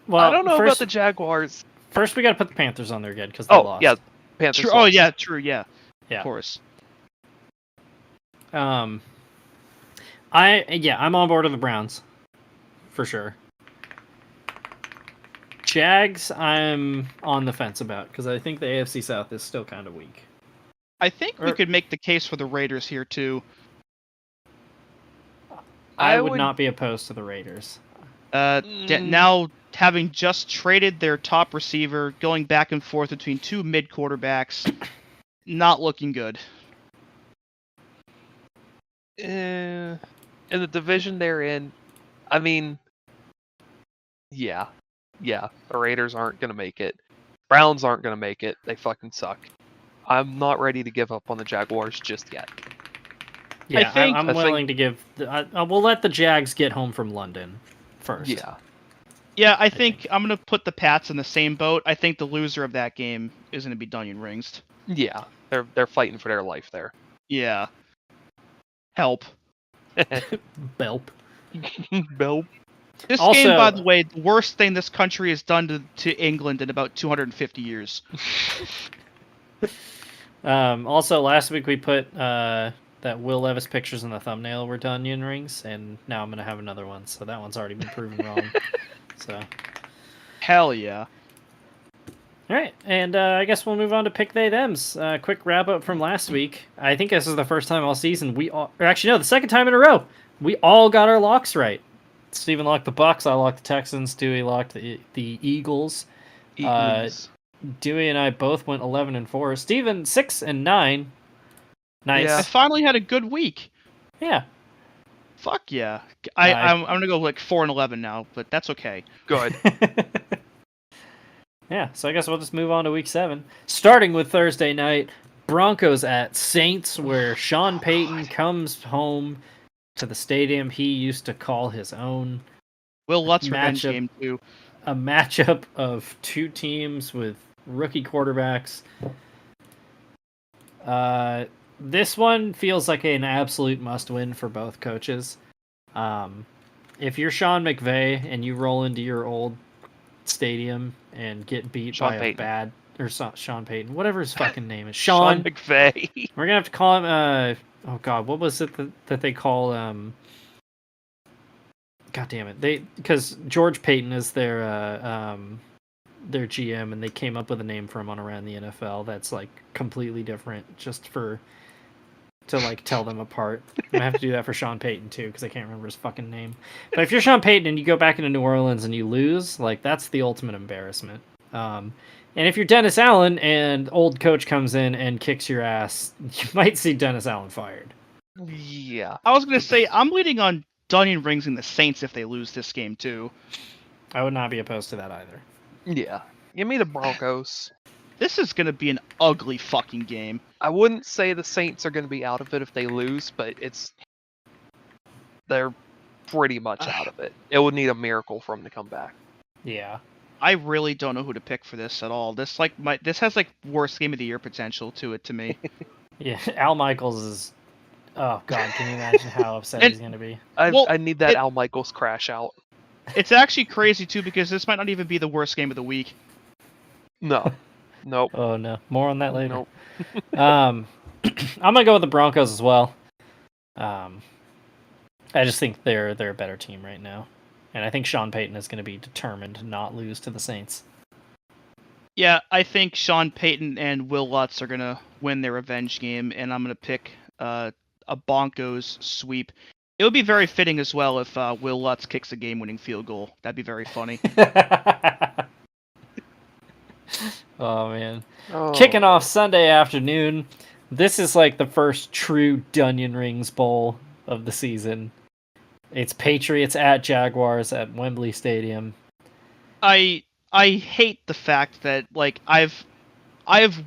Well, I don't know about first, the Jaguars. First, we got to put the Panthers on there again because they Oh, lost. yeah. Panthers. True. lost. Oh, yeah, true, yeah. Yeah. Of course. I'm on board with the Browns, for sure. Jags, I'm on the fence about because I think the AFC South is still kind of weak. I think we Or- could make the case for the Raiders here, too. I I would would- not be opposed to the Raiders. Now, having just traded their top receiver, going back and forth between 2 mid quarterbacks, not looking good. In the division they're in, I mean, yeah. The Raiders aren't going to make it. Browns aren't going to make it. They fucking suck. I'm not ready to give up on the Jaguars just yet. Yeah, think- I'm I think- willing to give. We'll let the Jags get home from London first. Yeah. Yeah, I think I'm going to put the Pats in the same boat. I think the loser of that game is going to be Dunyan Ringsed. Yeah. They're fighting for their life there. Yeah. Help. Belp. Bill. This Also- game, by the way, the worst thing this country has done to England in about 250 years. Also, last week we put that Will Levis pictures in the thumbnail were onion rings, and now I'm gonna have another one. So that one's already been proven wrong. So, Hell yeah. all right, and I guess we'll move on to pick they thems. Quick wrap up from last week. I think this is the first time all season or actually no, the second time in a row we all got our locks right. Steven locked the Bucks. I locked the Texans. Dewey locked the Eagles. Eagles. Dewey and I both went 11-4. Steven 6-9. Nice. Yeah. I finally had a good week. Yeah. Fuck yeah. Nice. I'm gonna go like 4-11 now, but that's okay. Good. Yeah, so I guess we'll just move on to week 7. Starting with Thursday night, Broncos at Saints, where Sean Payton comes home to the stadium he used to call his own. Will Lutz revenge Matchup. game too. A matchup of two teams with rookie quarterbacks. This one feels like an absolute must-win for both coaches. If you're Sean McVay and you roll into your old stadium and get beat Sean by Payton. a bad or Sean Payton, whatever his fucking name is, Sean Sean. McVay. We're gonna have to call him. Oh God, what was it that they call God damn it! Because George Payton is their GM, and they came up with a name for him on Around the NFL that's like completely different, just to like tell them apart. I'm gonna have to do that for Sean Payton too, because I can't remember his fucking name. But if you're Sean Payton and you go back into New Orleans and you lose, like that's the ultimate embarrassment. And if you're Dennis Allen and old coach comes in and kicks your ass, you might see Dennis Allen fired. Yeah. I was gonna say I'm leading on Dunyan rings and the Saints if they lose this game too. I would not be opposed to that either. Yeah. Give me the Broncos. This is gonna be an ugly fucking game. I wouldn't say the Saints are going to be out of it if they lose, but they're pretty much out of it. It would need a miracle for them to come back. Yeah. I really don't know who to pick for this at all. This has like worst game of the year potential to it to me. Yeah, Al Michaels is... Oh, God, can you imagine how upset he's going to be? I need that Al Michaels crash out. It's actually crazy too because this might not even be the worst game of the week. No. Nope. Oh, no. More on that later. Nope. I'm going to go with the Broncos as well. I just think they're a better team right now. And I think Sean Payton is going to be determined to not lose to the Saints. Yeah, I think Sean Payton and Will Lutz are gonna win their revenge game, and I'm gonna pick a Broncos sweep. It would be very fitting as well if Will Lutz kicks a game-winning field goal. That'd be very funny. Oh, man. Oh. Kicking off Sunday afternoon. This is like the first true Dunyan Rings Bowl of the season. It's Patriots at Jaguars at Wembley Stadium. I hate the fact that like I've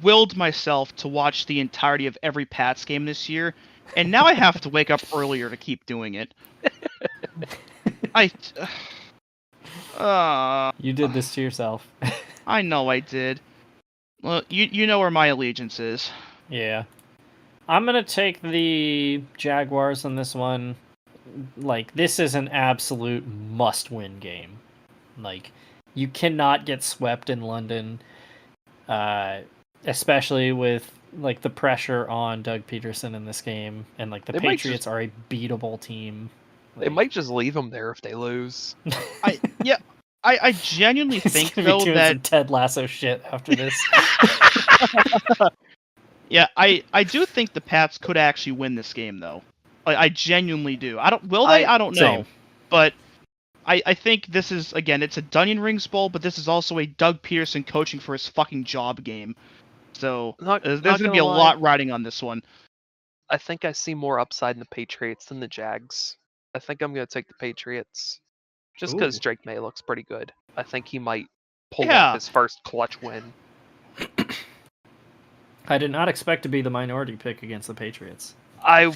willed myself to watch the entirety of every Pats game this year, and now I have to wake up earlier to keep doing it. You did this to yourself. I know I did. Well, you know where my allegiance is. Yeah. I'm going to take the Jaguars on this one. Like, this is an absolute must-win game. Like, you cannot get swept in London, especially with, like, the pressure on Doug Peterson in this game. And, like, the They might Patriots are a beatable team. They might just leave them there if they lose. I genuinely think He's gonna be though doing that some Ted Lasso shit after this. yeah, I do think the Pats could actually win this game though. I genuinely do. I don't know. Same. But I think this is again it's a Dunyan Rings Bowl, but this is also a Doug Peterson coaching for his fucking job game. So there's gonna be a lot riding on this one. I think I see more upside in the Patriots than the Jags. I think I'm going to take the Patriots. Just because Ooh. Drake May looks pretty good. I think he might pull Yeah. off his first clutch win. I did not expect to be the minority pick against the Patriots. I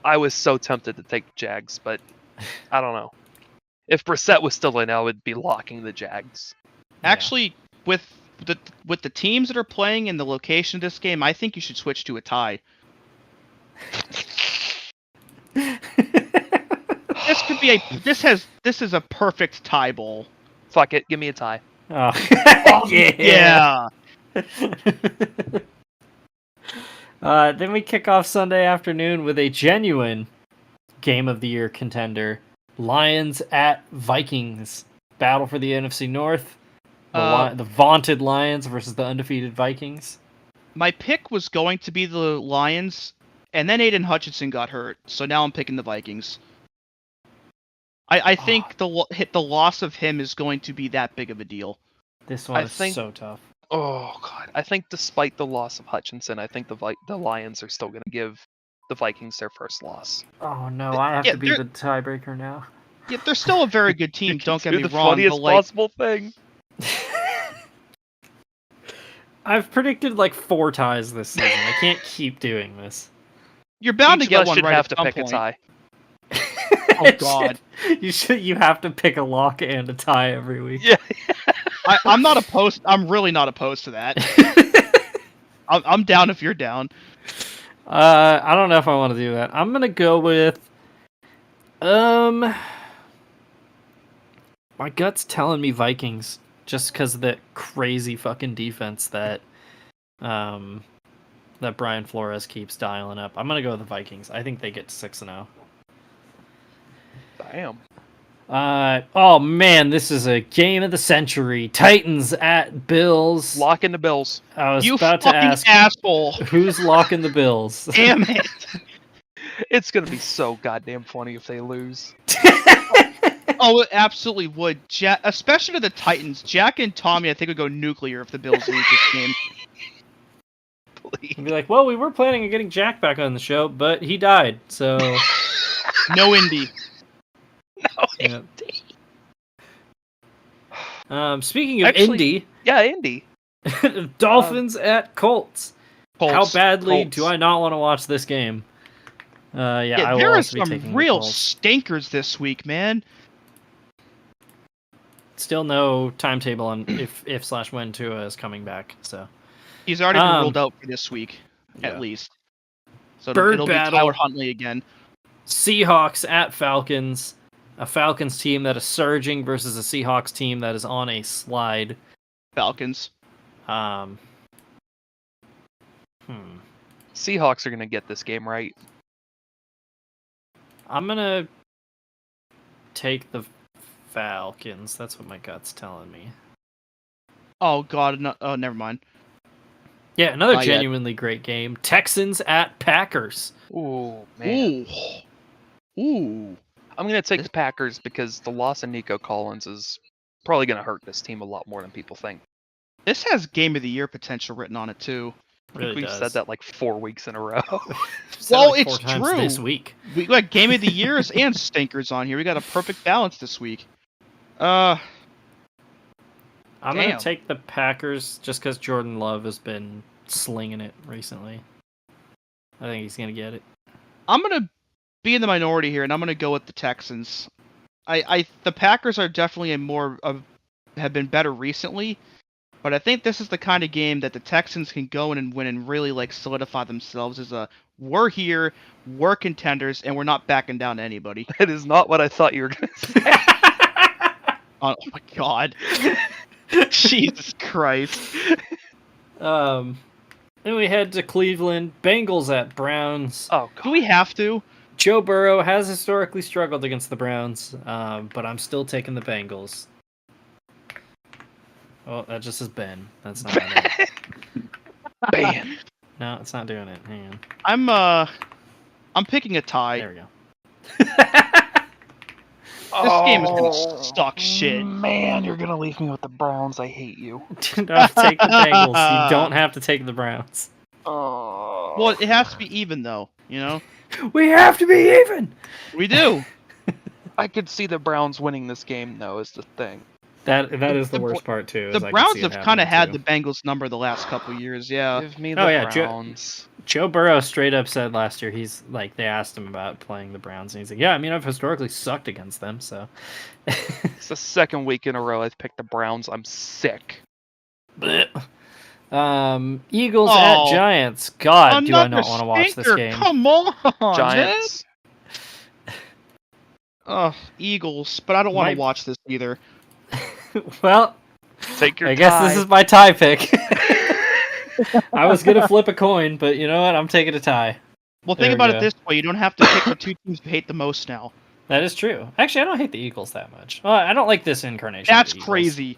was so tempted to take the Jags, but I don't know. If Brissett was still in, I would be locking the Jags. Actually, with the teams that are playing and the location of this game, I think you should switch to a tie. This is a perfect tie bowl. Fuck it, give me a tie. Oh, Yeah. Then we kick off Sunday afternoon with a genuine game of the year contender: Lions at Vikings. Battle for the NFC North. The vaunted Lions versus the undefeated Vikings. My pick was going to be the Lions, and then Aiden Hutchinson got hurt, so now I'm picking the Vikings. I think the loss of him is going to be that big of a deal. This one is so tough. Oh god, I think despite the loss of Hutchinson, I think the Lions are still going to give the Vikings their first loss. Oh no, I have to be the tiebreaker now. Yeah, they're still a very good team. Don't get me the wrong. Funniest possible thing. I've predicted like 4 ties this season. I can't keep doing this. You're bound to get one right. Have at to some pick point. a tie. Oh god. You have to pick a lock and a tie every week. Yeah. I'm not opposed. I'm really not opposed to that. I'm down if you're down. I don't know if I want to do that. I'm gonna go with my gut's telling me Vikings just because of the crazy fucking defense that Brian Flores keeps dialing up. I'm gonna go with the Vikings. I think they get to 6-0. Damn. Oh man, this is a game of the century. Titans at Bills. Lock in the Bills. I was You about to fucking ask, asshole. who's locking the Bills? Damn it. It's gonna be so goddamn funny if they lose. Oh, it absolutely would. Especially to the Titans. Jack and Tommy, I think, would go nuclear if the Bills lose this game. Please. Be like, well, we were planning on getting Jack back on the show, but he died, so No Indy. No. yeah. Speaking of Actually, Indy, Yeah, Indy. Dolphins at Colts. Colts. How badly Colts. do I not want to watch this game? I will there are also be taking some the real Colts. stinkers this week, man. Still no timetable on if/when Tua is coming back. So He's already been ruled out for this week, at yeah. least. So Bird it'll battle. be Tyler Huntley again. Seahawks at Falcons. A Falcons team that is surging versus a Seahawks team that is on a slide. Falcons. Seahawks are gonna get this game right. I'm gonna take the Falcons. That's what my gut's telling me. Oh god, no, oh never mind. Yeah, another Not yet. genuinely great game. Texans at Packers. Ooh, man. Ooh. I'm gonna take the Packers because the loss of Nico Collins is probably gonna hurt this team a lot more than people think. This has game of the year potential written on it too. I think Really we've does. said that like 4 weeks in a row. Said Well, like 4 it's times true. this week. We got game of the years and stinkers on here. We got a perfect balance this week. I'm gonna Damn. take the Packers just because Jordan Love has been slinging it recently. I think he's gonna get it. I'm gonna be in the minority here, and I'm gonna go with the Texans. The Packers are definitely have been better recently, but I think this is the kind of game that the Texans can go in and win and really like solidify themselves as we're here, we're contenders, and we're not backing down to anybody. That is not what I thought you were gonna say. Oh my god. Jesus Christ. Then we head to Cleveland. Bengals at Browns. Oh Do god. we have to? Joe Burrow has historically struggled against the Browns, but I'm still taking the Bengals. Oh, that just says Ben. That's not it. Bam. No, it's not doing it. Hang on. I'm picking a tie. There we go. This game is gonna suck shit. Man, you're gonna leave me with the Browns. I hate you. You don't have to take the Bengals. You don't have to take the Browns. Oh. Well, it has to be even though, you know? We have to be even! We do. I could see the Browns winning this game, though, is the thing. That is the worst part, too. The Browns have kind of had the Bengals number the last couple years, yeah. Give me the Joe- Browns. Joe Burrow straight up said last year, he's like, they asked him about playing the Browns, and he's like, yeah, I mean, I've historically sucked against them, so. It's the second week in a row I've picked the Browns. I'm sick. Eagles at Giants. God, do I not want to watch this stinker. game. Come on, Giants. Eagles, but I don't want My- to watch this either. Well, Take your I guess this tie. is my tie pick. I was gonna flip a coin, but you know what? I'm taking a tie. Well, There think we about go. it this way: you don't have to pick the two teams you hate the most now. That is true. Actually, I don't hate the Eagles that much. Well, I don't like this incarnation. of That's the Eagles, crazy.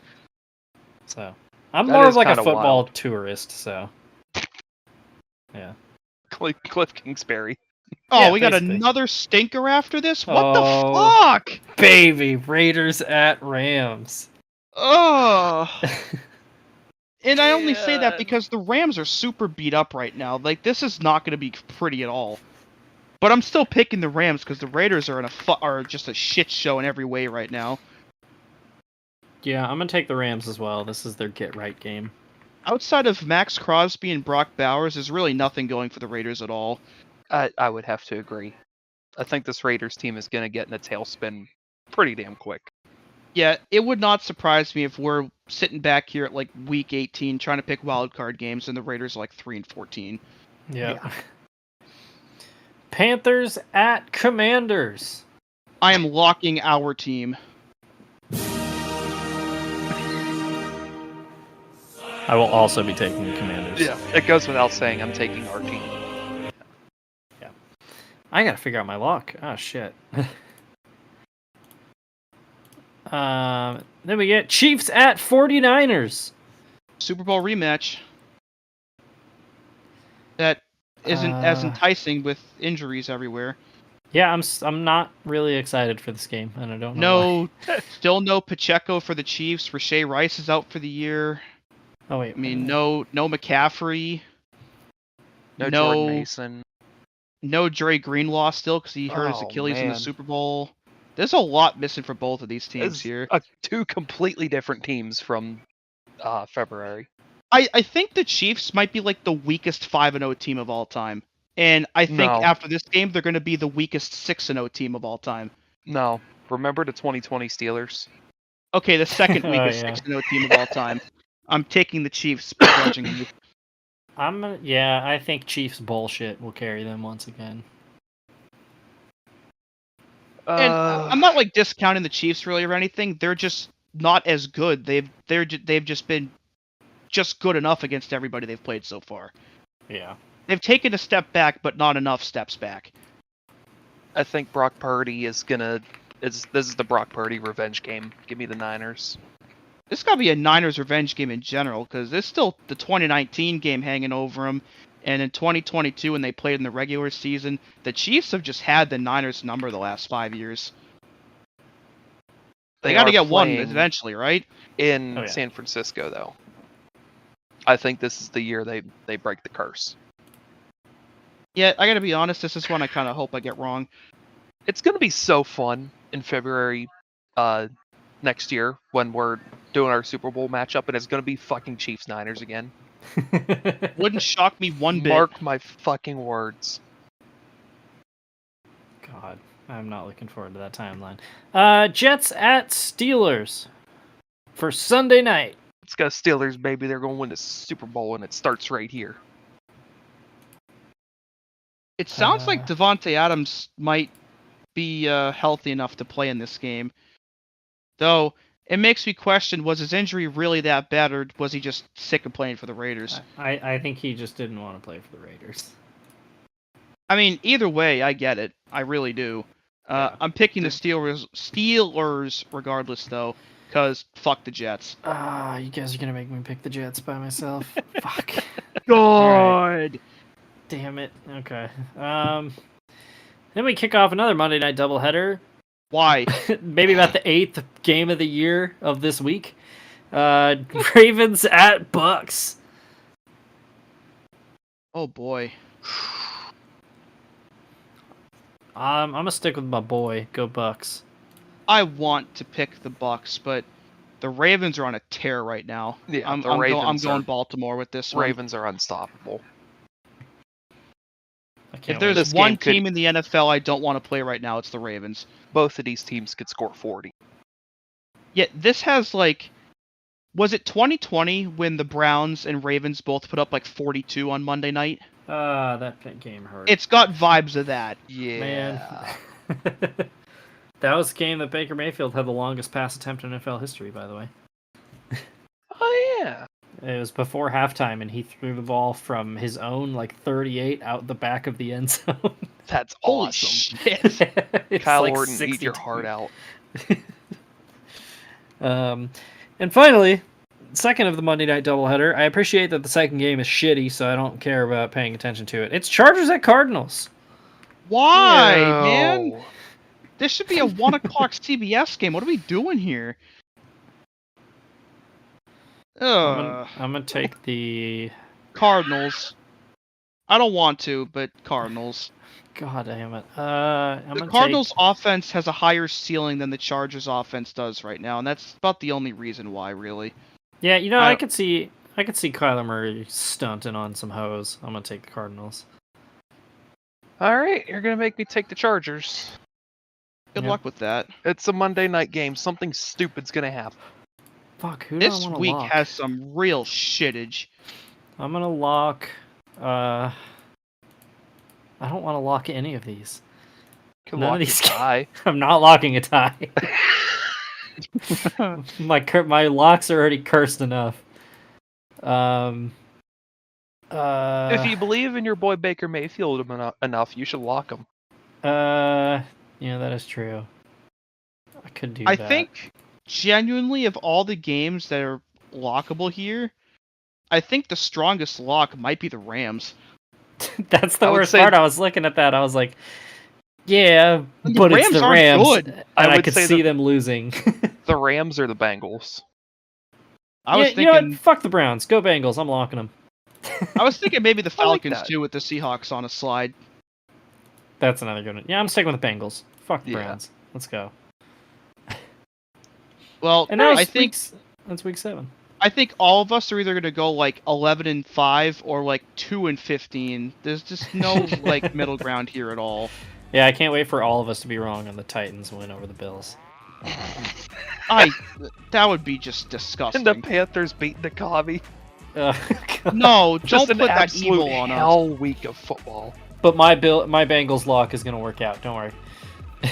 So I'm That more is of like a kinda football wild. tourist. So yeah. Cliff Kingsbury. Oh, Yeah, we got basically. another stinker after this? What Oh. the fuck? Baby Raiders at Rams. Oh. And I only say that Man. because the Rams are super beat up right now. Like, this is not going to be pretty at all. But I'm still picking the Rams because the Raiders are are just a shit show in every way right now. Yeah, I'm gonna take the Rams as well. This is their get right game. Outside of Max Crosby and Brock Bowers, there's really nothing going for the Raiders at all. I would have to agree. I think this Raiders team is going to get in a tailspin pretty damn quick. Yeah, it would not surprise me if we're sitting back here at like week 18 trying to pick wild card games and the Raiders are like 3-14. Yeah. Panthers at Commanders. I am locking our team. I will also be taking the Commanders. It goes without saying I'm taking our team. I gotta figure out my lock. Oh shit. Then we get Chiefs at 49ers. Super Bowl rematch. That isn't as enticing with injuries everywhere. Yeah, I'm not really excited for this game, and I don't know. No, still no Pacheco for the Chiefs. Rashae Rice is out for the year. Why. Oh wait. I mean, no McCaffrey. No Jordan Mason. No Dre Greenlaw still because he hurt his Oh, Achilles in the man. Super Bowl. There's a lot missing for both of these teams It's here. two completely different teams from February. I think the Chiefs might be like the weakest 5-0 team of all time. And I think No. after this game, they're going to be the weakest 6-0 team of all time. No, remember the 2020 Steelers? Okay, the second Oh, weakest yeah. 6-0 team of all time. I'm taking the Chiefs begrudgingly. I think Chiefs bullshit will carry them once again. And I'm not like discounting the Chiefs really or anything. They're just not as good. They've just been just good enough against everybody they've played so far. Yeah. They've taken a step back, but not enough steps back. I think Brock Purdy is gonna. This is the Brock Purdy revenge game. Give me the Niners. This got to be a Niners revenge game in general, because there's still the 2019 game hanging over them. And in 2022, when they played in the regular season, the Chiefs have just had the Niners number the last 5 years. They got to are get one playing eventually, right? in Oh, yeah. San Francisco, though. I think this is the year they break the curse. Yeah, I got to be honest, this is one I kind of hope I get wrong. It's gonna be so fun in February next year when we're doing our Super Bowl matchup, and it's gonna be fucking Chiefs Niners again. Wouldn't shock me one bit. Mark my fucking words. God, I'm not looking forward to that timeline. Jets at Steelers for Sunday night. Let's go Steelers, baby. They're gonna win the Super Bowl, and it starts right here. It sounds like Devontae Adams might be healthy enough to play in this game. Though, it makes me question, was his injury really that bad, or was he just sick of playing for the Raiders? I think he just didn't want to play for the Raiders. I mean, either way, I get it. I really do. I'm picking the Steelers regardless, though, because fuck the Jets. You guys are gonna make me pick the Jets by myself. Fuck. God! Damn it. Okay. Then we kick off another Monday night doubleheader. Why? Maybe about the 8th game of the year of this week. Ravens at Bucks. Oh boy. I'm gonna stick with my boy. Go Bucks. I want to pick the Bucks, but the Ravens are on a tear right now. Yeah, I'm Ravens going are- Baltimore with this one. Ravens are unstoppable. I If can't there's wait. This one game could- team in the NFL I don't want to play right now, it's the Ravens. Both of these teams could score 40. Yet this has like, was it 2020 when the Browns and Ravens both put up like 42 on Monday night? That game hurt. It's got vibes of that. Yeah. Man. That was the game that Baker Mayfield had the longest pass attempt in NFL history, by the way. Oh yeah. It was before halftime, and he threw the ball from his own 38 out the back of the end zone. That's Holy awesome. shit! It's Kyle like Orton, eat 62. your heart out. And finally, second of the Monday night doubleheader. I appreciate that the second game is shitty, so I don't care about paying attention to it. It's Chargers at Cardinals. Why, No. man? This should be a 1 o'clock CBS game. What are we doing here? I'm gonna take the. Cardinals. I don't want to, but Cardinals. God damn it. I'm The gonna Cardinals' take... offense has a higher ceiling than the Chargers' offense does right now, and that's about the only reason why, really. Yeah, I could see Kyler Murray stunting on some hoes. I'm gonna take the Cardinals. All right, you're gonna make me take the Chargers. Good Yep. luck with that. It's a Monday night game. Something stupid's gonna happen. Fuck, who do I This want to week lock? has some real shitage. I'm gonna lock. I don't want to lock any of these. Can None of lock these your tie. I'm not locking a tie. my locks are already cursed enough. If you believe in your boy Baker Mayfield enough, you should lock him. yeah, that is true. I could do that. I think, genuinely, of all the games that are lockable here, I think the strongest lock might be the Rams. That's the I would worst say- part. I was looking at that. I was like, yeah, The but it's Rams the aren't Rams. good. And I I would could say see the- them losing. The Rams or the Bengals. I was You know thinking, what? Fuck the Browns. Go Bengals. I'm locking them. I was thinking maybe the I like Falcons that. too, with the Seahawks on a slide. That's another good one. Yeah, I'm sticking with the Bengals. Fuck the Yeah. Browns. Let's go. Well, And now I think that's week 7. I think all of us are either gonna go 11-5 or 2-15. There's just no middle ground here at all. Yeah, I can't wait for all of us to be wrong on the Titans win over the Bills. That would be just disgusting. And the Panthers beat the Cobby. God. No, Just don't an put that absolute evil on us. hell week of football. But my Bengals lock is gonna work out. Don't worry.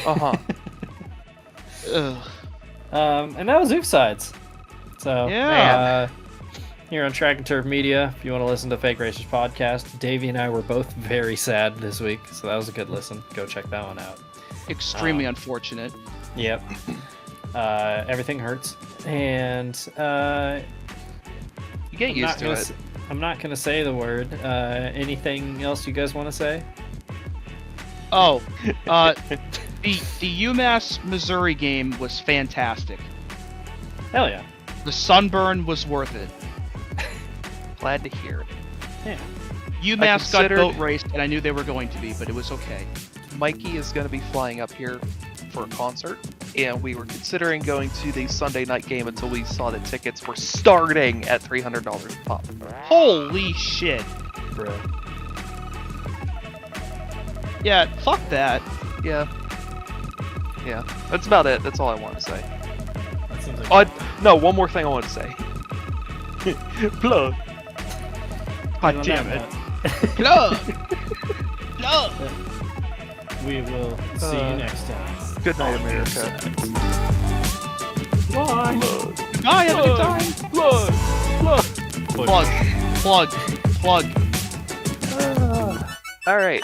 Uh-huh. Ugh. And that was Oofsides. So Yeah. here on Track and Turf Media, if you want to listen to Fake Racers podcast, Davey and I were both very sad this week, so that was a good listen. Go check that one out. Extremely unfortunate. Yep. Everything hurts, and You get used to it. I'm not gonna say the word. Anything else you guys want to say? Oh, the UMass Missouri game was fantastic. Hell yeah. The sunburn was worth it. Glad to hear it. Yeah. UMass got considered- boat raced, and I knew they were going to be, but it was okay. Mikey is going to be flying up here for a concert, and we were considering going to the Sunday night game until we saw that tickets were starting at $300 a pop. Holy shit. Bro. Yeah, fuck that. Yeah. Yeah. That's about it. That's all I want to say. That seems like No, one more thing I want to say. Plug. God damn it. Plug! Plug! We will see you next time. Good night, America. Bye. Bye, have a good time. Plug. Plug. Plug. All right.